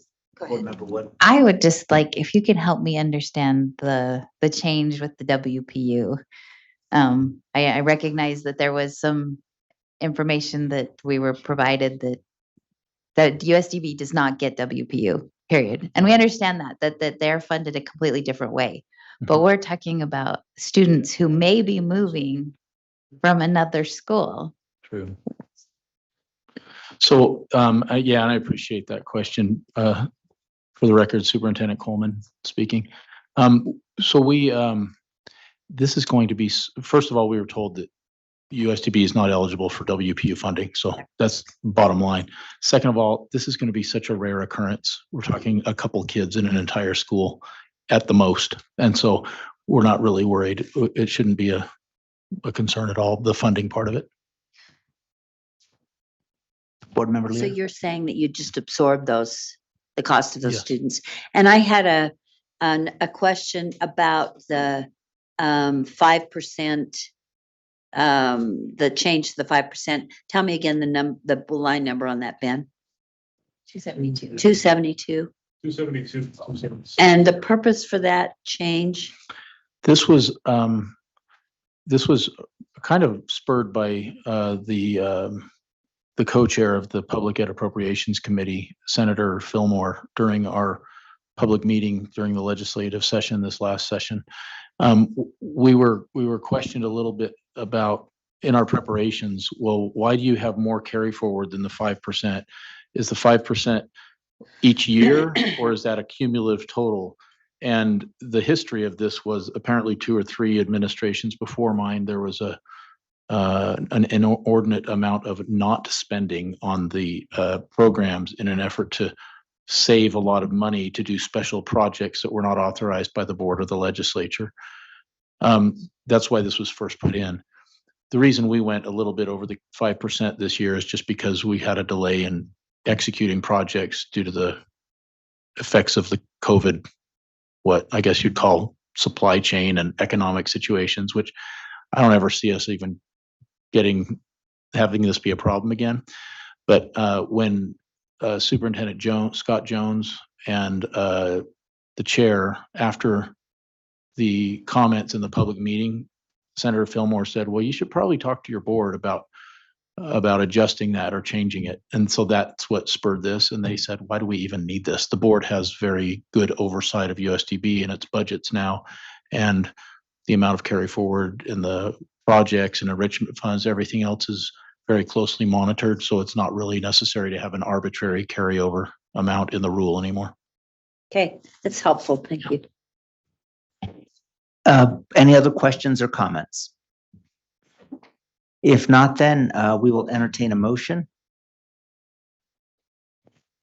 just like, if you can help me understand the change with the WPU. I recognize that there was some information that we were provided that USDB does not get WPU, period. And we understand that they're funded a completely different way. But we're talking about students who may be moving from another school. True. So, yeah, and I appreciate that question. For the record, Superintendent Coleman speaking. So this is going to be, first of all, we were told that USDB is not eligible for WPU funding. So that's bottom line. Second of all, this is going to be such a rare occurrence. We're talking a couple kids in an entire school at the most. And so we're not really worried. It shouldn't be a concern at all, the funding part of it. Board Member So Lear? you're saying that you just absorb the cost of those students. And I had a question about the 5% the change to the 5%. Tell me again the line number on that, Ben. 272. 272. 272. And the purpose for that change? This was kind of spurred by the co-chair of the Public Ed Appropriations Committee, Senator Fillmore, during our public meeting during the legislative session, this last session. We were questioned a little bit about in our preparations. Well, why do you have more carry forward than the 5%? Is the 5% each year, or is that a cumulative total? And the history of this was apparently 2 or 3 administrations before mine. There was an inordinate amount of not spending on the programs in an effort to save a lot of money to do special projects that were not authorized by the board or the legislature. That's why this was first put in. The reason we went a little bit over the 5% this year is just because we had a delay in executing projects due to the effects of the COVID, what I guess you'd call supply chain and economic situations, which I don't ever see us even having this be a problem again. But when Superintendent Scott Jones and the chair, after the comments in the public meeting, Senator Fillmore said, well, you should probably talk to your board about adjusting that or changing it. And so that's what spurred this. And they said, why do we even need this? The board has very good oversight of USDB and its budgets now. And the amount of carry forward in the projects and enrichment funds, everything else is very closely monitored. So it's not really necessary to have an arbitrary carryover amount in the rule anymore. Okay, that's helpful. Thank you. Any other questions or comments? If not, then we will entertain a motion.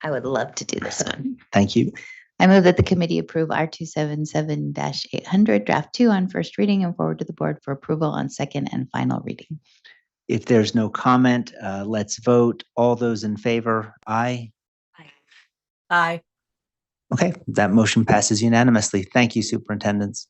I would love to do this one. Thank you. I move that the committee approve R277-800 draft 2 on first reading and forward to the board for approval on second and final reading. If there's no comment, let's vote. All those in favor, aye. Aye. Okay, that motion passes unanimously. Thank you, superintendents.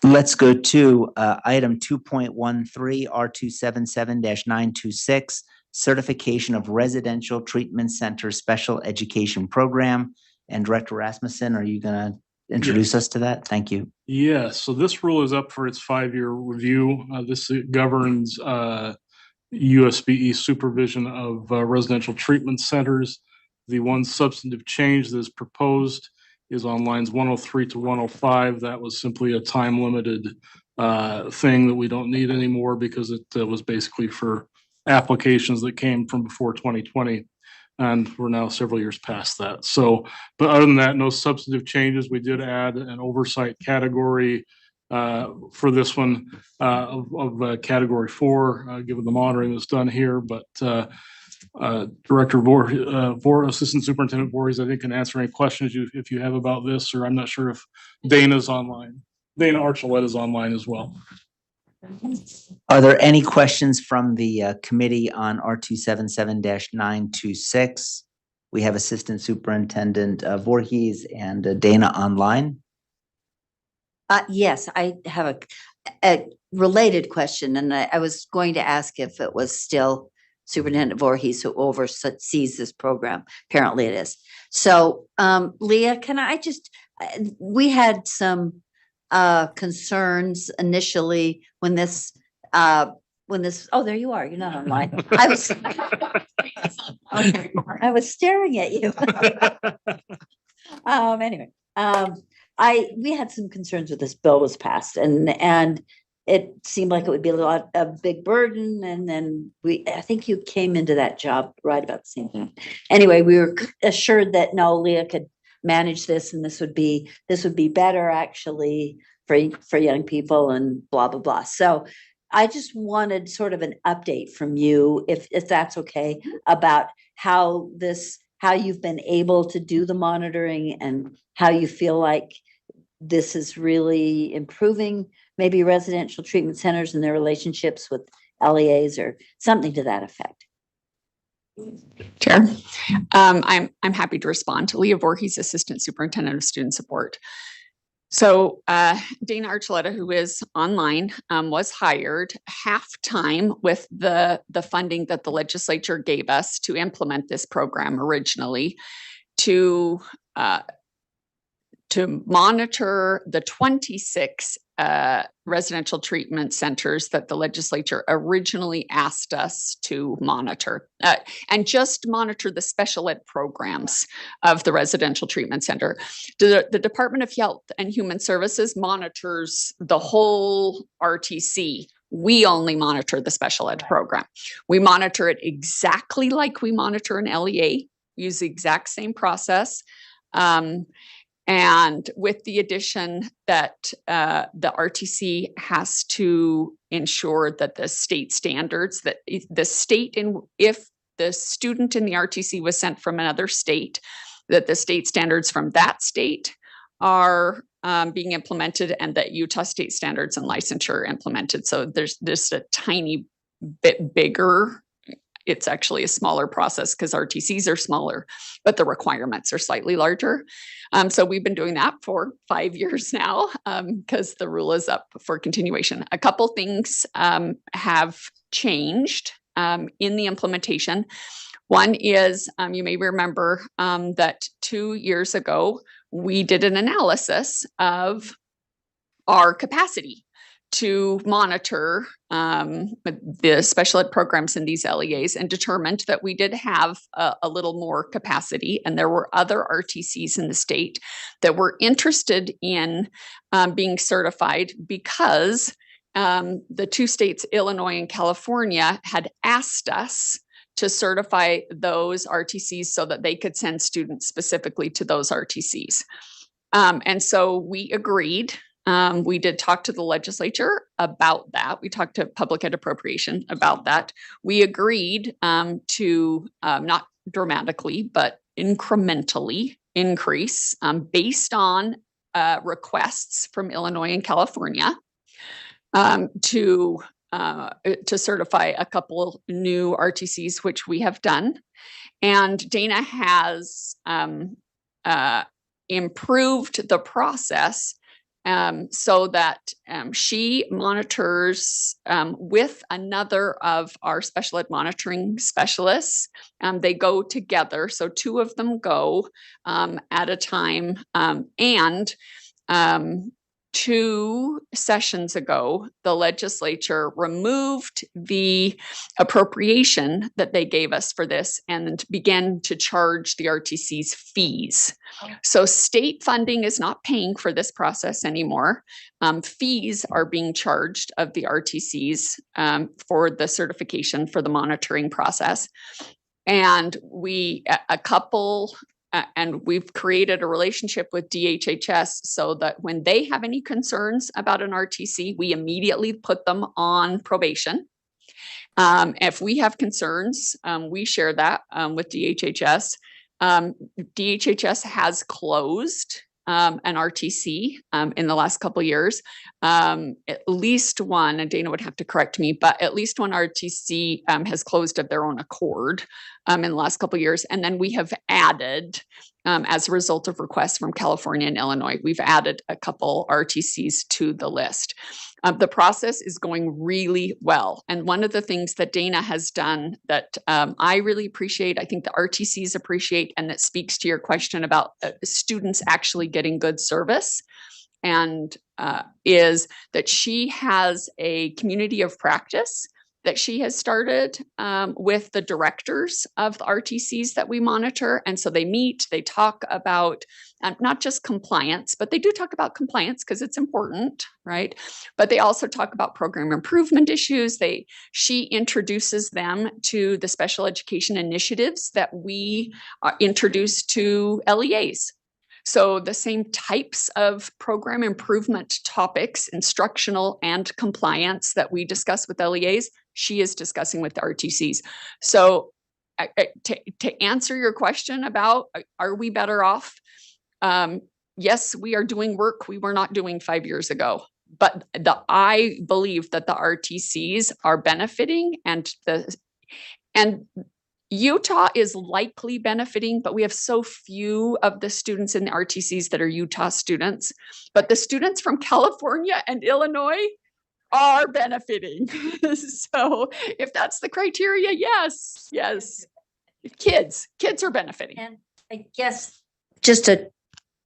Let's go to item 2.13 R277-926, certification of residential treatment center special education program. And Director Rasmussen, are you going to introduce us to that? Thank you. Yeah, so this rule is up for its 5-year review. This governs USBE supervision of residential treatment centers. The one substantive change that is proposed is on lines 103 to 105. That was simply a time-limited thing that we don't need anymore because it was basically for applications that came from before 2020. And we're now several years past that. So, but other than that, no substantive changes. We did add an oversight category for this one of category 4, given the monitoring that's done here. But Director Assistant Superintendent Voorhees, I think, can answer any questions if you have about this, or I'm not sure if Dana's online. Dana Archuleta is online as well. Are there any questions from the committee on R277-926? We have Assistant Superintendent Voorhees and Dana online. Yes, I have a related question, and I was going to ask if it was still Superintendent Voorhees who oversees this program. Apparently it is. So, Leah, can I we had some concerns initially when this, oh, there you are. You're not online. I was staring at you. Anyway, we had some concerns with this bill was passed, and it seemed like it would be a big burden. And then I think you came into that job right about the same time. Anyway, we were assured that no, Leah could manage this, and this would be better actually for young people and blah, blah, blah. So I just wanted sort of an update from you, if that's okay, about how you've been able to do the monitoring and how you feel like this is really improving maybe residential treatment centers and their relationships with LEAs or something to that effect. Chair. I'm happy to respond. Leah Voorhees, Assistant Superintendent of Student Support. So Dana Archuleta, who is online, was hired half-time with the funding that the legislature gave us to implement this program originally to monitor the 26 residential treatment centers that the legislature originally asked us to monitor, and just monitor the special ed programs of the residential treatment center. The Department of Health and Human Services monitors the whole RTC. We only monitor the special ed program. We monitor it exactly like we monitor an LEA, use the exact same process. And with the addition that the RTC has to ensure that the state standards, that the state, if the student in the RTC was sent from another state, that the state standards from that state are being implemented, and that Utah state standards and licensure are implemented. So there's just a tiny bit bigger. It's actually a smaller process because RTCs are smaller, but the requirements are slightly larger. So we've been doing that for 5 years now because the rule is up for continuation. A couple things have changed in the implementation. One is, you may remember that 2 years ago, we did an analysis of our capacity to monitor the special ed programs in these LEAs, and determined that we did have a little more capacity, and there were other RTCs in the state that were interested in being certified because the two states, Illinois and California, had asked us to certify those RTCs so that they could send students specifically to those RTCs. And so we agreed. We did talk to the legislature about that. We talked to Public Ed Appropriation about that. We agreed to not dramatically, but incrementally increase based on requests from Illinois and California to certify a couple new RTCs, which we have done. And Dana has improved the process so that she monitors with another of our special ed monitoring specialists. They go together, so two of them go at a time. And 2 sessions ago, the legislature removed the appropriation that they gave us for this and began to charge the RTC's fees. So state funding is not paying for this process anymore. Fees are being charged of the RTCs for the certification for the monitoring process. And and we've created a relationship with DHHS so that when they have any concerns about an RTC, we immediately put them on probation. If we have concerns, we share that with DHHS. DHHS has closed an RTC in the last couple of years. At least one, and Dana would have to correct me, but at least one RTC has closed of their own accord in the last couple of years. And then we have added, as a result of requests from California and Illinois, we've added a couple RTCs to the list. The process is going really well. And one of the things that Dana has done that I really appreciate, I think the RTCs appreciate, and that speaks to your question about students actually getting good service, and is that she has a community of practice that she has started with the directors of the RTCs that we monitor. And so they meet, they talk about not just compliance, but they do talk about compliance because it's important, right? But they also talk about program improvement issues. She introduces them to the special education initiatives that we introduce to LEAs. So the same types of program improvement topics, instructional and compliance, that we discuss with LEAs, she is discussing with the RTCs. So to answer your question about, are we better off? Yes, we are doing work we were not doing 5 years ago. But I believe that the RTCs are benefiting, and Utah is likely benefiting, but we have so few of the students in the RTCs that are Utah students. But the students from California and Illinois are benefiting. So if that's the criteria, yes, yes. Kids are benefiting. And I guess just a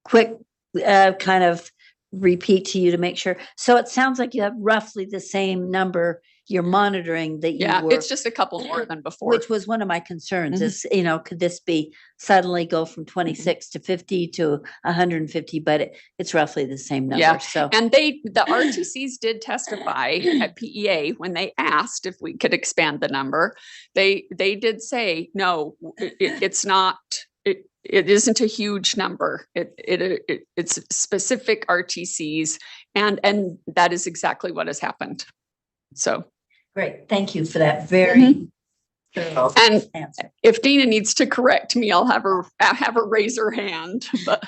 quick kind of repeat to you to make sure. So it sounds like you have roughly the same number you're monitoring that you Yeah, were. it's just a couple more than before. Which was one of my concerns Mhm. is, could this be suddenly go from 26 to 50 to 150, but it's roughly the same Yeah, number. So, and the RTCs did testify at PEA when they asked if we could expand the number. They did say, no, it's not, it isn't a huge number. It's specific RTCs, and that is exactly what has happened. So. great. Thank you for that very thorough And answer. if Dina needs to correct me, I'll have her raise her hand, but.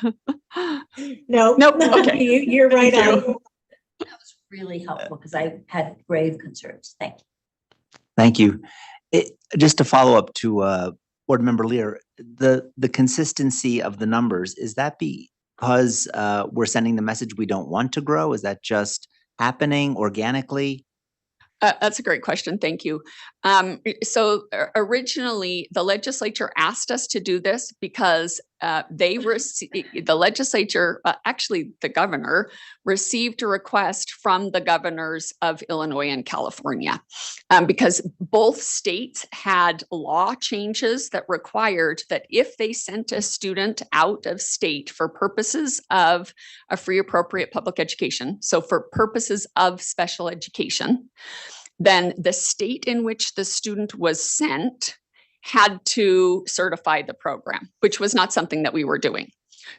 Nope. Okay. You're right Thank on. That was really helpful because I had grave concerns. Thank you. Thank you. Just to follow up to Board Member Lear, the consistency of the numbers, is that because we're sending the message we don't want to grow? Is that just happening organically? That's a great question. Thank you. So originally, the legislature asked us to do this because the legislature, actually the governor, received a request from the governors of Illinois and California because both states had law changes that required that if they sent a student out of state for purposes of a free appropriate public education, so for purposes of special education, then the state in which the student was sent had to certify the program, which was not something that we were doing.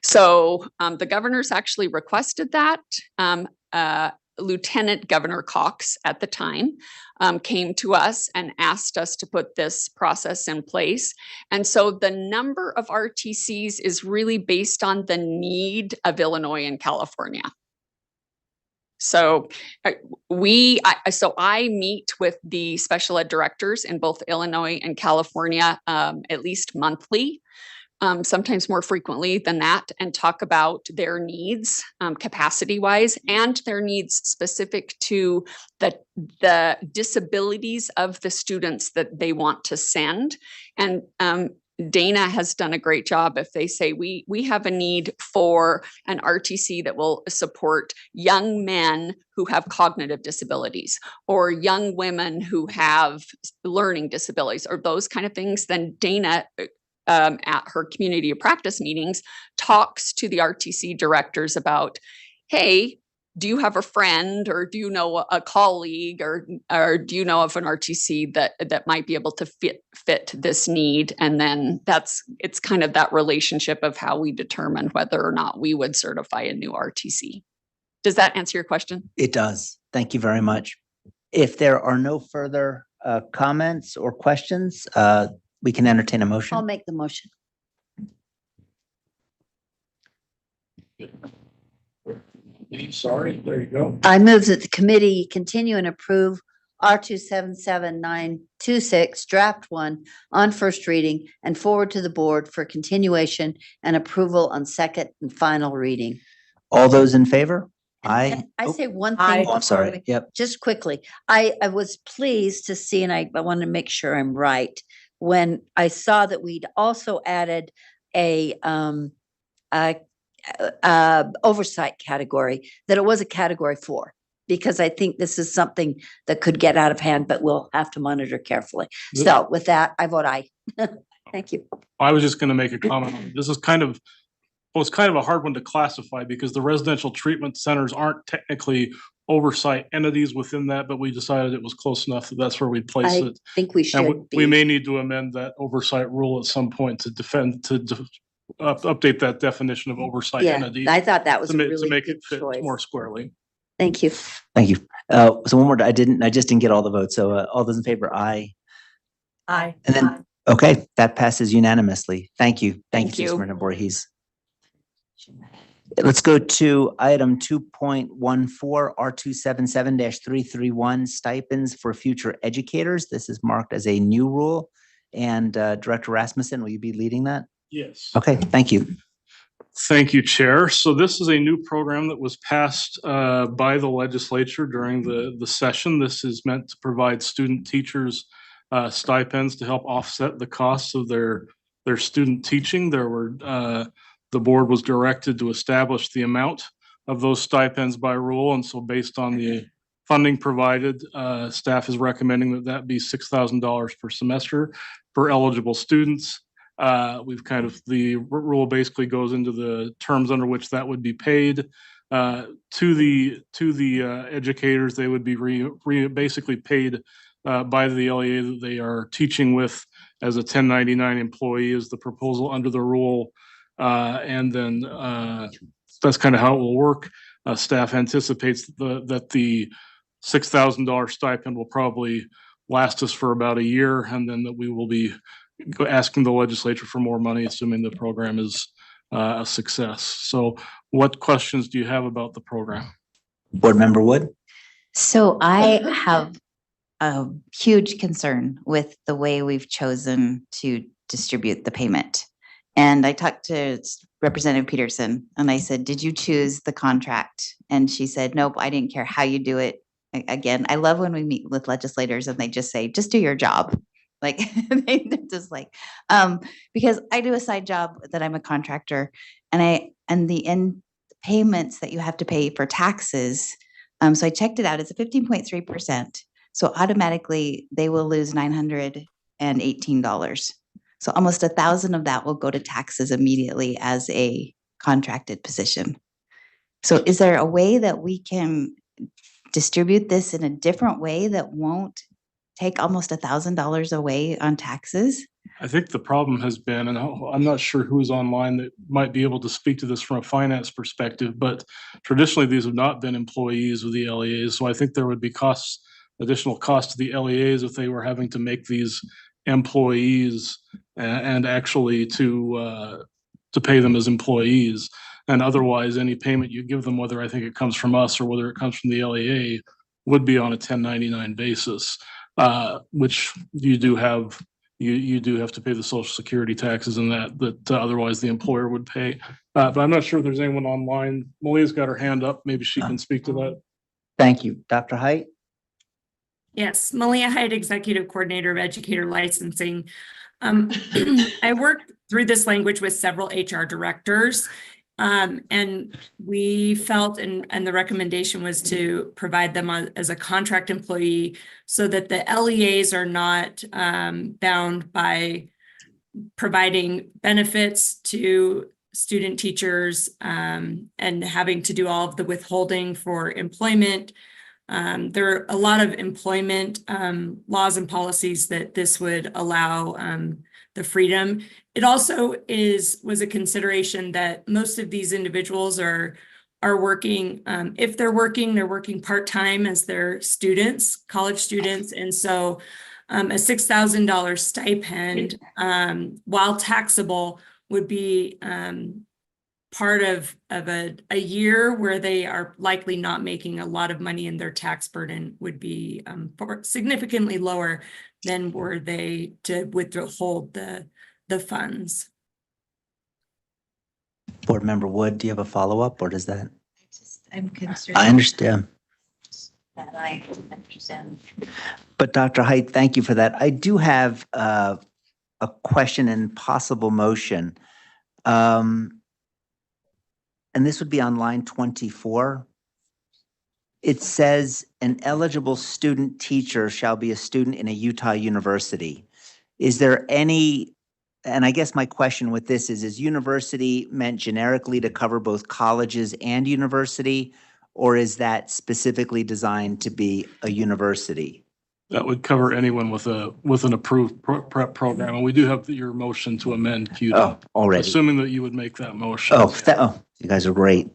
So the governors actually requested that. Lieutenant Governor Cox at the time came to us and asked us to put this process in place. And so the number of RTCs is really based on the need of Illinois and California. So I meet with the special ed directors in both Illinois and California at least monthly, sometimes more frequently than that, and talk about their needs capacity-wise and their needs specific to the disabilities of the students that they want to send. And Dana has done a great job if they say we have a need for an RTC that will support young men who have cognitive disabilities or young women who have learning disabilities or those kind of things, then Dana at her community of practice meetings talks to the RTC directors about, hey, do you have a friend or do you know a colleague or do you know of an RTC that might be able to fit this need? And then it's kind of that relationship of how we determine whether or not we would certify a new RTC. Does that answer your question? It does. Thank you very much. If there are no further comments or questions, we can entertain a motion. I'll make the motion. Sorry, there you go. I move that the committee continue and approve R277926 draft 1 on first reading and forward to the board for continuation and approval on second and final reading. All those in favor? Aye. And I say one Aye. thing. Oh, I'm before sorry. we- Yep. Just quickly, I was pleased to see, and I want to make sure I'm right, when I saw that we'd also added a oversight category, that it was a category 4, because I think this is something that could get out of hand, but we'll have to monitor carefully. So with that, I vote aye. Thank you. I was just going to make a comment. This is it's kind of a hard one to classify because the residential treatment centers aren't technically oversight entities within that, but we decided it was close enough that that's where we'd place I it. think we And should we be. may need to amend that oversight rule at some point to update that definition of oversight Yeah, entity I thought that was to a make really it good fit choice. more squarely. Thank you. Thank you. So one more, I just didn't get all the votes. So all those in favor, aye. Aye. And then, okay, that passes unanimously. Thank you. Thank Thank you, you. Superintendent Voorhees. Let's go to item 2.14, R277-331, stipends for future educators. This is marked as a new rule. And Director Rasmussen, will you be leading that? Yes. Okay, thank you. Thank you, Chair. So this is a new program that was passed by the legislature during the session. This is meant to provide student teachers stipends to help offset the costs of their student teaching. The board was directed to establish the amount of those stipends by rule, and so based on the funding provided, staff is recommending that be $6,000 per semester for eligible students. The rule basically goes into the terms under which that would be paid to the educators. They would be basically paid by the LEA that they are teaching with as a 1099 employee is the proposal under the rule. And then that's kind of how it will work. Staff anticipates that the $6,000 stipend will probably last us for about a year, and then that we will be asking the legislature for more money, assuming the program is a success. So what questions do you have about the program? Board Member Wood? So I have a huge concern with the way we've chosen to distribute the payment. And I talked to Representative Peterson and I said, did you choose the contract? And she said, nope, I didn't care how you do it. Again, I love when we meet with legislators and they just say, just do your job. Like they're just like, because I do a side job that I'm a contractor and the end payments that you have to pay for taxes. So I checked it out. It's a 15.3%. So automatically they will lose $918. So almost 1,000 of that will go to taxes immediately as a contracted position. So is there a way that we can distribute this in a different way that won't take almost $1,000 away on taxes? I think the problem has been, and I'm not sure who's online that might be able to speak to this from a finance perspective, but traditionally these have not been employees of the LEAs. So I think there would be additional costs to the LEAs if they were having to make these employees and actually to pay them as employees. And otherwise, any payment you give them, whether I think it comes from us or whether it comes from the LEA, would be on a 1099 basis. Which you do have to pay the Social Security taxes and that otherwise the employer would pay. But I'm not sure if there's anyone online. Malia's got her hand up. Maybe she can speak to that. Thank you. Dr. Height? Yes, Malia Hyde, Executive Coordinator of Educator Licensing. I worked through this language with several HR directors. And we felt, and the recommendation was to provide them as a contract employee so that the LEAs are not bound by providing benefits to student teachers and having to do all of the withholding for employment. There are a lot of employment laws and policies that this would allow the freedom. It also was a consideration that most of these individuals are working. If they're working part-time as their students, college students. And so a $6,000 stipend, while taxable, would be part of a year where they are likely not making a lot of money and their tax burden would be significantly lower than were they to withhold the funds. Board Member Wood, do you have a follow-up or does that? I'm concerned. I understand. That I understand. But Dr. Height, thank you for that. I do have a question and possible motion. And this would be on line 24. It says an eligible student teacher shall be a student in a Utah university. Is there any, and I guess my question with this is university meant generically to cover both colleges and university, or is that specifically designed to be a university? That would cover anyone with an approved prep program. And we do have your motion to amend queued up. Already. Assuming that you would make that motion. Oh, you guys are great.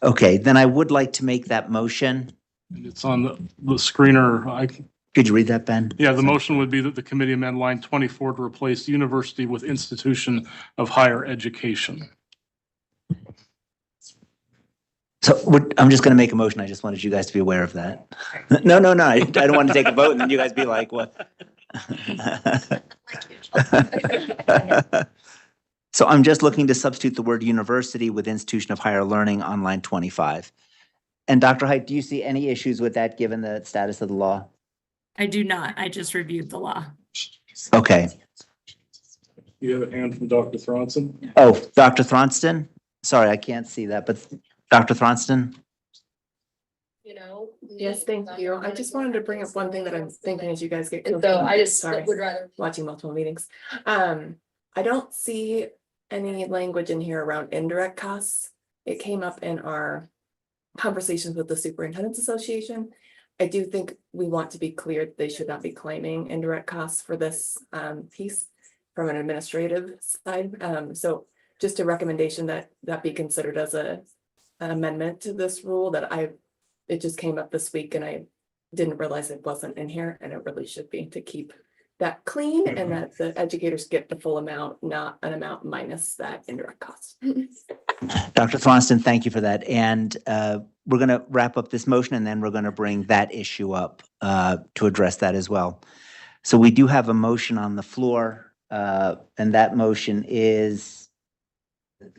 Okay, then I would like to make that motion. And it's on the screener. Could you read that, Ben? Yeah, the motion would be that the committee amend line 24 to replace university with institution of higher education. So I'm just going to make a motion. I just wanted you guys to be aware of that. No. I don't want to take a vote and then you guys be like, what? So I'm just looking to substitute the word university with institution of higher learning on line 25. And Dr. Height, do you see any issues with that given the status of the law? I do not. I just reviewed the law. Okay. You have a hand from Dr. Thronson? Oh, Dr. Thronston? Sorry, I can't see that, but Dr. Thronston? Yes, thank you. I just wanted to bring up one thing that I'm thinking as you guys get. So I just Sorry, would rather. watching multiple meetings. I don't see any language in here around indirect costs. It came up in our conversations with the Superintendent's Association. I do think we want to be clear that they should not be claiming indirect costs for this piece from an administrative side. So just a recommendation that be considered as an amendment to this rule it just came up this week and I didn't realize it wasn't in here, and it really should be, to keep that clean and that the educators get the full amount, not an amount minus that indirect cost. Dr. Thronston, thank you for that. And we're going to wrap up this motion and then we're going to bring that issue up to address that as well. So we do have a motion on the floor, and that motion is that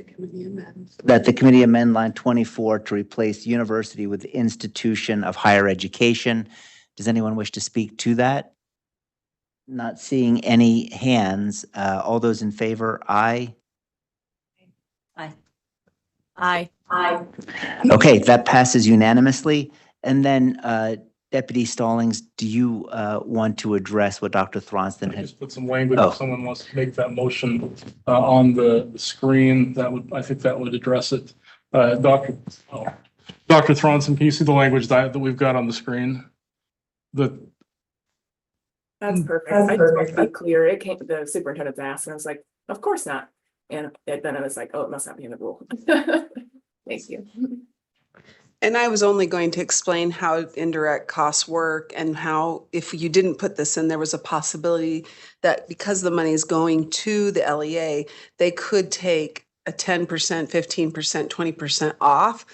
the committee amend line 24 to replace university with institution of higher education. Does anyone wish to speak to that? Not seeing any hands. All those in favor, aye. Aye. Okay, that passes unanimously. And then Deputy Stallings, do you want to address what Dr. Thronston I had? just put some language, Oh. if someone wants to make that motion on the screen, I think that would address it. Dr. Thronson, can you see the language that we've got on the screen? That's perfect. I just want to be clear. It came, the superintendent's asked, and I was like, of course not. And then I was like, oh, it must not be in the rule. Thank you. And I was only going to explain how indirect costs work and how if you didn't put this in, there was a possibility that because the money is going to the LEA, they could take a 10%, 15%, 20% off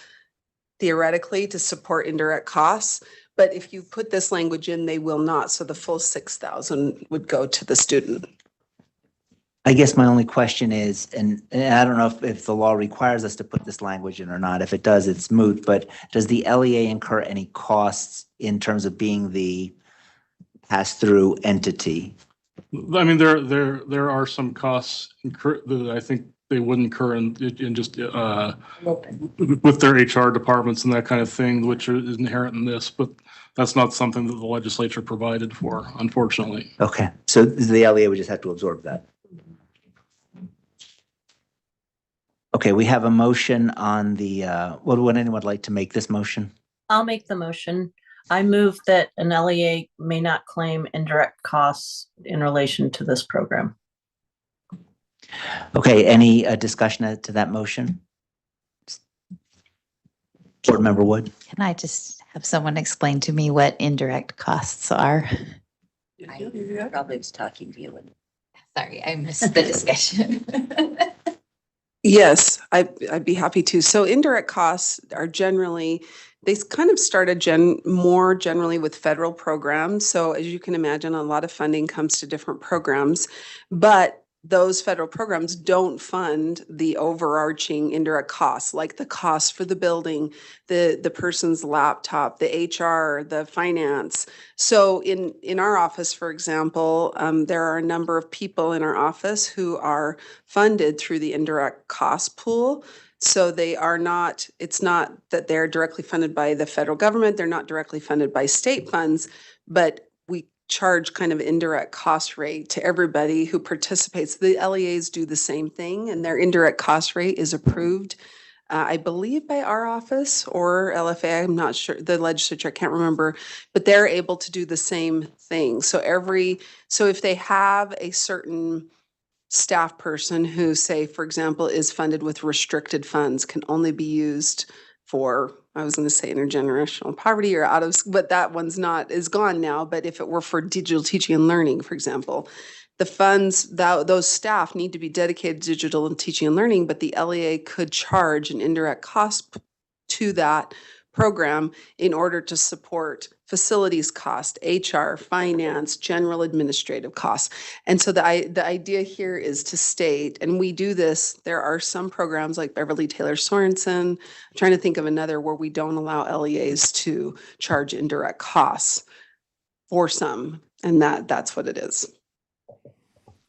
theoretically to support indirect costs. But if you put this language in, they will not. So the full 6,000 would go to the student. I guess my only question is, and I don't know if the law requires us to put this language in or not. If it does, it's moot, but does the LEA incur any costs in terms of being the pass-through entity? I mean, there are some costs that I think they would incur in just with their HR departments and that kind of thing, which is inherent in this, but that's not something that the legislature provided for, unfortunately. Okay, so the LEA would just have to absorb that. Okay, we have a motion on the, would anyone like to make this motion? I'll make the motion. I move that an LEA may not claim indirect costs in relation to this program. Okay, any discussion to that motion? Board Member Wood? Can I just have someone explain to me what indirect costs are? I probably was talking to you. Sorry, I missed the discussion. Yes, I'd be happy to. So indirect costs are generally, they kind of started more generally with federal programs. So as you can imagine, a lot of funding comes to different programs, but those federal programs don't fund the overarching indirect costs, like the cost for the building, the person's laptop, the HR, the finance. So in our office, for example, there are a number of people in our office who are funded through the indirect cost pool. So they are not, it's not that they're directly funded by the federal government, they're not directly funded by state funds, but we charge kind of indirect cost rate to everybody who participates. The LEAs do the same thing, and their indirect cost rate is approved, I believe by our office or LFA, I'm not sure, the legislature, I can't remember, but they're able to do the same thing. So if they have a certain staff person who, say, for example, is funded with restricted funds, can only be used for, I was going to say intergenerational poverty or out of, but that one's not, is gone now. But if it were for digital teaching and learning, for example, the funds, those staff need to be dedicated to digital and teaching and learning, but the LEA could charge an indirect cost to that program in order to support facilities cost, HR, finance, general administrative costs. And so the idea here is to state, and we do this, there are some programs like Beverly Taylor Sorensen, I'm trying to think of another where we don't allow LEAs to charge indirect costs for some, and that's what it is.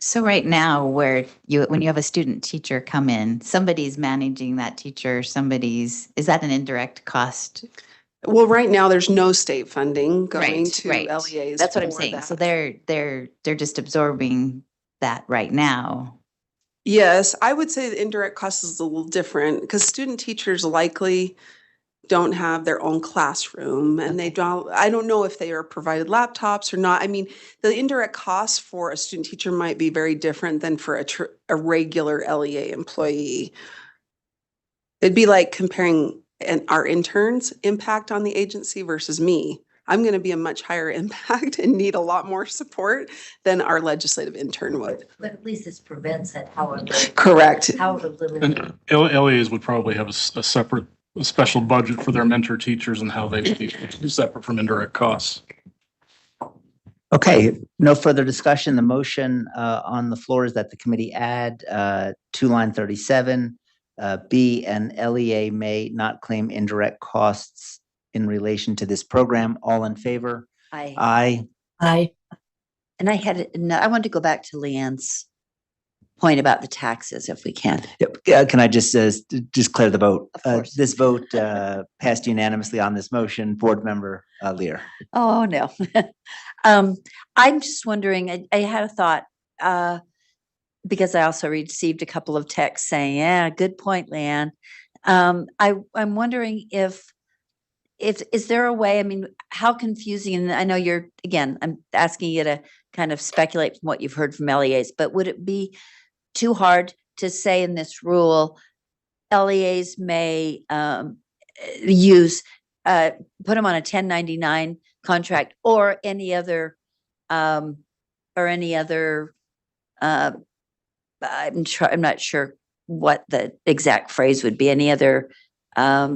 So right now, when you have a student teacher come in, somebody's managing that teacher, is that an indirect cost? Well, right now, there's no state funding going Right, to right. LEAs. That's what I'm for saying. So that. they're just absorbing that right now. Yes, I would say the indirect cost is a little different because student teachers likely don't have their own classroom and I don't know if they are provided laptops or not. I mean, the indirect costs for a student teacher might be very different than for a regular LEA employee. It'd be like comparing our interns' impact on the agency versus me. I'm going to be a much higher impact and need a lot more support than our legislative intern would. But at least this prevents it, however. Correct. However little. And LEAs would probably have a separate, a special budget for their mentor teachers and how they would be separate from indirect costs. Okay, no further discussion. The motion on the floor is that the committee add to line 37, B, an LEA may not claim indirect costs in relation to this program. All in favor? Aye. And I wanted to go back to Leanne's point about the taxes, if we can. Yep. Can I just clear the vote? Of course. This vote passed unanimously on this motion. Board Member Lear. Oh, no. I'm just wondering, I had a thought, because I also received a couple of texts saying, yeah, good point, Leanne. I'm wondering if is there a way, I mean, how confusing, and I know I'm asking you to kind of speculate from what you've heard from LEAs, but would it be too hard to say in this rule, LEAs may put them on a 1099 contract or any other I'm not sure what the exact phrase would be, any other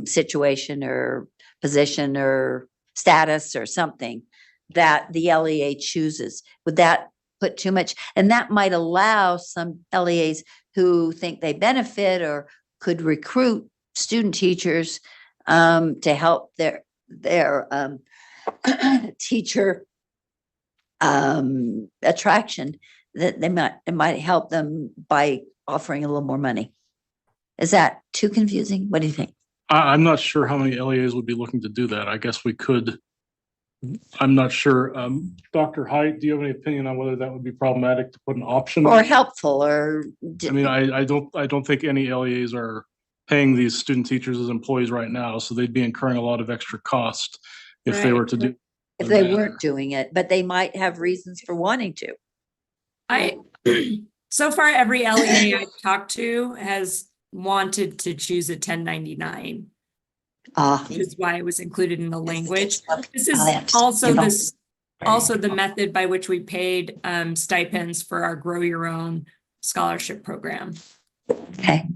situation or position or status or something that the LEA chooses. Would that put too much? And that might allow some LEAs who think they benefit or could recruit student teachers to help their teacher attraction, that it might help them by offering a little more money. Is that too confusing? What do you think? I'm not sure how many LEAs would be looking to do that. I guess we could. I'm not sure. Dr. Height, do you have any opinion on whether that would be problematic to put an option Or helpful, or I mean, I don't think any LEAs are paying these student teachers as employees right now, so they'd be incurring a lot of extra cost if they were to do. if they weren't doing it, but they might have reasons for wanting to. So far, every LEA I've talked to has wanted to choose a 1099. Which is why it was included in the language. This is also the method by which we paid stipends for our Grow Your Own scholarship program. Okay.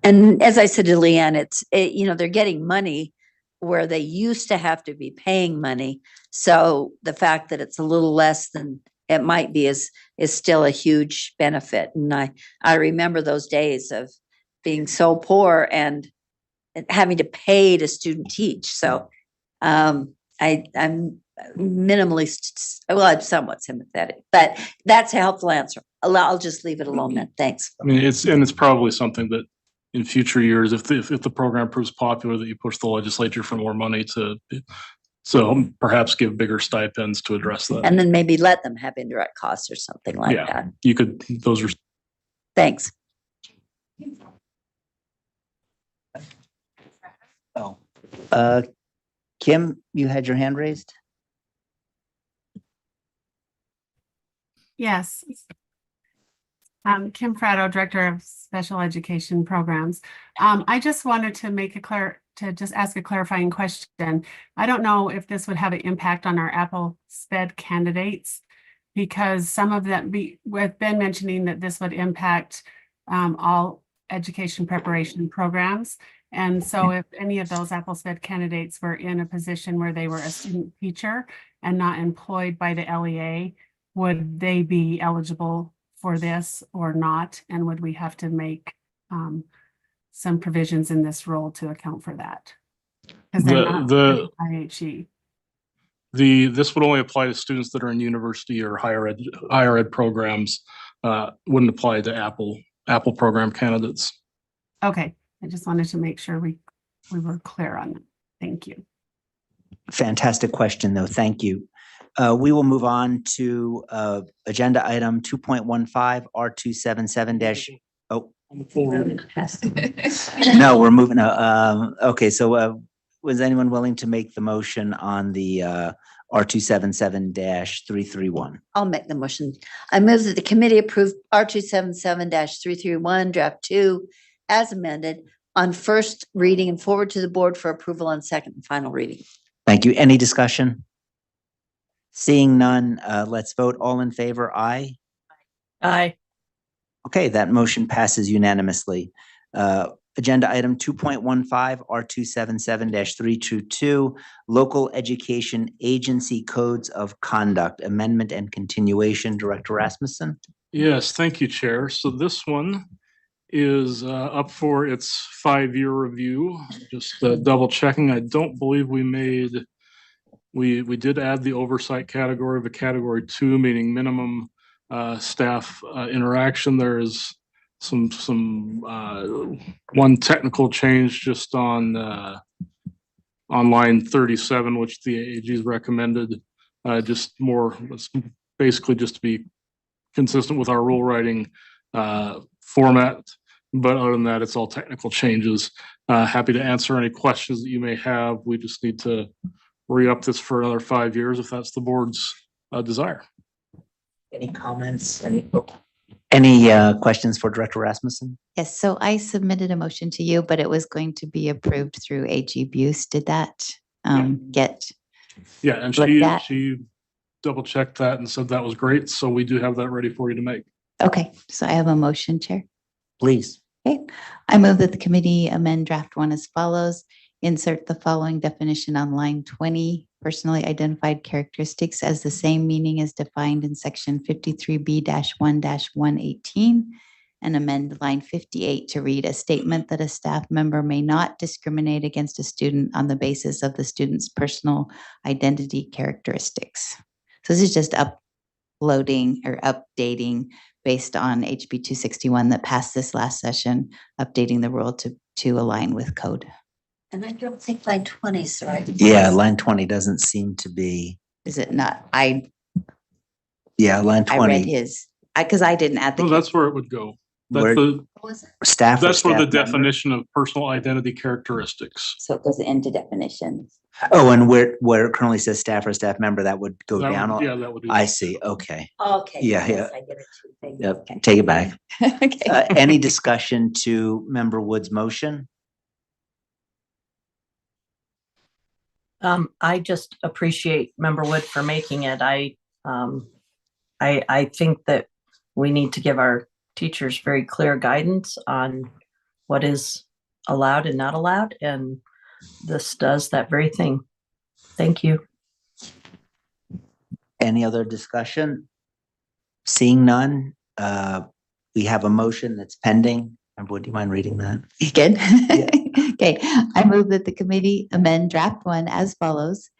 And as I said to Leanne, they're getting money where they used to have to be paying money. So the fact that it's a little less than it might be is still a huge benefit. And I remember those days of being so poor and having to pay to student teach. So I'm minimally, I'm somewhat sympathetic, but that's a helpful answer. I'll just leave it alone then. Thanks. I mean, it's probably something that in future years, if the program proves popular, that you push the legislature for more money so perhaps give bigger stipends to address that. And then maybe let them have indirect costs or something like that. You could, those are. Thanks. Kim, you had your hand raised? Yes. Kim Fratto, Director of Special Education Programs. I just wanted to just ask a clarifying question. I don't know if this would have an impact on our Apple SPED candidates, because some of them, we've been mentioning that this would impact all education preparation programs. And so if any of those Apple SPED candidates were in a position where they were a student teacher and not employed by the LEA, would they be eligible for this or not? And would we have to make some provisions in this rule to account for that? Because they're not IHE. This would only apply to students that are in university or higher ed programs. Wouldn't apply to Apple program candidates. Okay, I just wanted to make sure we were clear on that. Thank you. Fantastic question, though. Thank you. We will move on to agenda item 2.15 R277 oh. No, we're moving. Okay, so was anyone willing to make the motion on the R277-331? I'll make the motion. I move that the committee approve R277-331 draft 2 as amended on first reading and forward to the board for approval on second and final reading. Thank you. Any discussion? Seeing none, let's vote. All in favor, aye. Aye. Okay, that motion passes unanimously. Agenda item 2.15 R277-322, Local Education Agency Codes of Conduct Amendment and Continuation. Director Rasmussen. Yes, thank you, Chair. So this one is up for its 5-year review. Just double checking. I don't believe we did add the oversight category of a category 2, meaning minimum staff interaction. There is some one technical change just on line 37, which the AG's recommended. Basically just to be consistent with our rule writing format. But other than that, it's all technical changes. Happy to answer any questions that you may have. We just need to re-up this for another 5 years if that's the board's desire. Any comments? Any questions for Director Rasmussen? Yes, so I submitted a motion to you, but it was going to be approved through AG Buse. Did that get? Yeah, and she double checked that and said that was great. So we do have that ready for you to make. Okay, so I have a motion, Chair. Please. Okay, I move that the committee amend draft 1 as follows. Insert the following definition on line 20. Personally identified characteristics as the same meaning as defined in section 53B-1-118, and amend line 58 to read a statement that a staff member may not discriminate against a student on the basis of the student's personal identity characteristics. So this is just uploading or updating based on HB 261 that passed this last session, updating the rule to align with code. And I don't think line 20 is right. Yeah, line 20 doesn't seem to be. Is it not? Yeah, line 20. I read his, because I didn't add the. Well, that's where it would go. That's Staff. That's where the definition of personal identity characteristics. So it goes into definitions. Oh, and where it currently says staff or staff member, that would go down. Yeah, that would be. I see. Okay. Okay. Yeah, yes, yeah. I get it too. Thank you. Yep. Okay. Take it back. Okay. Any discussion to Member Wood's motion? I just appreciate Member Wood for making it. I think that we need to give our teachers very clear guidance on what is allowed and not allowed, and this does that very thing. Thank you. Any other discussion? Seeing none, we have a motion that's pending. Member Wood, do you mind reading that? Good. Okay, I move that the committee amend draft 1 as follows.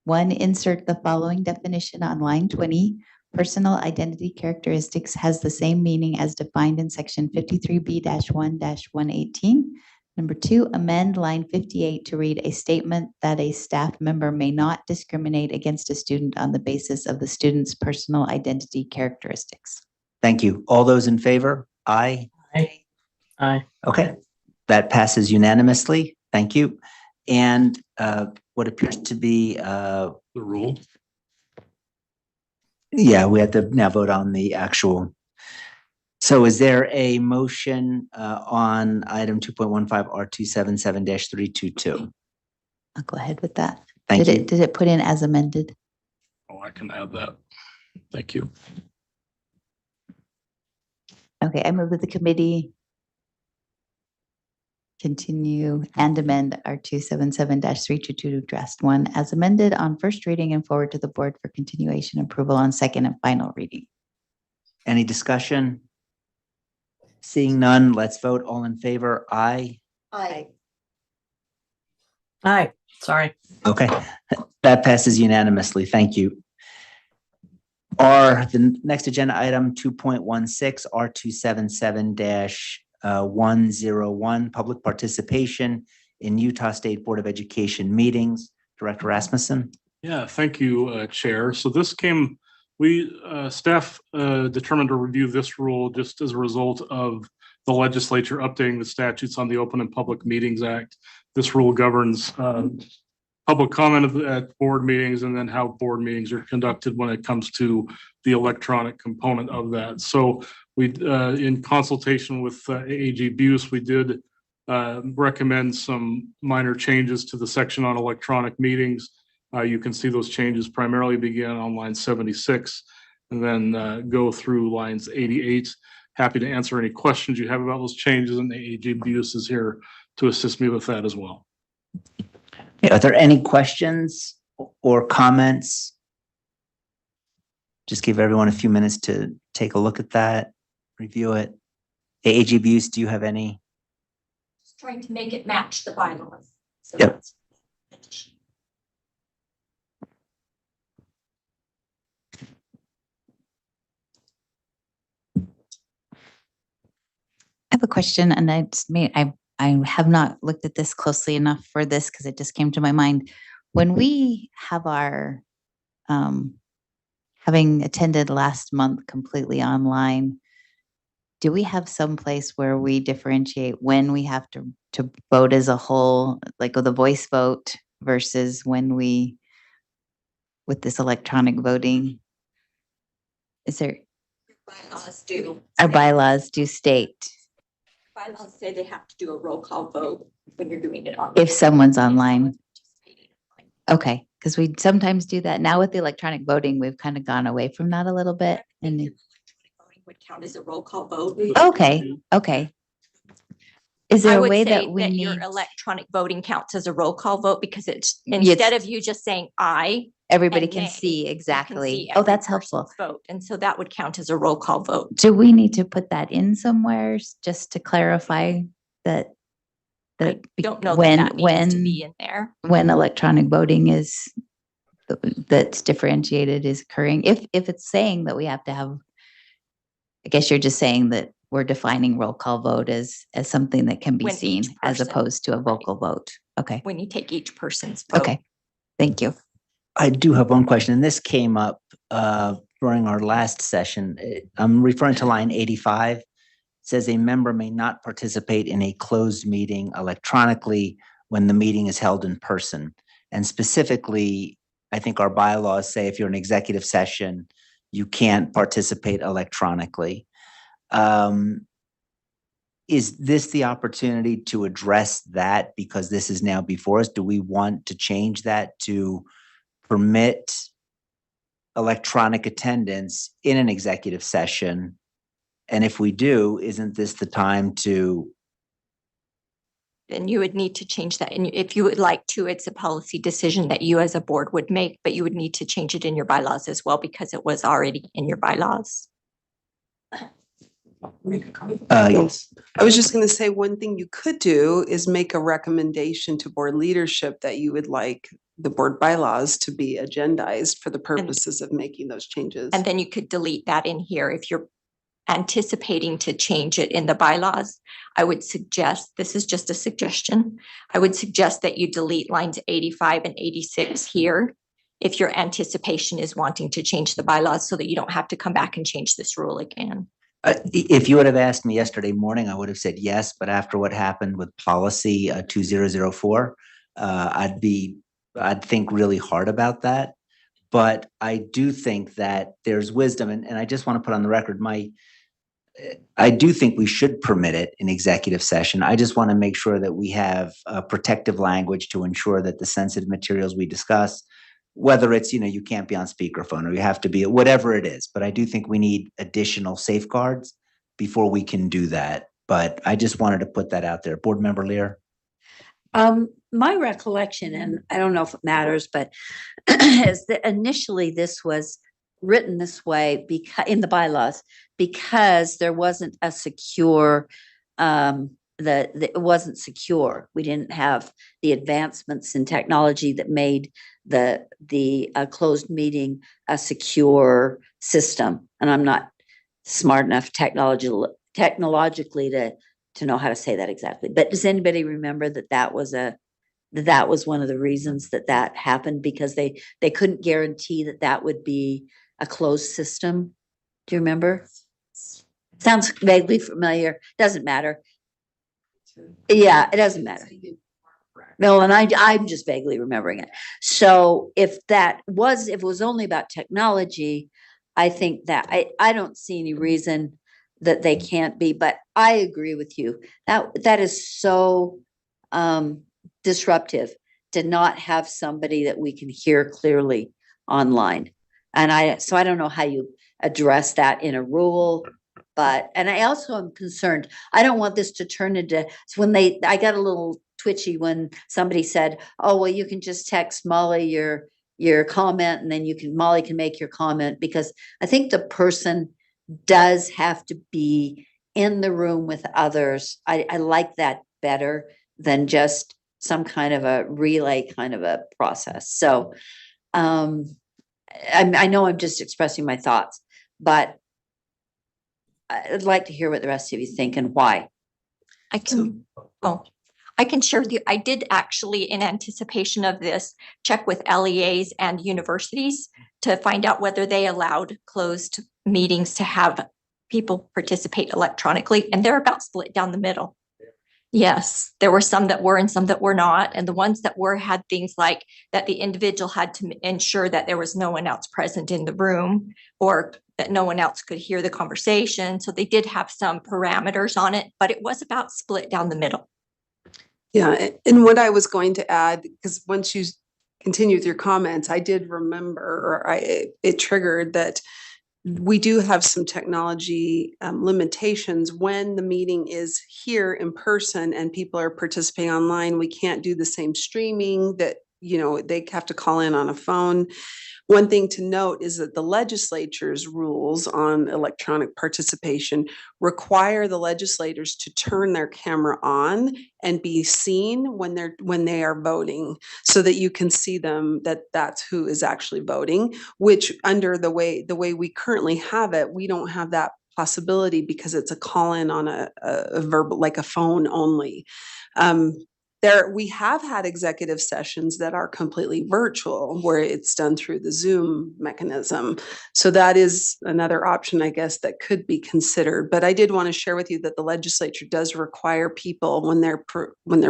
1, insert the following definition on line 20. Personal identity characteristics has the same meaning as defined in section 53B-1-118. Number 2, amend line 58 to read a statement that a staff member may not discriminate against a student on the basis of the student's personal identity characteristics. Thank you. All those in favor? Aye. Aye. Aye. Okay, that passes unanimously. Thank you. And what appears to be The rule. yeah, we have to now vote on the actual. So is there a motion on item 2.15 R277-322? I'll go ahead with that. Thank you. Did it put in as amended? Oh, I can add that. Thank you. Okay, I move that the committee continue and amend our 277-322 draft 1 as amended on first reading and forward to the board for continuation and approval on second and final reading. Any discussion? Seeing none, let's vote. All in favor? Aye. Aye. Aye, sorry. Okay, that passes unanimously. Thank you. The next agenda item 2.16 R277-101 public participation in Utah State Board of Education meetings. Director Rasmussen. Yeah, thank you, Chair. So this staff determined to review this rule just as a result of the legislature updating the statutes on the Open and Public Meetings Act. This rule governs public comment at board meetings and then how board meetings are conducted when it comes to the electronic component of that. So we, in consultation with AAG Buse, we did recommend some minor changes to the section on electronic meetings. You can see those changes primarily begin on line 76 and then go through lines 88. Happy to answer any questions you have about those changes, and AAG Buse is here to assist me with that as well. Are there any questions or comments? Just give everyone a few minutes to take a look at that, review it. AAG Buse, do you have any? Just trying to make it match the bylaws. So Yep. that's- I have a question, and I have not looked at this closely enough for this because it just came to my mind. When we have our, having attended last month completely online, do we have some place where we differentiate when we have to vote as a whole, like with a voice vote versus when we, with this electronic voting? Is there, Bylaws do. our bylaws do state Bylaws say they have to do a roll call vote when you're doing it on. if someone's online? Okay, because we sometimes do that. Now with the electronic voting, we've kind of gone away from that a little bit. And Voting would count as a roll call vote. okay, okay. Is there I a would way say that we your need, electronic voting counts as a roll call vote because it's Yes. instead of you just saying I. everybody and can nay, see you can exactly? see Oh, every that's helpful. person's Vote, and so that would count as a roll call vote. Do we need to put that in somewhere just to clarify that? I don't know that when, that needs to be when, in there. when electronic voting is, that's differentiated is occurring, if it's saying that we have to have, I guess you're just saying that we're defining roll call vote as something that can be When seen each as person- opposed to a vocal vote. Okay, When you take each person's vote. okay. Thank you. I do have one question, and this came up during our last session. I'm referring to line 85. It says a member may not participate in a closed meeting electronically when the meeting is held in person. And specifically, I think our bylaws say if you're in executive session, you can't participate electronically. Is this the opportunity to address that because this is now before us? Do we want to change that to permit electronic attendance in an executive session? And if we do, isn't this the time to? Then you would need to change that. And if you would like to, it's a policy decision that you as a board would make, but you would need to change it in your bylaws as well because it was already in your bylaws. Yes. I was just going to say, one thing you could do is make a recommendation to board leadership that you would like the board bylaws to be agendized for the purposes of making those changes. And then you could delete that in here. If you're anticipating to change it in the bylaws, I would suggest, this is just a suggestion, I would suggest that you delete lines 85 and 86 here if your anticipation is wanting to change the bylaws so that you don't have to come back and change this rule again. If you would have asked me yesterday morning, I would have said yes, but after what happened with policy 2004, I'd think really hard about that. But I do think that there's wisdom, and I just want to put on the record, I do think we should permit it in executive session. I just want to make sure that we have protective language to ensure that the sensitive materials we discuss, whether it's, you can't be on speakerphone or you have to be, whatever it is. But I do think we need additional safeguards before we can do that. but I just wanted to put that out there. Board Member Lear? My recollection, and I don't know if it matters, but is that initially this was written this way because in the bylaws, because there wasn't a secure, it wasn't secure. We didn't have the advancements in technology that made the closed meeting a secure system. And I'm not smart enough technologically to know how to say that exactly. But does anybody remember that was one of the reasons that happened, because they couldn't guarantee that would be a closed system? Do you remember? Sounds vaguely familiar. Doesn't matter. Yeah, it doesn't matter. No, and I'm just vaguely remembering it. So if it was only about technology, I think that I don't see any reason that they can't be, but I agree with you. That is so disruptive to not have somebody that we can hear clearly online. And so I don't know how you address that in a rule, and I also am concerned. I don't want this to turn into, I got a little twitchy when somebody said, oh, well, you can just text Molly your comment, and then Molly can make your comment, because I think the person does have to be in the room with others. I like that better than just some kind of a relay kind of a process. So I know I'm just expressing my thoughts, but I'd like to hear what the rest of you think and why. I can share with you. I did actually, in anticipation of this, check with LEAs and universities to find out whether they allowed closed meetings to have people participate electronically, and they're about split down the middle. Yes, there were some that were and some that were not. And the ones that were had things like that the individual had to ensure that there was no one else present in the room, or that no one else could hear the conversation. So they did have some parameters on it, but it was about split down the middle. Yeah, and what I was going to add, because once you continue with your comments, I did remember, or it triggered that we do have some technology limitations when the meeting is here in person and people are participating online. We can't do the same streaming that, they have to call in on a phone. One thing to note is that the legislature's rules on electronic participation require the legislators to turn their camera on and be seen when they are voting, so that you can see them, that's who is actually voting, which under the way we currently have it, we don't have that possibility because it's a call in on a verbal, like a phone only. We have had executive sessions that are completely virtual, where it's done through the Zoom mechanism. So that is another option, I guess, that could be considered. But I did want to share with you that the legislature does require people, when they're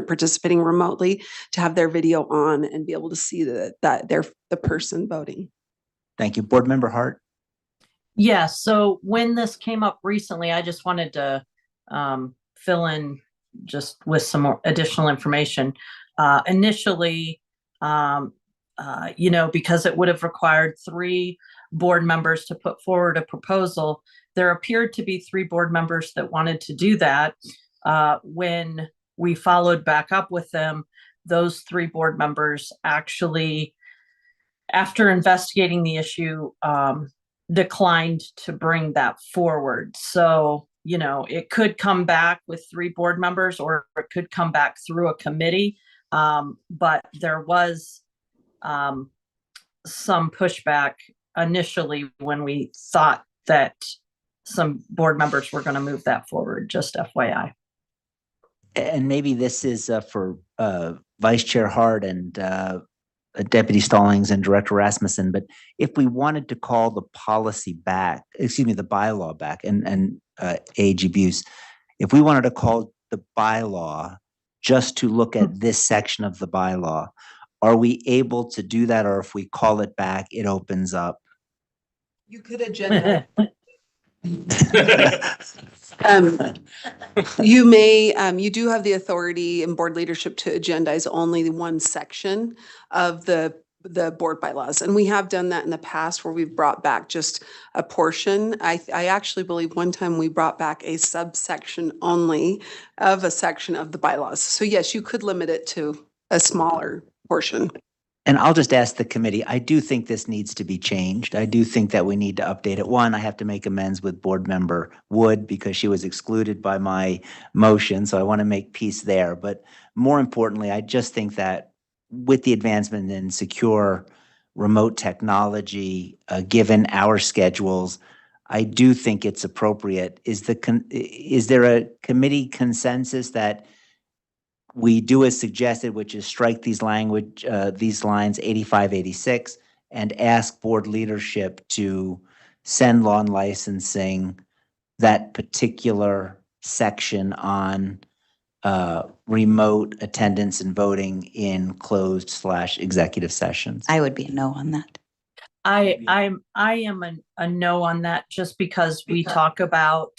participating remotely, to have their video on and be able to see that they're the person voting. Thank you. Board Member Hart? Yeah, so when this came up recently, I just wanted to fill in just with some more additional information. Initially, because it would have required 3 board members to put forward a proposal, there appeared to be 3 board members that wanted to do that. When we followed back up with them, those 3 board members actually, after investigating the issue, declined to bring that forward. So it could come back with 3 board members, or it could come back through a committee. But there was some pushback initially when we thought that some board members were going to move that forward, just FYI. And maybe this is for Vice Chair Hart and Deputy Stallings and Director Rasmussen, but if we wanted to call the the bylaw back and age abuse, if we wanted to call the bylaw just to look at this section of the bylaw, are we able to do that? Or if we call it back, it opens up? You could agenda. You may, you do have the authority in board leadership to agendize only one section of the the board bylaws. And we have done that in the past where we've brought back just a portion. I actually believe one time we brought back a subsection only of a section of the bylaws. So yes, you could limit it to a smaller portion. And I'll just ask the committee, I do think this needs to be changed. I do think that we need to update it. One, I have to make amends with board member Wood because she was excluded by my motion, so I want to make peace there. But more importantly, I just think that with the advancement in secure remote technology, given our schedules, I do think it's appropriate. Is there a committee consensus that we do as suggested, which is strike these lines 85, 86, and ask board leadership to send law and licensing that particular section on remote attendance and voting in closed/executive sessions? I would be a no on that. I am a no on that just because we talk about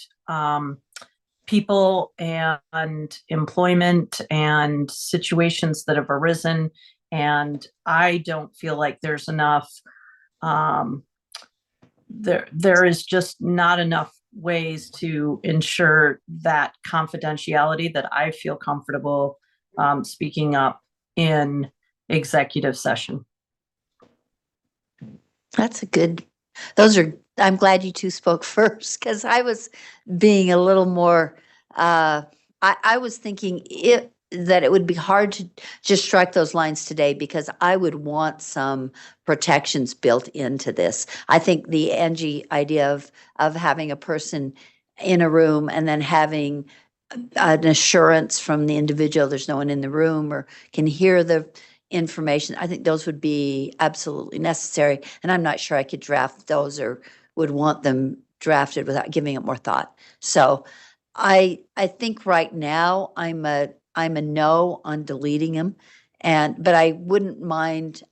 people and employment and situations that have arisen, and I don't feel like there's enough. There is just not enough ways to ensure that confidentiality that I feel comfortable speaking up in executive session. That's a good, I'm glad you two spoke first because I was being a little more, I was thinking that it would be hard to just strike those lines today because I would want some protections built into this. I think the Angie idea of having a person in a room and then having an assurance from the individual there's no one in the room or can hear the information, I think those would be absolutely necessary. And I'm not sure I could draft those or would want them drafted without giving it more thought. So I think right now I'm a no on deleting them, but I wouldn't mind.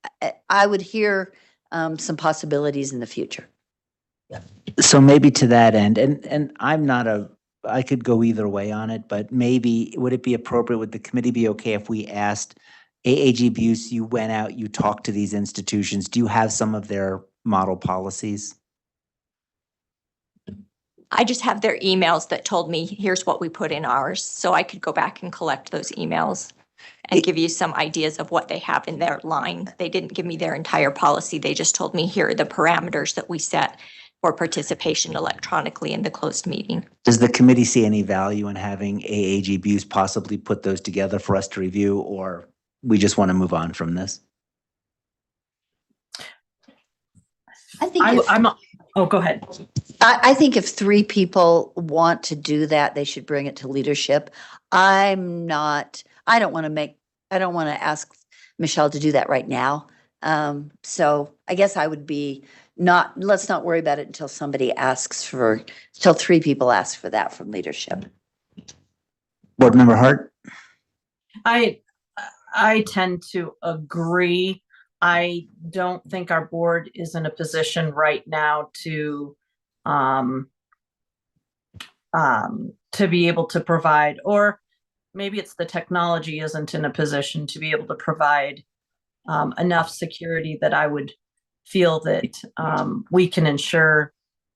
I would hear some possibilities in the future. So maybe to that end, and I could go either way on it, but maybe would it be appropriate, would the committee be okay if we asked AAG Buse, you went out, you talked to these institutions, do you have some of their model policies? I just have their emails that told me, here's what we put in ours. So I could go back and collect those emails and give you some ideas of what they have in their line. They didn't give me their entire policy. They just told me, here are the parameters that we set for participation electronically in the closed meeting. Does the committee see any value in having AAG Buse possibly put those together for us to review, or we just want to move on from this? I think go ahead. I think if 3 people want to do that, they should bring it to leadership. I don't want to ask Michelle to do that right now. So I guess I would be let's not worry about it until until 3 people ask for that from leadership. Board Member Hart? I tend to agree. I don't think our board is in a position right now to be able to provide, or maybe it's the technology isn't in a position to be able to provide enough security that I would feel that we can ensure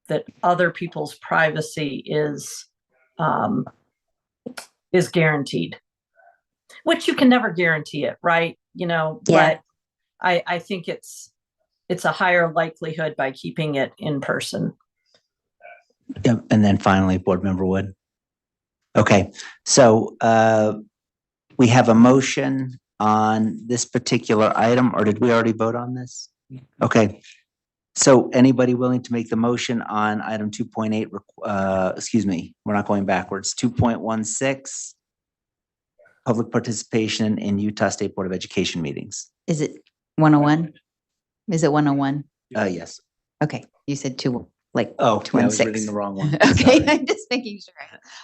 that other people's privacy is guaranteed, which you can never guarantee it, right? But I think it's a higher likelihood by keeping it in person. Yeah, and then finally, Board Member Wood. Okay, so we have a motion on this particular item, or did we already vote on this? Okay, so anybody willing to make the motion on item 2.8, excuse me, we're not going backwards, 2.16, public participation in Utah State Board of Education meetings. Is it 101? Is it 101? Yes. Okay, you said 2, like Oh, yeah, I was 216. reading the wrong one. Okay, Sorry. I'm just making sure.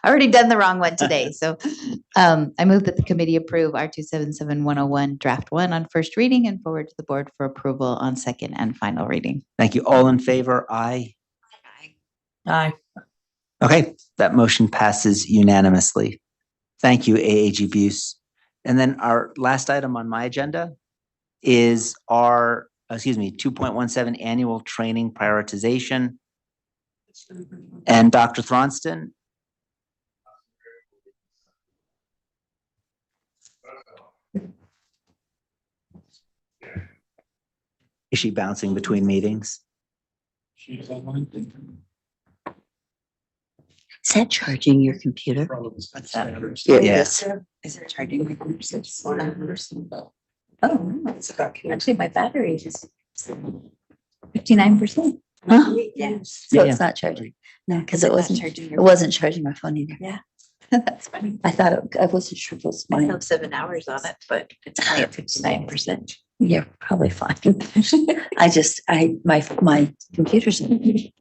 I already done the wrong one today. So I move that the committee approve R277-101 draft 1 on first reading and forward to the board for approval on second and final reading. Thank you. All in favor? Aye. Aye. Okay, that motion passes unanimously. Thank you, AAG Buse. And then our last item on my agenda is our, 2.17 annual training prioritization. And Dr. Thronston? Is she bouncing between meetings? Is that charging your computer? What's that? Yes. Is it charging my computer? Oh, actually, my battery is 59%. Huh? Yes. So Yeah. it's not charging. No, because It's it not wasn't, charging it your- wasn't charging my phone either. Yeah. That's funny. I thought, I wasn't sure if it was I mine. have 7 hours on it, but it's only at 59%. You're probably fine. My computer's,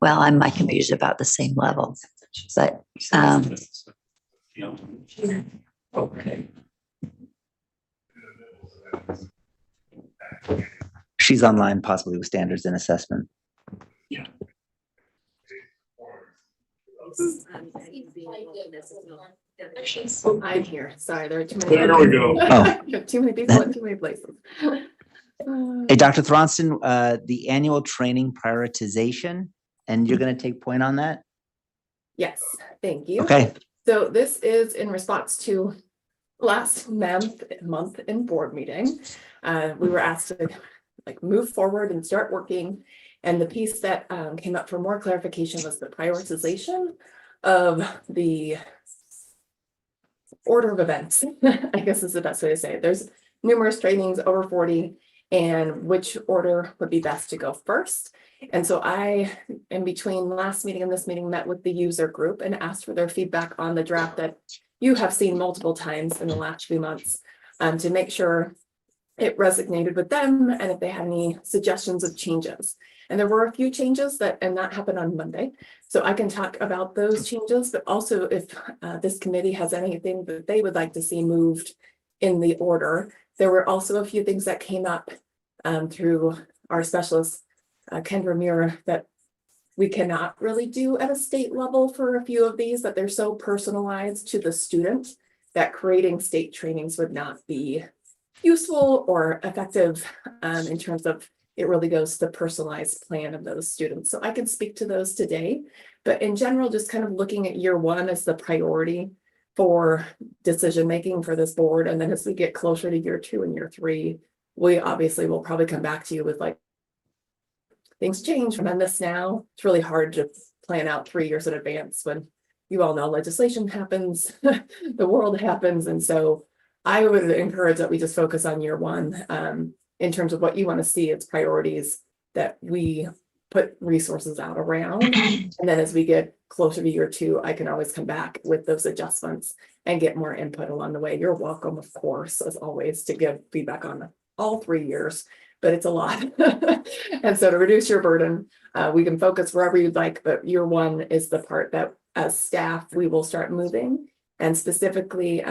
well, my computer's about the same level, but, Okay. She's online, possibly with standards and assessment. I'm here. Sorry, there are too many. There we go. Oh. You have too many people in too many places. Hey, Dr. Thronston, the annual training prioritization, and you're going to take point on that? Yes, thank you. Okay. So this is in response to last month in board meeting. We were asked to move forward and start working. And the piece that came up for more clarification was the prioritization of the order of events, I guess is the best way to say it. There's numerous trainings, over 40, and which order would be best to go first. And so I, in between last meeting and this meeting, met with the user group and asked for their feedback on the draft that you have seen multiple times in the last few months, to make sure it resonated with them and if they had any suggestions of changes. And there were a few changes and that happened on Monday. So I can talk about those changes, but also if this committee has anything that they would like to see moved in the order. There were also a few things that came up through our specialist, Kendra Muir, that we cannot really do at a state level for a few of these, that they're so personalized to the student that creating state trainings would not be useful or effective in terms of it really goes to the personalized plan of those students. So I can speak to those today, but in general, just kind of looking at year one as the priority for decision-making for this board. And then as we get closer to year two and year three, we obviously will probably come back to you with things change from this now. It's really hard to plan out 3 years in advance when you all know legislation happens, the world happens. And so I would encourage that we just focus on year one in terms of what you want to see as priorities that we put resources out around. And then as we get closer to year two, I can always come back with those adjustments and get more input along the way. You're welcome, of course, as always, to give feedback on all 3 years, but it's a lot. And so to reduce your burden, we can focus wherever you'd like, but year one is the part that as staff, we will start moving. And specifically,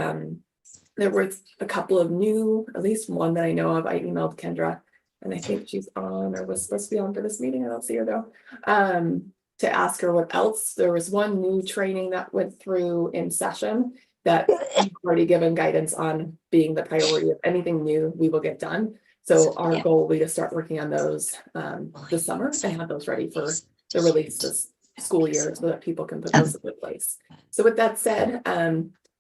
there were a couple of new, at least one that I know of. I emailed Kendra and I think she's on or was supposed to be on for this meeting. I don't see her though. To ask her what else. There was one new training that went through in session that I've already given guidance on being the priority of anything new we will get done. So our goal will be to start working on those this summer and have those ready for the release this school year so that people can put those in place. So with that said,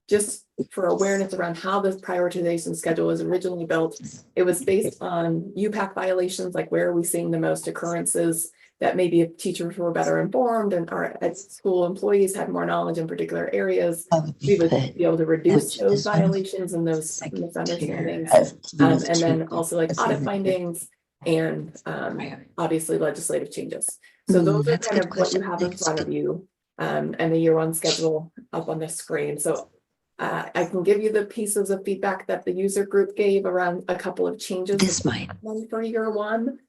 just for awareness around how this prioritization schedule was originally built, it was based on UPAC violations, like where are we seeing the most occurrences that maybe if teachers were better informed and our school employees had more knowledge in particular areas, we would be able to reduce those violations and those misunderstandings. And then also audit findings and obviously legislative changes. So those are kind of what you have in front of you and the year one schedule up on the screen. So I can give you the pieces of feedback that the user group gave around a couple of changes. This might. For year one.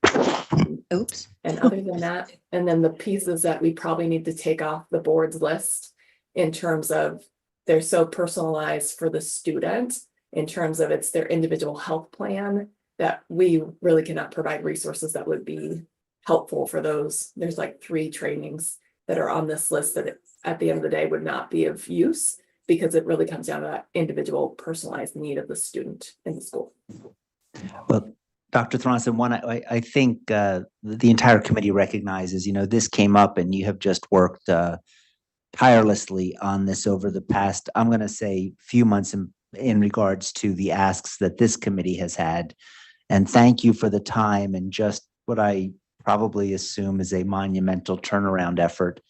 Oops. And other than that, and then the pieces that we probably need to take off the board's list in terms of they're so personalized for the student in terms of it's their individual health plan that we really cannot provide resources that would be helpful for those. There's 3 trainings that are on this list that at the end of the day would not be of use because it really comes down to that individual personalized need of the student in the school. Well, Dr. Thronson, one, I think the entire committee recognizes, this came up and you have just worked tirelessly on this over the past, I'm going to say, few months in regards to the asks that this committee has had. And thank you for the time and just what I probably assume is a monumental turnaround effort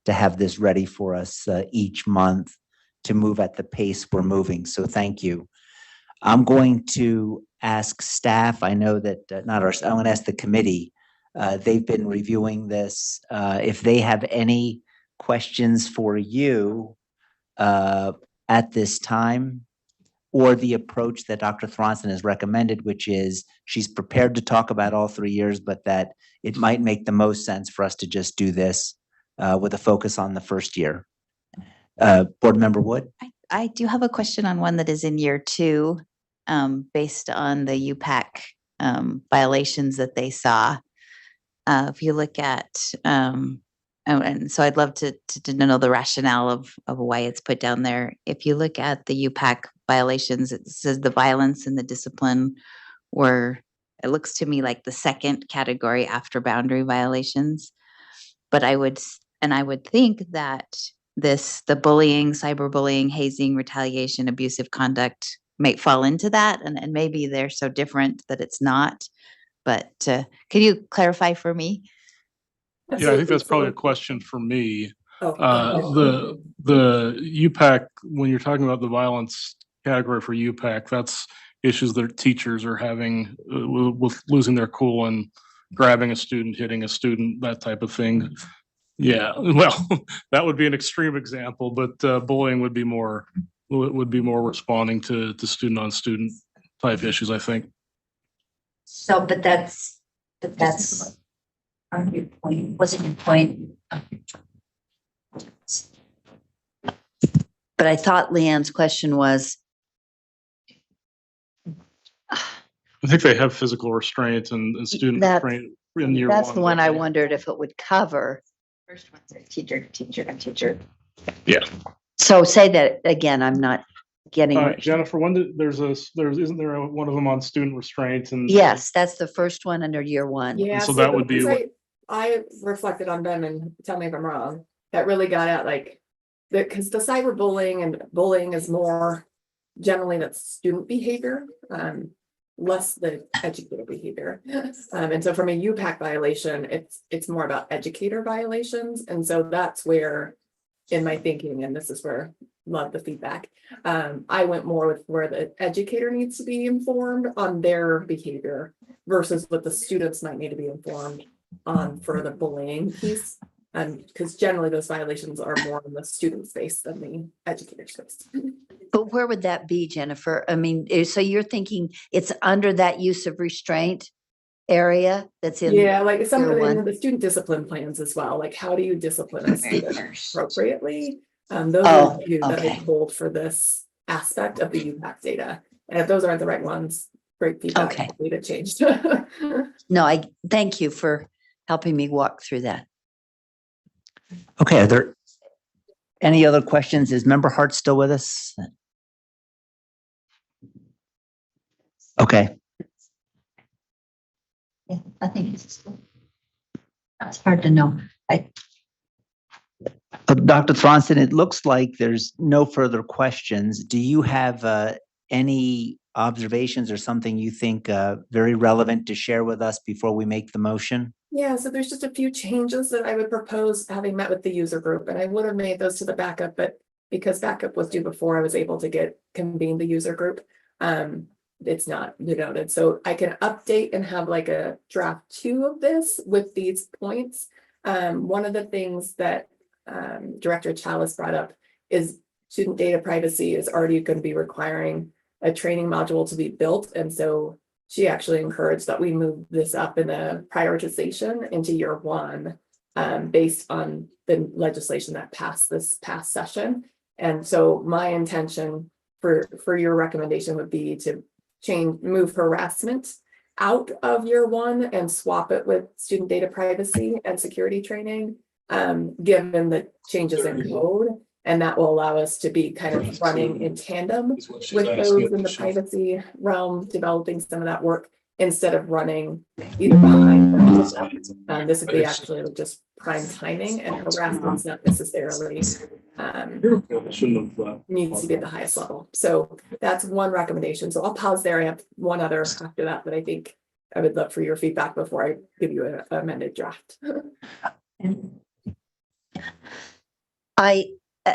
to have this ready for us each month to move at the pace we're moving. So thank you. I'm going to ask staff. I know that I'm going to ask the committee. They've been reviewing this. If they have any questions for you at this time, or the approach that Dr. Thronson has recommended, which is she's prepared to talk about all 3 years, but that it might make the most sense for us to just do this with a focus on the first year. Board Member Wood? I do have a question on one that is in year 2, based on the UPAC violations that they saw. If you look at, and so I'd love to know the rationale of why it's put down there. If you look at the UPAC violations, it says the violence and the discipline were, it looks to me like the second category after boundary violations. But I would think that the bullying, cyberbullying, hazing, retaliation, abusive conduct might fall into that. And maybe they're so different that it's not. But can you clarify for me? Yeah, I think that's probably a question for me. Oh, The UPAC, when you're talking about the violence category for UPAC, that's issues that teachers are having with losing their cool and grabbing a student, hitting a student, that type of thing. Yeah, well, that would be an extreme example, but bullying would be more responding to student on student type issues, I think. So, but that's your point. Wasn't your point? But I thought Leanne's question was. I think they have physical restraint and student restraint in year 1. That's the one I wondered if it would cover. First one says teacher. Yeah. So say that again. I'm not getting. Jennifer, isn't there one of them on student restraint? And yes, that's the first one under year 1. yeah. so that would be. I reflected on them, and tell me if I'm wrong. That really got at because the cyberbullying and bullying is more generally that's student behavior, less the educator behavior. And so from a UPAC violation, it's more about educator violations. And so that's where, in my thinking, and this is where love the feedback, I went more with where the educator needs to be informed on their behavior versus what the students might need to be informed on for the bullying piece. Because generally those violations are more in the student space than the educator space. But where would that be, Jennifer? I mean, so you're thinking it's under that use of restraint area that's in. Yeah, like some of the student discipline plans as well. Like, how do you discipline a student appropriately? Those are the few that I pulled for this aspect of the UPAC data. And if those aren't the right ones, great feedback. Okay. Need it changed. No, I thank you for helping me walk through that. Okay, are there any other questions? Is Member Hart still with us? Okay. Yeah, I think it's hard to know. Dr. Thronson, it looks like there's no further questions. Do you have any observations or something you think very relevant to share with us before we make the motion? Yeah, so there's just a few changes that I would propose, having met with the user group, and I would have made those to the backup, but because backup was due before I was able to convene the user group, it's not denoted. So I can update and have like a draft 2 of this with these points. One of the things that Director Chalice brought up is student data privacy is already going to be requiring a training module to be built, and so she actually encouraged that we move this up in the prioritization into year 1, based on the legislation that passed this past session. And so my intention for your recommendation would be to move harassment out of year 1 and swap it with student data privacy and security training, given the changes in code. And that will allow us to be kind of running in tandem with those in the privacy realm, developing some of that work instead of running either behind or ahead of them. This would be actually just prime timing, and harassment's not necessarily needs to be at the highest level. So that's one recommendation. So I'll pause there. I have one other after that I think I would love for your feedback before I give you an amended draft.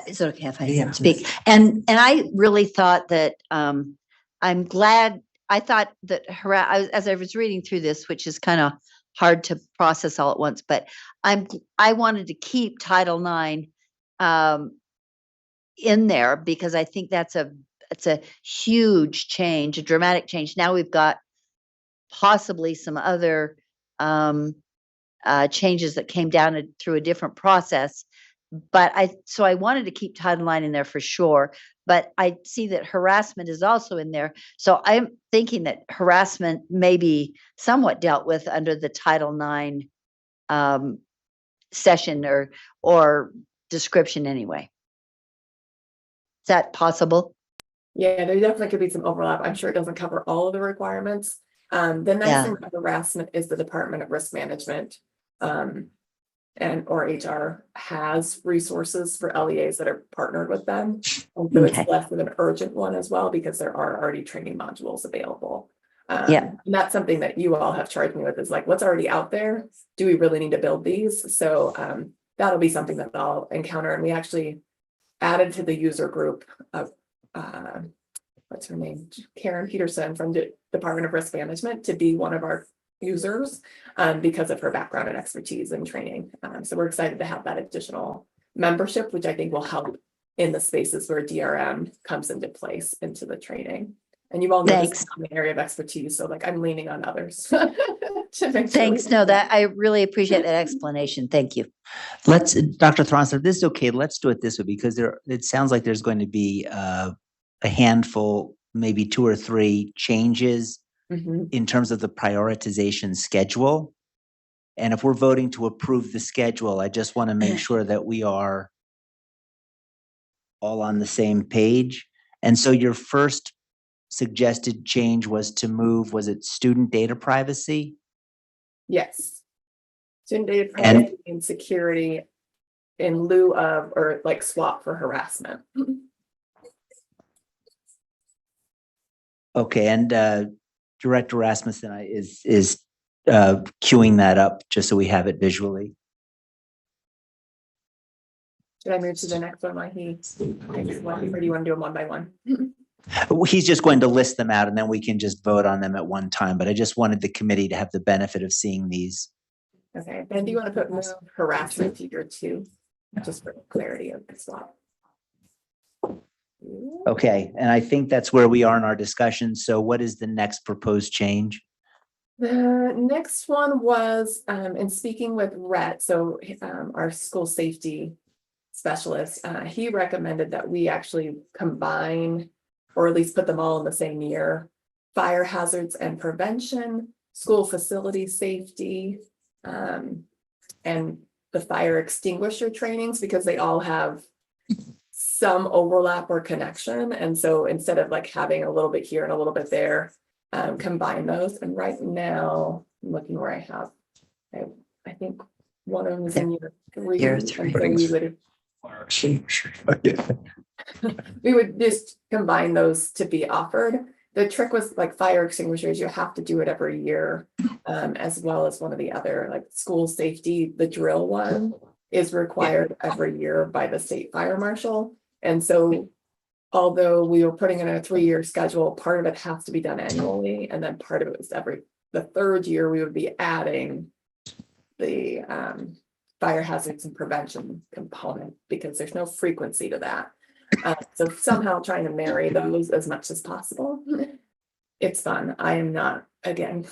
Is it okay if I speak? And I really thought that, I'm glad, I thought that as I was reading through this, which is kind of hard to process all at once, but I wanted to keep Title IX in there because I think it's a huge change, a dramatic change. Now we've got possibly some other changes that came down through a different process. But I wanted to keep Title IX in there for sure, but I see that harassment is also in there. So I'm thinking that harassment may be somewhat dealt with under the Title IX session or description anyway. Is that possible? Yeah, there definitely could be some overlap. I'm sure it doesn't cover all of the requirements. The nice thing about harassment is the Department of Risk Management or HR has resources for LEAs that are partnered with them. And so it's less of an urgent one as well, because there are already training modules available. And that's something that you all have charged me with, is like, what's already out there? Do we really need to build these? So that'll be something that I'll encounter. And we actually added to the user group of what's her name? Karen Peterson from the Department of Risk Management to be one of our users because of her background and expertise and training. So we're excited to have that additional membership, which I think will help in the spaces where DRM comes into place into the training. And you all know this is an area of expertise, so like I'm leaning on others. Thanks. No, that I really appreciate that explanation. Thank you. Let's, Dr. Thronsler, this is okay. Let's do it this way, because it sounds like there's going to be a handful, maybe 2 or 3 changes in terms of the prioritization schedule. And if we're voting to approve the schedule, I just want to make sure that we are all on the same page. And so your first suggested change was to move, was it student data privacy? Yes. Student data privacy and security in lieu of, or like swap for harassment. Okay, and Director Rasmussen is queuing that up just so we have it visually. Should I move to the next one while or do you want to do them one by one? He's just going to list them out and then we can just vote on them at one time, but I just wanted the committee to have the benefit of seeing these. Okay, and do you want to put move harassment figure 2, just for clarity of the swap? Okay, and I think that's where we are in our discussion. So what is the next proposed change? The next one was in speaking with Rhett, so our school safety specialist, he recommended that we actually combine, or at least put them all in the same year, fire hazards and prevention, school facility safety, and the fire extinguisher trainings, because they all have some overlap or connection. And so instead of like having a little bit here and a little bit there, combine those. And right now, I'm looking where I have, I think one of them is in year 3. Year 3. We would just combine those to be offered. The trick was like fire extinguishers, you have to do it every year, as well as one of the other, like school safety, the drill one is required every year by the state fire marshal. And so although we were putting in a 3-year schedule, part of it has to be done annually. And then part of it was the 3rd year, we would be adding the fire hazards and prevention component, because there's no frequency to that. So somehow trying to marry those as much as possible. It's fun. I am not, again,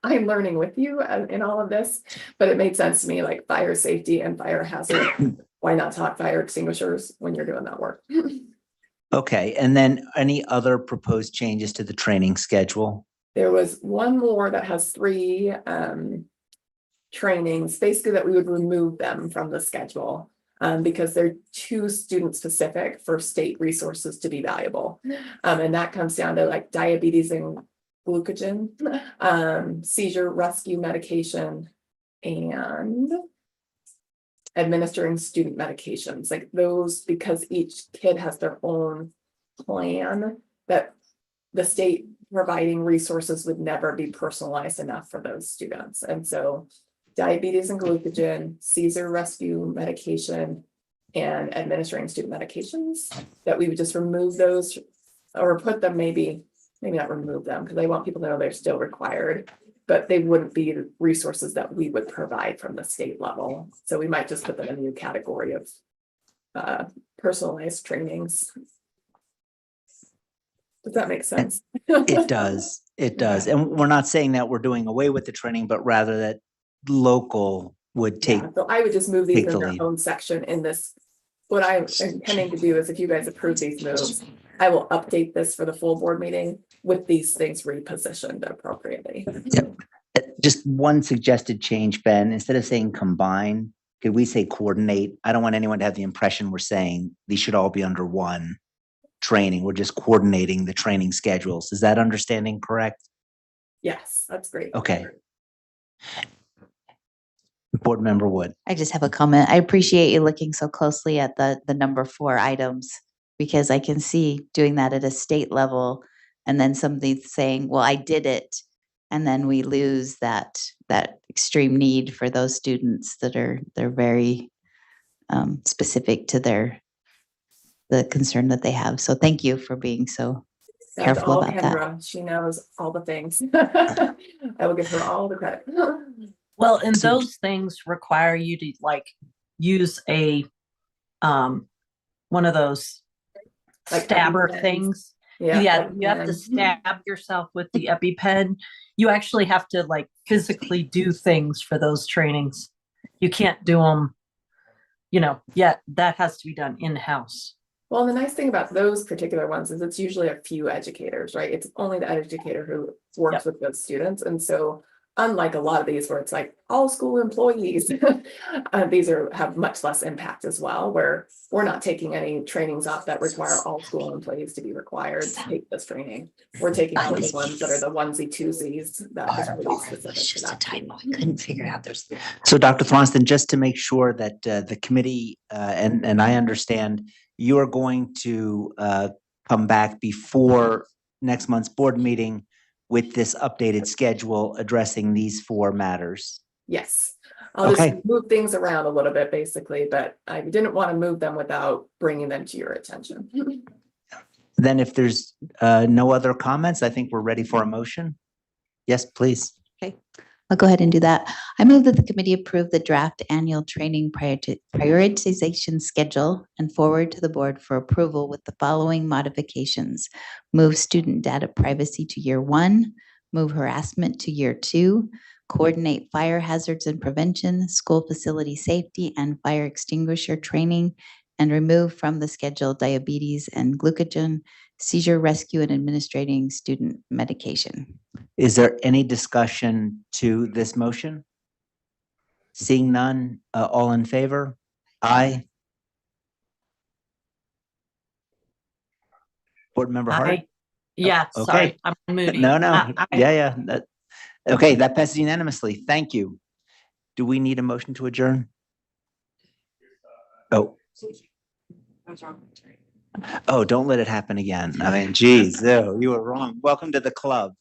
I'm learning with you in all of this, but it made sense to me, like fire safety and fire hazard. Why not talk fire extinguishers when you're doing that work? Okay, and then any other proposed changes to the training schedule? There was one more that has 3 trainings, basically that we would remove them from the schedule because they're too student specific for state resources to be valuable. And that comes down to like diabetes and glucogen, seizure rescue medication, and administering student medications, like those, because each kid has their own plan, that the state providing resources would never be personalized enough for those students. And so diabetes and glucogen, seizure rescue medication, and administering student medications, that we would just remove those or put them, maybe not remove them, because I want people to know they're still required, but they wouldn't be resources that we would provide from the state level. So we might just put them in a new category of personalized trainings. Does that make sense? It does. It does. And we're not saying that we're doing away with the training, but rather that local would take. Yeah, so I would just move these take in the their lead. own section in this. What I'm intending to do is, if you guys approve these moves, I will update this for the full board meeting with these things repositioned appropriately. Just one suggested change, Ben, instead of saying combine, could we say coordinate? I don't want anyone to have the impression we're saying these should all be under one training. We're just coordinating the training schedules. Is that understanding correct? Yes, that's great. Okay. Board Member Wood. I just have a comment. I appreciate you looking so closely at the number 4 items, because I can see doing that at a state level and then somebody saying, well, I did it. And then we lose that extreme need for those students that they're very specific to the concern that they have. So thank you for being so That's careful all about that. Kendra. She knows all the things. I will give her all the credit. Well, and those things require you to like use a one of those Like stabber EpiPens. things. Yeah, You have to stab yourself with the EpiPen. You actually have to like physically do things for those trainings. You can't do them, that has to be done in-house. Well, the nice thing about those particular ones is it's usually a few educators, right? It's only the educator who works with those students. And so unlike a lot of these where it's like all school employees, these have much less impact as well, where we're not taking any trainings off that require all school employees to be required to take this training. We're taking out the ones that are the onesie twosies that is really specific to that. I couldn't figure out there's. So Dr. Thornston, just to make sure that the committee and I understand, you are going to come back before next month's board meeting with this updated schedule addressing these 4 matters. Yes, I'll Okay. just move things around a little bit basically, but I didn't want to move them without bringing them to your attention. Then if there's no other comments, I think we're ready for a motion. Yes, please. Okay, I'll go ahead and do that. I move that the committee approve the draft annual training prioritization schedule and forward to the board for approval with the following modifications. Move student data privacy to year 1, move harassment to year 2, coordinate fire hazards and prevention, school facility safety and fire extinguisher training, and remove from the schedule diabetes and glucogen, seizure rescue and administrating student medication. Is there any discussion to this motion? Seeing none, all in favor? Aye. Board Member Hart? Yeah, Okay. sorry, I'm moody. No. I- Yeah. Okay, that passes unanimously. Thank you. Do we need a motion to adjourn? Oh, don't let it happen again. I mean, geez, no, you were wrong. Welcome to the club.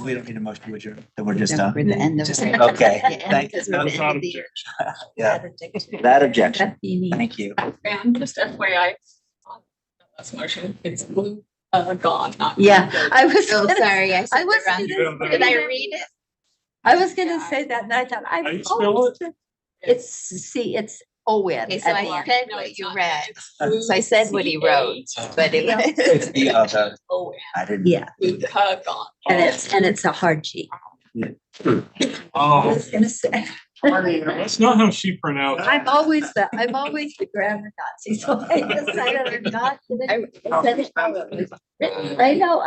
We don't need a motion to adjourn. Then we're just done. We're the end of it. Okay, The end, thank because you. we're the end of the year. Yeah, that objection. Thank you. And just FYI, last motion, it's blue, gone, not. Yeah, I was. Oh, gonna- sorry, I I said was the wrong. gonna- Did I read it? I was gonna say that, and I thought, How you I've spell always. It's O-N Okay, at so the I end. said what you read. So I said what he wrote, but it It's the other. Oh, I didn't. Yeah, gone. and it's a hard G. I Oh, was gonna say, that's not how she pronounced. I'm always the grammar Nazi, so I decided I'm not gonna. I know.